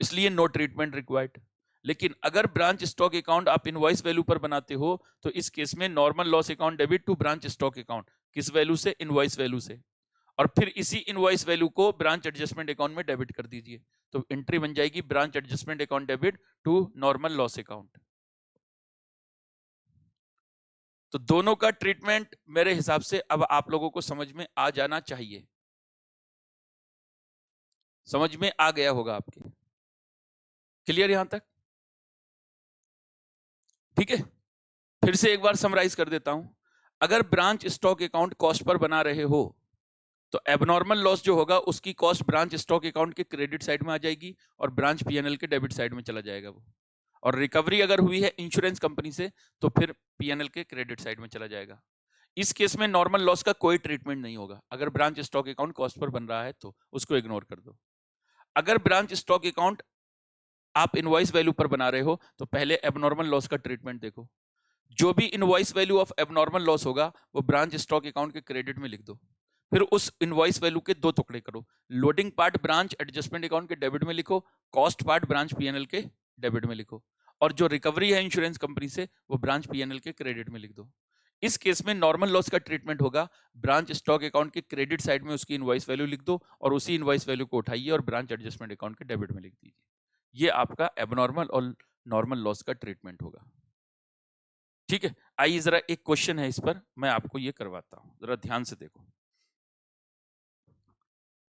इसलिए नो ट्रीटमेंट रिक्वायर्ड। लेकिन अगर ब्रांच स्टॉक अकाउंट आप इनवॉइस वैल्यू पर बनाते हो, तो इस केस में normal loss account debit to branch stock account, किस वैल्यू से? इनवॉइस वैल्यू से, और फिर इसी इनवॉइस वैल्यू को ब्रांच एडजस्टमेंट अकाउंट में डेबिट कर दीजिए। तो एंट्री बन जाएगी branch adjustment account debit to normal loss account. तो दोनों का ट्रीटमेंट मेरे हिसाब से अब आप लोगों को समझ में आ जाना चाहिए। समझ में आ गया होगा आपके? क्लियर यहां तक? ठीक है, फिर से एक बार समराइज कर देता हूं। अगर ब्रांच स्टॉक अकाउंट कॉस्ट पर बना रहे हो तो एबनॉर्मल लॉस जो होगा उसकी कॉस्ट ब्रांच स्टॉक अकाउंट के क्रेडिट साइड में आ जाएगी और ब्रांच पीएनएल के डेबिट साइड में चला जाएगा वो। और रिकवरी अगर हुई है इंश्योरेंस कंपनी से तो फिर पीएनएल के क्रेडिट साइड में चला जाएगा। इस केस में नॉर्मल लॉस का कोई ट्रीटमेंट नहीं होगा। अगर ब्रांच स्टॉक अकाउंट कॉस्ट पर बन रहा है तो उसको इग्नोर कर दो। अगर ब्रांच स्टॉक अकाउंट आप इनवॉइस वैल्यू पर बना रहे हो तो पहले एबनॉर्मल लॉस का ट्रीटमेंट देखो। जो भी invoice value of abnormal loss होगा वो ब्रांच स्टॉक अकाउंट के क्रेडिट में लिख दो। फिर उस इनवॉइस वैल्यू के दो टुकड़े करो। Loading part branch adjustment account के डेबिट में लिखो, कॉस्ट पार्ट ब्रांच पीएनएल के डेबिट में लिखो, और जो रिकवरी है इंश्योरेंस कंपनी से वो ब्रांच पीएनएल के क्रेडिट में लिख दो। इस केस में नॉर्मल लॉस का ट्रीटमेंट होगा, ब्रांच स्टॉक अकाउंट के क्रेडिट साइड में उसकी इनवॉइस वैल्यू लिख दो और उसी इनवॉइस वैल्यू को उठाइए और ब्रांच एडजस्टमेंट अकाउंट के डेबिट में लिख दीजिए। ये आपका एबनॉर्मल और नॉर्मल लॉस का ट्रीटमेंट होगा। ठीक है, आइए जरा एक क्वेश्चन है इस पर, मैं आपको ये करवाता हूं, जरा ध्यान से देखो।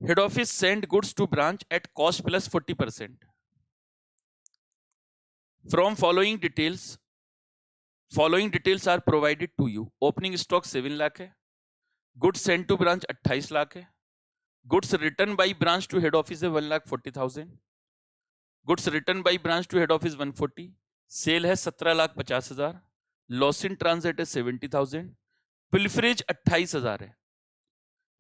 Head office send goods to branch at cost plus 40%। From following details are provided to you. Opening stock 7 lakh है, goods send to branch 28 lakh है, goods return by branch to head office है 1,40,000, goods return by branch to head office 140, sale है 17,50,000, loss in transit है 70,000, pilferage 28,000 है।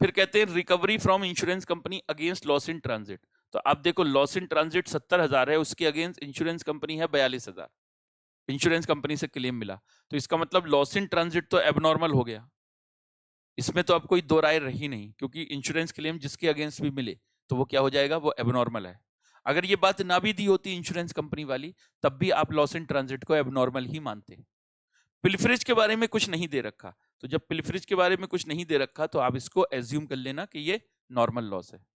फिर कहते हैं recovery from insurance company against loss in transit. तो आप देखो लॉस इन ट्रांजिट 70,000 है, उसके अगेंस्ट इंश्योरेंस कंपनी है 42,000। इंश्योरेंस कंपनी से क्लेम मिला तो इसका मतलब लॉस इन ट्रांजिट तो एबनॉर्मल हो गया, इसमें तो अब कोई दो राय रही नहीं, क्योंकि इंश्योरेंस क्लेम जिसके अगेंस्ट भी मिले तो वो क्या हो जाएगा, वो एबनॉर्मल है। अगर ये बात ना भी दी होती इंश्योरेंस कंपनी वाली तब भी आप लॉस इन ट्रांजिट को एबनॉर्मल ही मानते। पिलफरेज के बारे में कुछ नहीं दे रखा, तो जब पिलफरेज के बारे में कुछ नहीं दे रखा तो आप इसको एज्यूम कर लेना कि ये नॉर्मल लॉस है।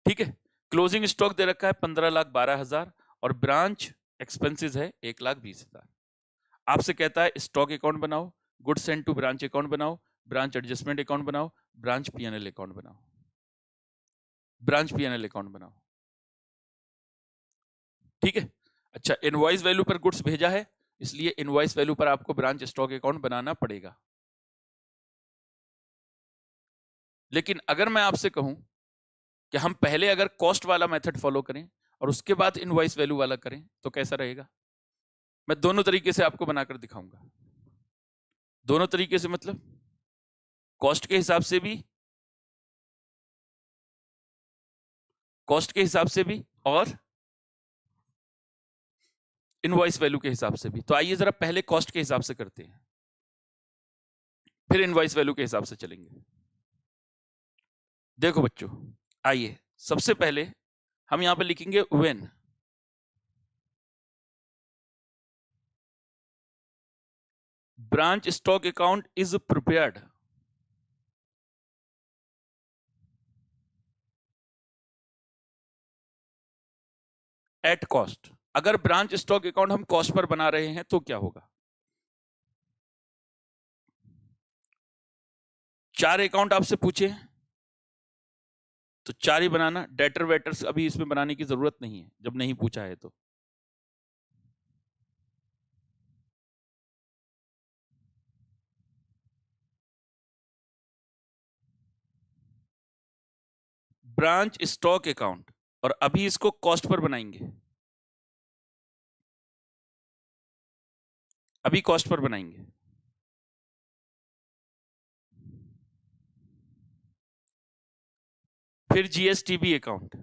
ठीक है, क्लोजिंग स्टॉक दे रखा है 15,12,000 और ब्रांच एक्सपेंसेस है 1,20,000। आपसे कहता है स्टॉक अकाउंट बनाओ, good send to branch account बनाओ, ब्रांच एडजस्टमेंट अकाउंट बनाओ, ब्रांच पीएनएल अकाउंट बनाओ, ब्रांच पीएनएल अकाउंट बनाओ। ठीक है, अच्छा इनवॉइस वैल्यू पर गुड्स भेजा है, इसलिए इनवॉइस वैल्यू पर आपको ब्रांच स्टॉक अकाउंट बनाना पड़ेगा। लेकिन अगर मैं आपसे कहूं कि हम पहले अगर कॉस्ट वाला मेथड फॉलो करें और उसके बाद इनवॉइस वैल्यू वाला करें तो कैसा रहेगा? मैं दोनों तरीके से आपको बनाकर दिखाऊंगा। दोनों तरीके से मतलब कॉस्ट के हिसाब से भी, कॉस्ट के हिसाब से भी और इनवॉइस वैल्यू के हिसाब से भी। तो आइए जरा पहले कॉस्ट के हिसाब से करते हैं, फिर इनवॉइस वैल्यू के हिसाब से चलेंगे। देखो बच्चों, आइए सबसे पहले हम यहां पर लिखेंगे when branch stock account is prepared at cost. अगर ब्रांच स्टॉक अकाउंट हम कॉस्ट पर बना रहे हैं तो क्या होगा? 4 अकाउंट आपसे पूछे तो 4 ही बनाना, डेटर वेटर्स अभी इसमें बनाने की जरूरत नहीं है जब नहीं पूछा है तो। ब्रांच स्टॉक अकाउंट और अभी इसको कॉस्ट पर बनाएंगे, अभी कॉस्ट पर बनाएंगे। फिर जीएसटीबी अकाउंट,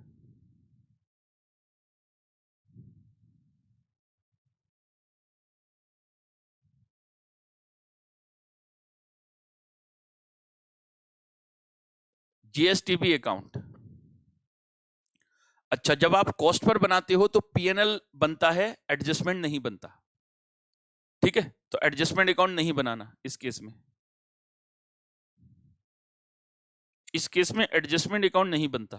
जीएसटीबी अकाउंट। अच्छा, जब आप कॉस्ट पर बनाते हो तो पीएनएल बनता है, एडजस्टमेंट नहीं बनता। ठीक है, तो एडजस्टमेंट अकाउंट नहीं बनाना इस केस में, इस केस में एडजस्टमेंट अकाउंट नहीं बनता।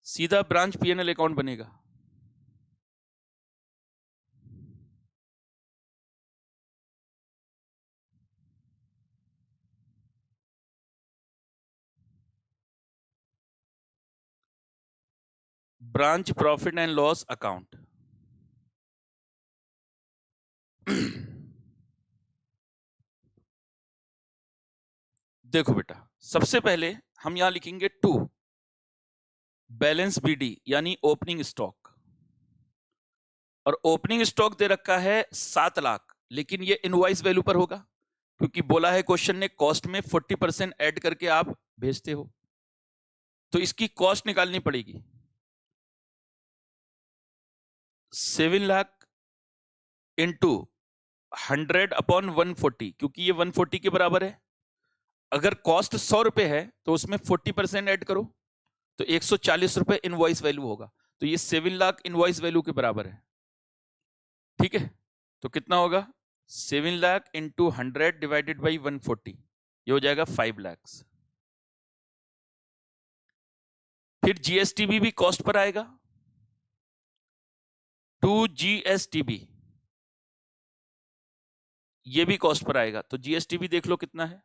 सीधा ब्रांच पीएनएल अकाउंट बनेगा। Branch profit and loss account. देखो बेटा, सबसे पहले हम यहां लिखेंगे 2 बैलेंस बीडी यानी ओपनिंग स्टॉक, और ओपनिंग स्टॉक दे रखा है 7 लाख, लेकिन ये इनवॉइस वैल्यू पर होगा क्योंकि बोला है क्वेश्चन ने कॉस्ट में 40% ऐड करके आप भेजते हो, तो इसकी कॉस्ट निकालनी पड़ेगी। 7 लाख इंटू 100/140, क्योंकि ये 140 के बराबर है। अगर कॉस्ट 100 रुपए है तो उसमें 40% ऐड करो तो 140 रुपए इनवॉइस वैल्यू होगा, तो ये 7 लाख इनवॉइस वैल्यू के बराबर है। ठीक है, तो कितना होगा 7 लाख इंटू 100 डिवाइडेड बाई 140, ये हो जाएगा 5 लाख। फिर जीएसटीबी भी कॉस्ट पर आएगा, 2 जीएसटीबी ये भी कॉस्ट पर आएगा, तो जीएसटीबी देख लो कितना है।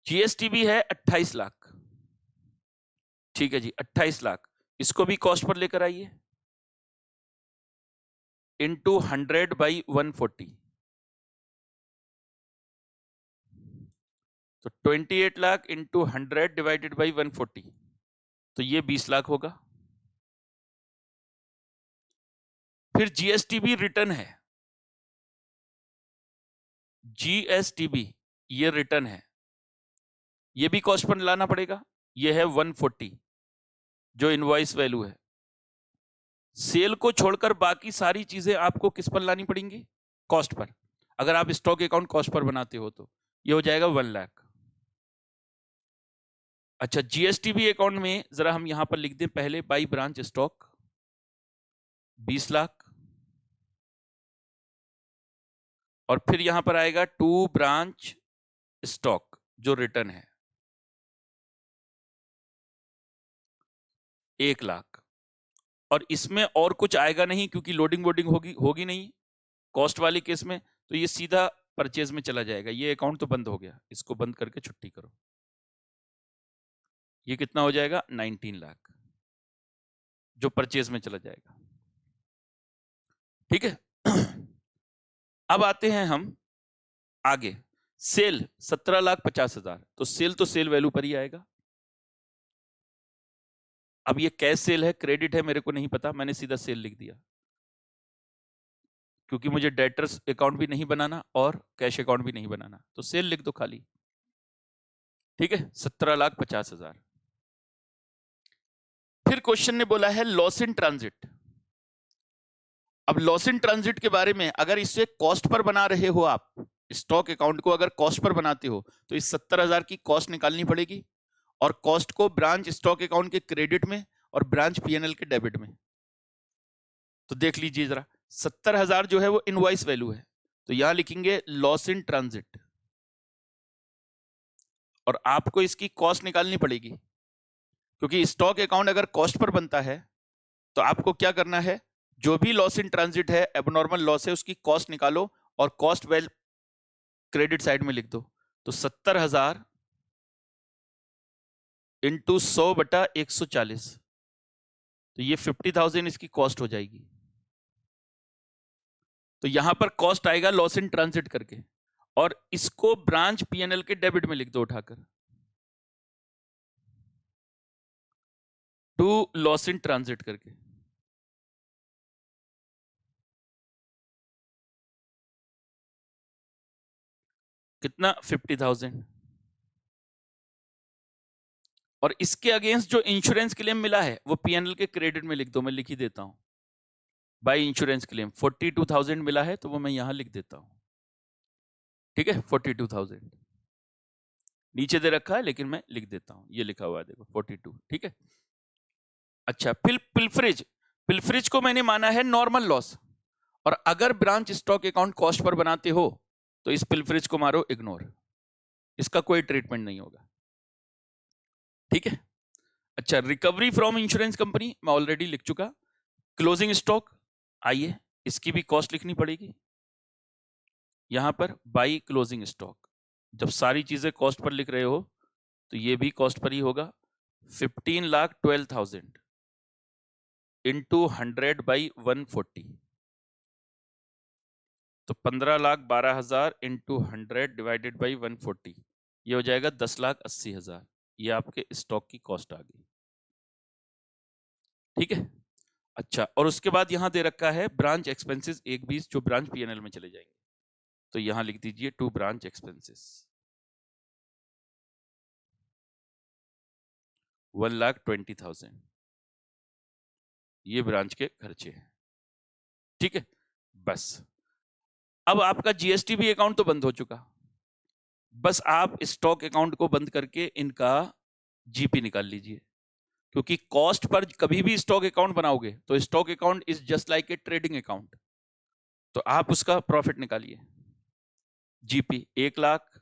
जीएसटीबी है 28 लाख। ठीक है जी, 28 लाख, इसको भी कॉस्ट पर लेकर आइए, इंटू 100/140, तो 28 लाख इंटू 100 डिवाइडेड बाई 140, तो ये 20 लाख होगा। फिर जीएसटीबी रिटर्न है, जीएसटीबी ये रिटर्न है, ये भी कॉस्ट पर लाना पड़ेगा, ये है 140 जो इनवॉइस वैल्यू है। सेल को छोड़कर बाकी सारी चीजें आपको किस पर लानी पड़ेंगी, कॉस्ट पर। अगर आप स्टॉक अकाउंट कॉस्ट पर बनाते हो तो ये हो जाएगा 1 लाख। अच्छा, जीएसटीबी अकाउंट में जरा हम यहां पर लिख दें पहले, बाई ब्रांच स्टॉक 20 लाख, और फिर यहां पर आएगा 2 ब्रांच स्टॉक जो रिटर्न है 1 लाख, और इसमें और कुछ आएगा नहीं क्योंकि लोडिंग वोडिंग होगी नहीं कॉस्ट वाली केस में, तो ये सीधा परचेज में चला जाएगा। ये अकाउंट तो बंद हो गया, इसको बंद करके छुट्टी करो। ये कितना हो जाएगा 19 लाख जो परचेज में चला जाएगा। ठीक है। अब आते हैं हम आगे, सेल 17,50,000, तो सेल वैल्यू पर ही आएगा। अब ये कैश सेल है क्रेडिट है मेरे को नहीं पता, मैंने सीधा सेल लिख दिया क्योंकि मुझे डेटर्स अकाउंट भी नहीं बनाना और कैश अकाउंट भी नहीं बनाना, तो सेल लिख दो खाली। ठीक है, 17,50,000। फिर क्वेश्चन ने बोला है लॉस इन ट्रांजिट। अब लॉस इन ट्रांजिट के बारे में, अगर इसे कॉस्ट पर बना रहे हो आप, स्टॉक अकाउंट को अगर कॉस्ट पर बनाते हो तो इस 70,000 की कॉस्ट निकालनी पड़ेगी, और कॉस्ट को ब्रांच स्टॉक अकाउंट के क्रेडिट में और ब्रांच पीएनएल के डेबिट में। तो देख लीजिए जरा, 70,000 जो है वो इनवॉइस वैल्यू है, तो यहां लिखेंगे लॉस इन ट्रांजिट, और आपको इसकी कॉस्ट निकालनी पड़ेगी क्योंकि स्टॉक अकाउंट अगर कॉस्ट पर बनता है तो आपको क्या करना है, जो भी लॉस इन ट्रांजिट है, एबनॉर्मल लॉस है, उसकी कॉस्ट निकालो और कॉस्ट वेल क्रेडिट साइड में लिख दो। तो 70,000 इंटू 100/140, तो ये 50,000 इसकी कॉस्ट हो जाएगी। तो यहां पर कॉस्ट आएगा लॉस इन ट्रांजिट करके, और इसको ब्रांच पीएनएल के डेबिट में लिख दो उठाकर, टू लॉस इन ट्रांजिट करके। कितना 50,000, और इसके अगेंस्ट जो इंश्योरेंस क्लेम मिला है वो पीएनएल के क्रेडिट में लिख दो, मैं लिख ही देता हूं। बाय इंश्योरेंस क्लेम 42,000 मिला है तो वो मैं यहां लिख देता हूं। ठीक है, 42,000 नीचे दे रखा है लेकिन मैं लिख देता हूं, ये लिखा हुआ है देखो 42। ठीक है। अच्छा, फिर पिलफरेज को मैंने माना है नॉर्मल लॉस, और अगर ब्रांच स्टॉक अकाउंट कॉस्ट पर बनाते हो तो इस पिलफरेज को मारो इग्नोर, इसका कोई ट्रीटमेंट नहीं होगा। ठीक है। अच्छा, रिकवरी फ्रॉम इंश्योरेंस कंपनी मैं ऑलरेडी लिख चुका। क्लोजिंग स्टॉक, आइए इसकी भी कॉस्ट लिखनी पड़ेगी यहां पर, बाई क्लोजिंग स्टॉक। जब सारी चीजें कॉस्ट पर लिख रहे हो तो ये भी कॉस्ट पर ही होगा, 15,12,000 इंटू 100/140, तो 15,12,000 इंटू 100 डिवाइडेड बाई 140, ये हो जाएगा 10,80,000। ये आपके स्टॉक की कॉस्ट आ गई। ठीक है। अच्छा, और उसके बाद यहां दे रखा है ब्रांच एक्सपेंसेस 1/20 जो ब्रांच पीएनएल में चले जाएंगे, तो यहां लिख दीजिए टू ब्रांच एक्सपेंसेस 1,20,000, ये ब्रांच के खर्चे हैं। ठीक है, बस अब आपका जीएसटीबी अकाउंट तो बंद हो चुका, बस आप स्टॉक अकाउंट को बंद करके इनका जीपी निकाल लीजिए, क्योंकि कॉस्ट पर कभी भी स्टॉक अकाउंट बनाओगे तो stock account is just like a trading account, तो आप उसका प्रॉफिट निकालिए। जीपी 1,00,000,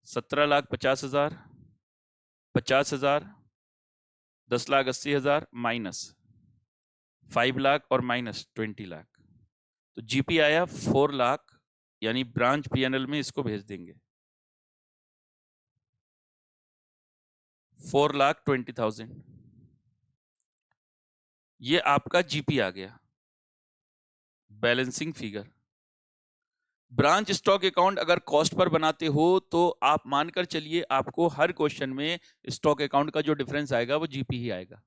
17,50,000, 50,000, 10,80,000 माइनस 5 लाख और माइनस 20 लाख, तो जीपी आया 4 लाख, यानी ब्रांच पीएनएल में इसको भेज देंगे 4,20,000, ये आपका जीपी आ गया। Balancing figure, branch stock account अगर कॉस्ट पर बनाते हो तो आप मानकर चलिए आपको हर क्वेश्चन में स्टॉक अकाउंट का जो डिफरेंस आएगा वो जीपी ही आएगा।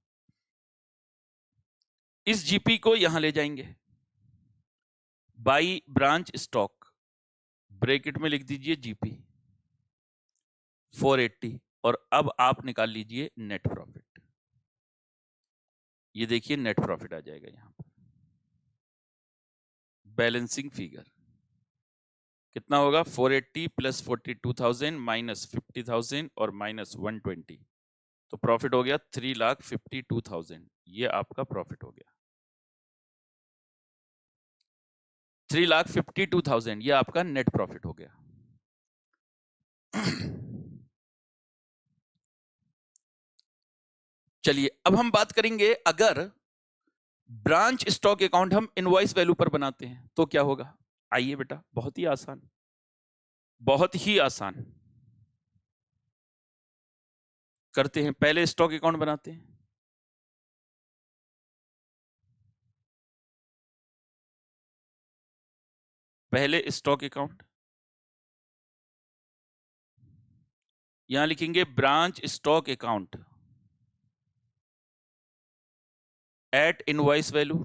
इस जीपी को यहां ले जाएंगे बाई ब्रांच स्टॉक, ब्रैकेट में लिख दीजिए जीपी 480, और अब आप निकाल लीजिए नेट प्रॉफिट। ये देखिए नेट प्रॉफिट आ जाएगा यहां पर। बैलेंसिंग फिगर कितना होगा, 480 प्लस 42,000 माइनस 50,000 और माइनस 120, तो प्रॉफिट हो गया 3,52,000। ये आपका प्रॉफिट हो गया 3,52,000, ये आपका नेट प्रॉफिट हो गया। चलिए अब हम बात करेंगे, अगर ब्रांच स्टॉक अकाउंट हम इनवॉइस वैल्यू पर बनाते हैं तो क्या होगा। आइए बेटा, बहुत ही आसान, बहुत ही आसान करते हैं। पहले स्टॉक अकाउंट बनाते हैं, पहले स्टॉक अकाउंट, यहां लिखेंगे branch stock account at invoice value,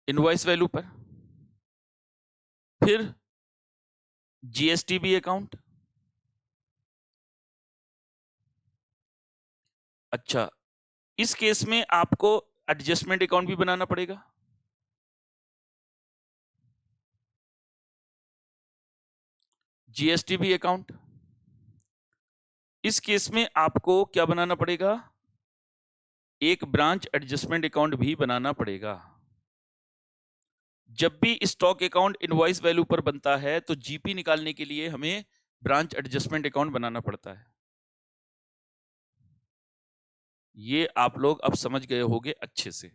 invoice value पर, फिर जीएसटीबी अकाउंट। अच्छा, इस केस में आपको एडजस्टमेंट अकाउंट भी बनाना पड़ेगा, जीएसटीबी अकाउंट। इस केस में आपको क्या बनाना पड़ेगा, एक ब्रांच एडजस्टमेंट अकाउंट भी बनाना पड़ेगा। जब भी स्टॉक अकाउंट इनवॉइस वैल्यू पर बनता है तो जीपी निकालने के लिए हमें ब्रांच एडजस्टमेंट अकाउंट बनाना पड़ता है। ये आप लोग अब समझ गए होंगे अच्छे से।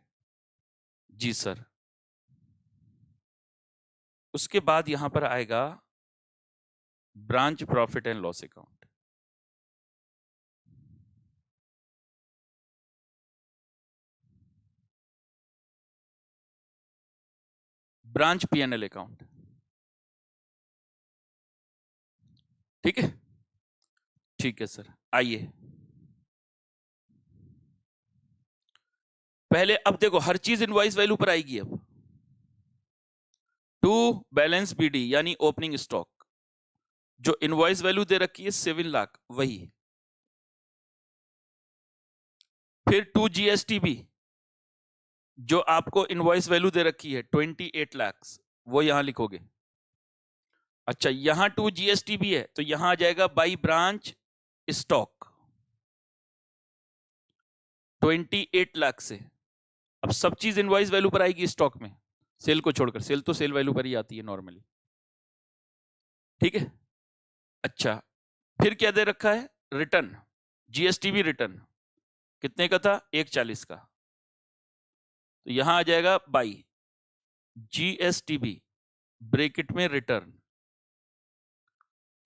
जी सर। उसके बाद यहां पर आएगा branch profit and loss account, branch PNL account. ठीक है, ठीक है सर। आइए पहले, अब देखो हर चीज इनवॉइस वैल्यू पर आएगी। अब टू बैलेंस बीडी यानी ओपनिंग स्टॉक, जो इनवॉइस वैल्यू दे रखी है 7 लाख वही, फिर टू जीएसटीबी जो आपको इनवॉइस वैल्यू दे रखी है 28 लाख, वो यहां लिखोगे। अच्छा, यहां टू जीएसटीबी है तो यहां आ जाएगा बाई ब्रांच स्टॉक 28 लाख से। अब सब चीज इनवॉइस वैल्यू पर आएगी स्टॉक में, सेल को छोड़कर, सेल तो सेल वैल्यू पर ही आती है नॉर्मली। ठीक है। अच्छा, फिर क्या दे रखा है, रिटर्न, जीएसटीबी रिटर्न कितने का था, 140 का, तो यहां आ जाएगा बाई जीएसटीबी ब्रैकेट में रिटर्न,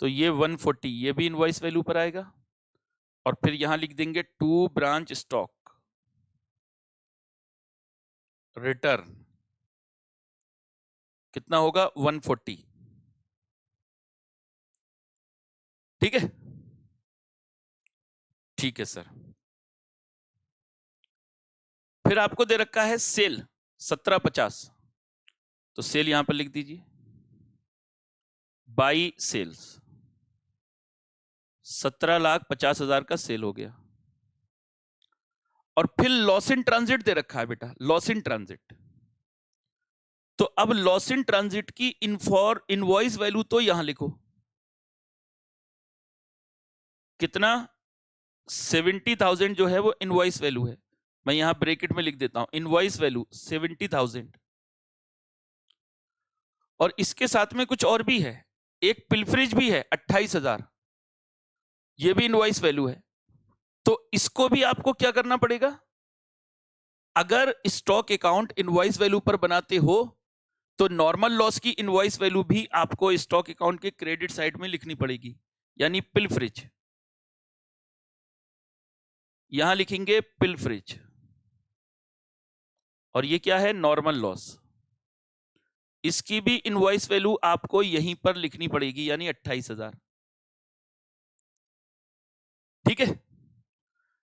तो ये 140, ये भी इनवॉइस वैल्यू पर आएगा। और फिर यहां लिख देंगे टू ब्रांच स्टॉक रिटर्न कितना होगा 140। ठीक है, ठीक है सर। फिर आपको दे रखा है सेल 1750, तो सेल यहां पर लिख दीजिए, बाई सेल्स 17,50,000 का सेल हो गया। और फिर लॉस इन ट्रांजिट दे रखा है बेटा, लॉस इन ट्रांजिट। तो अब लॉस इन ट्रांजिट की इनवॉइस वैल्यू तो यहां लिखो, कितना 70,000 जो है वो इनवॉइस वैल्यू है। मैं यहां ब्रैकेट में लिख देता हूं, इनवॉइस वैल्यू 70,000। और इसके साथ में कुछ और भी है, एक पिलफरेज भी है 28,000, ये भी इनवॉइस वैल्यू है। तो इसको भी आपको क्या करना पड़ेगा, अगर स्टॉक अकाउंट इनवॉइस वैल्यू पर बनाते हो तो नॉर्मल लॉस की इनवॉइस वैल्यू भी आपको स्टॉक अकाउंट के क्रेडिट साइड में लिखनी पड़ेगी, यानी पिलफरेज। यहां लिखेंगे पिलफरेज, और ये क्या है, नॉर्मल लॉस। इसकी भी इनवॉइस वैल्यू आपको यहीं पर लिखनी पड़ेगी, यानी 28,000। ठीक है।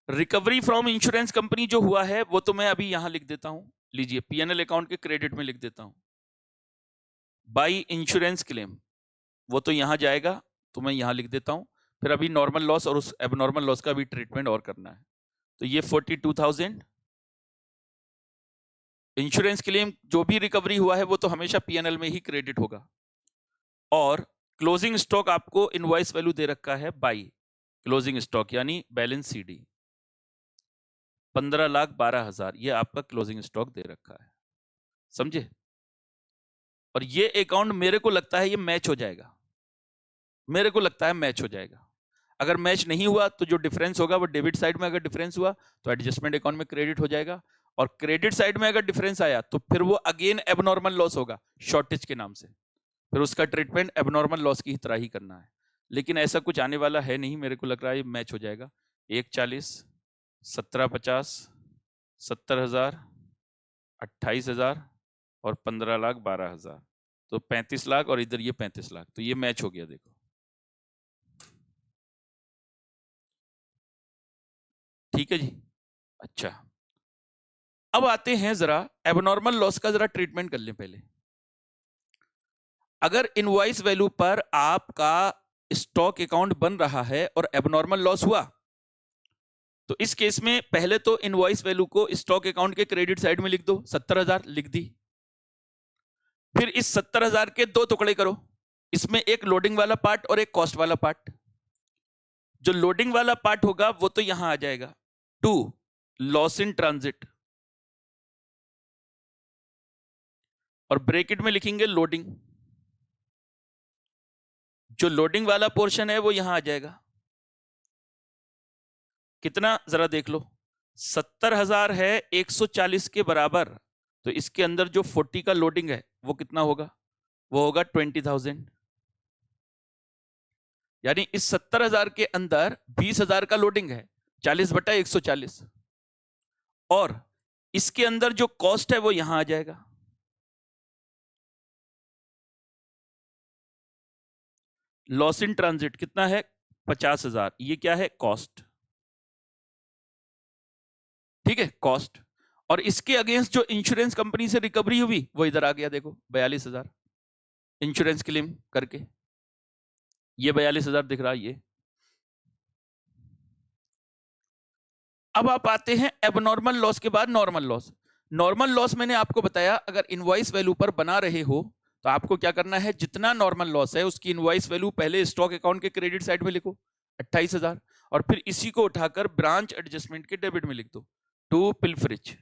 रिकवरी फ्रॉम इंश्योरेंस कंपनी जो हुआ है वो तो मैं अभी यहां लिख देता हूं, लीजिए पीएनएल अकाउंट के क्रेडिट में लिख देता हूं। बाई इंश्योरेंस क्लेम वो तो यहां जाएगा, तो मैं यहां लिख देता हूं। फिर अभी नॉर्मल लॉस और उस एबनॉर्मल लॉस का भी ट्रीटमेंट और करना है। तो ये 42,000 इंश्योरेंस क्लेम जो भी रिकवरी हुआ है वो तो हमेशा पीएनएल में ही क्रेडिट होगा। और क्लोजिंग स्टॉक आपको इनवॉइस वैल्यू दे रखा है बाई क्लोजिंग स्टॉक, यानी बैलेंस सीडी 15,12,000, ये आपका क्लोजिंग स्टॉक दे रखा है, समझे। और ये अकाउंट मेरे को लगता है ये मैच हो जाएगा, मेरे को लगता है मैच हो जाएगा। अगर मैच नहीं हुआ तो जो डिफरेंस होगा वो डेबिट साइड में, अगर डिफरेंस हुआ तो एडजस्टमेंट अकाउंट में क्रेडिट हो जाएगा। और क्रेडिट साइड में अगर डिफरेंस आया तो फिर वो अगेन एबनॉर्मल लॉस होगा शॉर्टेज के नाम से, फिर उसका ट्रीटमेंट एबनॉर्मल लॉस की तरह ही करना है। लेकिन ऐसा कुछ आने वाला है नहीं, मेरे को लग रहा है ये मैच हो जाएगा। 140, 1750, 70,000, 28,000 और 15,12,000, तो 35 लाख, और इधर ये 35 लाख, तो ये मैच हो गया। देखो ठीक है जी। अच्छा, अब आते हैं जरा एबनॉर्मल लॉस का जरा ट्रीटमेंट कर लें पहले। अगर इनवॉइस वैल्यू पर आपका स्टॉक अकाउंट बन रहा है और एबनॉर्मल लॉस हुआ, तो इस केस में पहले तो इनवॉइस वैल्यू को स्टॉक अकाउंट के क्रेडिट साइड में लिख दो, 70,000 लिख दी। फिर इस 70,000 के दो टुकड़े करो, इसमें एक लोडिंग वाला पार्ट और एक कॉस्ट वाला पार्ट। जो लोडिंग वाला पार्ट होगा वो तो यहां आ जाएगा, 2 लॉस इन ट्रांजिट, और ब्रैकेट में लिखेंगे लोडिंग। जो लोडिंग वाला पोर्शन है वो यहां आ जाएगा, कितना जरा देख लो, 70,000 है 140 के बराबर, तो इसके अंदर जो 40 का लोडिंग है वो कितना होगा, वो होगा 20,000। यानी इस 70,000 के अंदर 20,000 का लोडिंग है, 40/140, और इसके अंदर जो कॉस्ट है वो यहां आ जाएगा। लॉस इन ट्रांजिट कितना है, 50,000, ये क्या है, कॉस्ट। ठीक है, कॉस्ट। और इसके अगेंस्ट जो इंश्योरेंस कंपनी से रिकवरी हुई वो इधर आ गया, देखो 42,000 इंश्योरेंस क्लेम करके, ये 42,000 दिख रहा है ये। अब आप आते हैं एबनॉर्मल लॉस के बाद नॉर्मल लॉस। नॉर्मल लॉस मैंने आपको बताया, अगर इनवॉइस वैल्यू पर बना रहे हो तो आपको क्या करना है, जितना नॉर्मल लॉस है उसकी इनवॉइस वैल्यू पहले स्टॉक अकाउंट के क्रेडिट साइड में लिखो 28,000, और फिर इसी को उठाकर ब्रांच एडजस्टमेंट के डेबिट में लिख दो, टू पिलफरिज।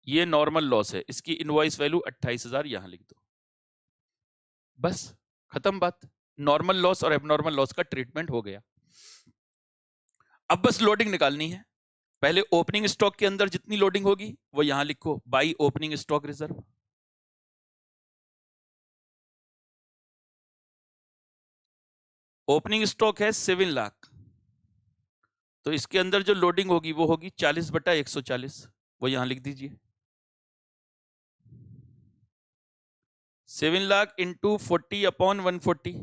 ये नॉर्मल लॉस है, इसकी इनवॉइस वैल्यू 28,000 यहां लिख दो, बस खत्म बात। नॉर्मल लॉस और एबनॉर्मल लॉस का ट्रीटमेंट हो गया। अब बस लोडिंग निकालनी है। पहले ओपनिंग स्टॉक के अंदर जितनी लोडिंग होगी वो यहां लिखो, by opening stock reserve. Opening stock है 7 लाख, तो इसके अंदर जो लोडिंग होगी वो होगी 40/140, वो यहां लिख दीजिए। 7 लाख इंटू 40/140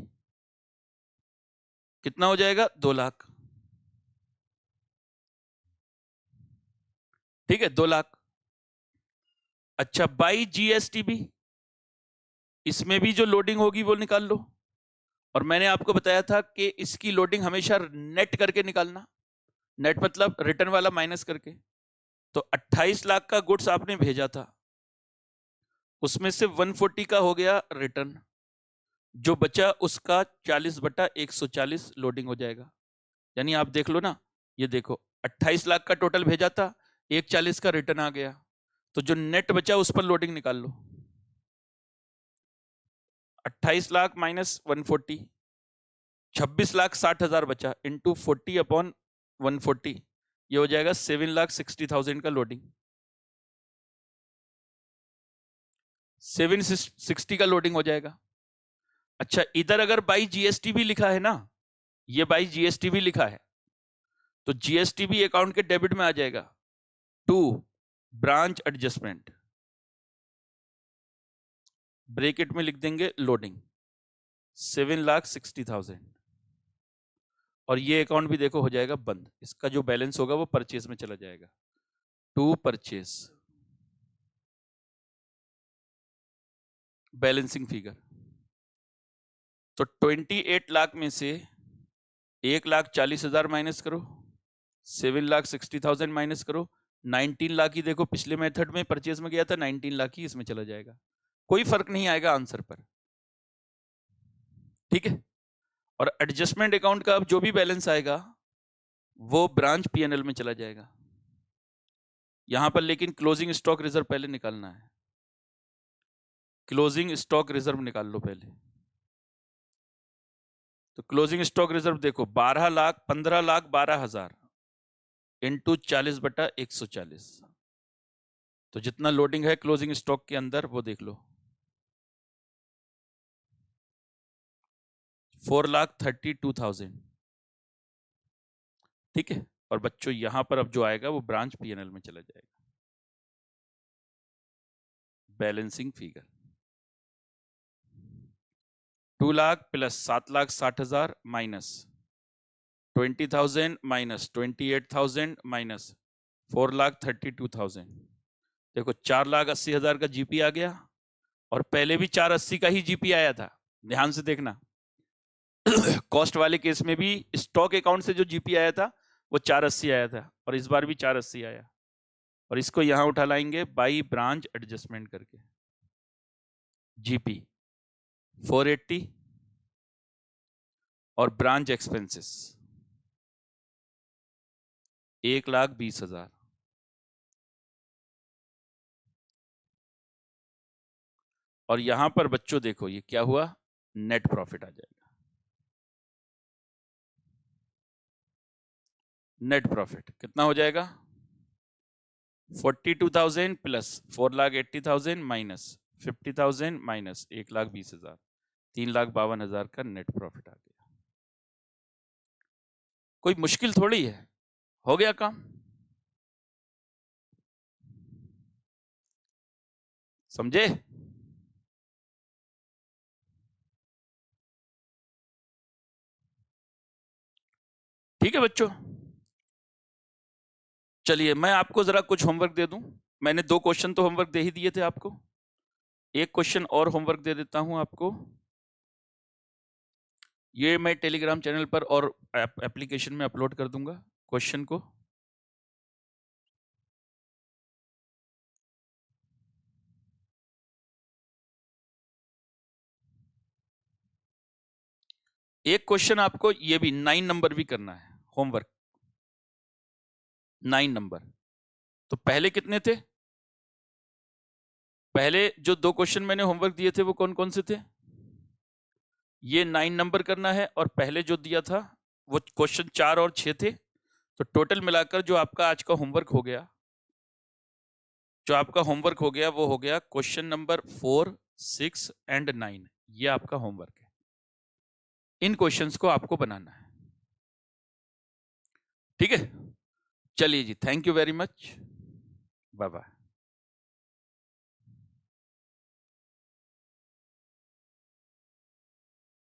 कितना हो जाएगा? 2 लाख। ठीक है, 2 लाख। अच्छा, बाई जीएसटी भी, इसमें भी जो लोडिंग होगी वो निकाल लो। और मैंने आपको बताया था कि इसकी लोडिंग हमेशा नेट करके निकालना। नेट मतलब रिटर्न वाला माइनस करके। तो 28 लाख का गुड्स आपने भेजा था, उसमें से 140 का हो गया रिटर्न, जो बचा उसका 40/140 लोडिंग हो जाएगा। यानी आप देख लो ना, ये देखो 28 लाख का टोटल भेजा था, 140 का रिटर्न आ गया, तो जो नेट बचा उस पर लोडिंग निकाल लो। 28 लाख माइनस 140, 26,60,000 बचा, इंटू 40/140, ये हो जाएगा 7,60,000 का लोडिंग। 760 का लोडिंग हो जाएगा। अच्छा, इधर अगर बाई जीएसटी भी लिखा है ना, ये बाई जीएसटी भी लिखा है, तो जीएसटी भी अकाउंट के डेबिट में आ जाएगा। टू ब्रांच एडजस्टमेंट, ब्रैकेट में लिख देंगे लोडिंग 7,60,000, और ये अकाउंट भी देखो हो जाएगा बंद। इसका जो बैलेंस होगा वो परचेज में चला जाएगा। To purchase, balancing figure. तो 28 लाख में से 1,40,000 माइनस करो, 7,60,000 माइनस करो, 19 लाख ही देखो पिछले मेथड में परचेज में गया था, 19 लाख ही इसमें चला जाएगा। कोई फर्क नहीं आएगा आंसर पर। ठीक है, और एडजस्टमेंट अकाउंट का अब जो भी बैलेंस आएगा वो ब्रांच पीएनएल में चला जाएगा। यहां पर लेकिन क्लोजिंग स्टॉक रिजर्व पहले निकालना है। क्लोजिंग स्टॉक रिजर्व निकाल लो पहले। तो क्लोजिंग स्टॉक रिजर्व देखो 15,12,000 इंटू 40/140, तो जितना लोडिंग है क्लोजिंग स्टॉक के अंदर वो देख लो, 4,32,000। ठीक है, और बच्चों यहां पर अब जो आएगा वो ब्रांच पीएनएल में चला जाएगा। Balancing figure 2 lakh plus 7,60,000 minus 20,000 minus 28,000 minus 4,32,000। देखो 4,80,000 का जीपी आ गया, और पहले भी 480 का ही जीपी आया था। ध्यान से देखना कॉस्ट वाले केस में भी स्टॉक अकाउंट से जो जीपी आया था वो 480 आया था, और इस बार भी 480 आया। और इसको यहां उठा लाएंगे बाई ब्रांच एडजस्टमेंट करके, जीपी 480 और ब्रांच एक्सपेंसेस 1,20,000। और यहां पर बच्चों देखो ये क्या हुआ, नेट प्रॉफिट आ जाएगा। नेट प्रॉफिट कितना हो जाएगा? 42,000 प्लस 4,80,000 माइनस 50,000 माइनस 1,20,000, 3,52,000 का नेट प्रॉफिट आ गया। कोई मुश्किल थोड़ी है, हो गया काम। समझे? ठीक है बच्चों, चलिए मैं आपको जरा कुछ होमवर्क दे दूं। मैंने 2 क्वेश्चन तो होमवर्क दे ही दिए थे आपको, एक क्वेश्चन और होमवर्क दे देता हूं आपको। ये मैं टेलीग्राम चैनल पर और एप्लीकेशन में अपलोड कर दूंगा क्वेश्चन को। एक क्वेश्चन आपको ये भी 9 नंबर भी करना है होमवर्क, 9 नंबर। तो पहले कितने थे? पहले जो 2 क्वेश्चन मैंने होमवर्क दिए थे वो कौन कौन से थे? ये 9 नंबर करना है, और पहले जो दिया था वो क्वेश्चन 4 और 6 थे। तो टोटल मिलाकर जो आपका आज का होमवर्क हो गया, वो हो गया क्वेश्चन नंबर 4, 6 एंड 9। ये आपका होमवर्क है, इन क्वेश्चंस को आपको बनाना है। ठीक है, चलिए जी, thank you very much, bye bye.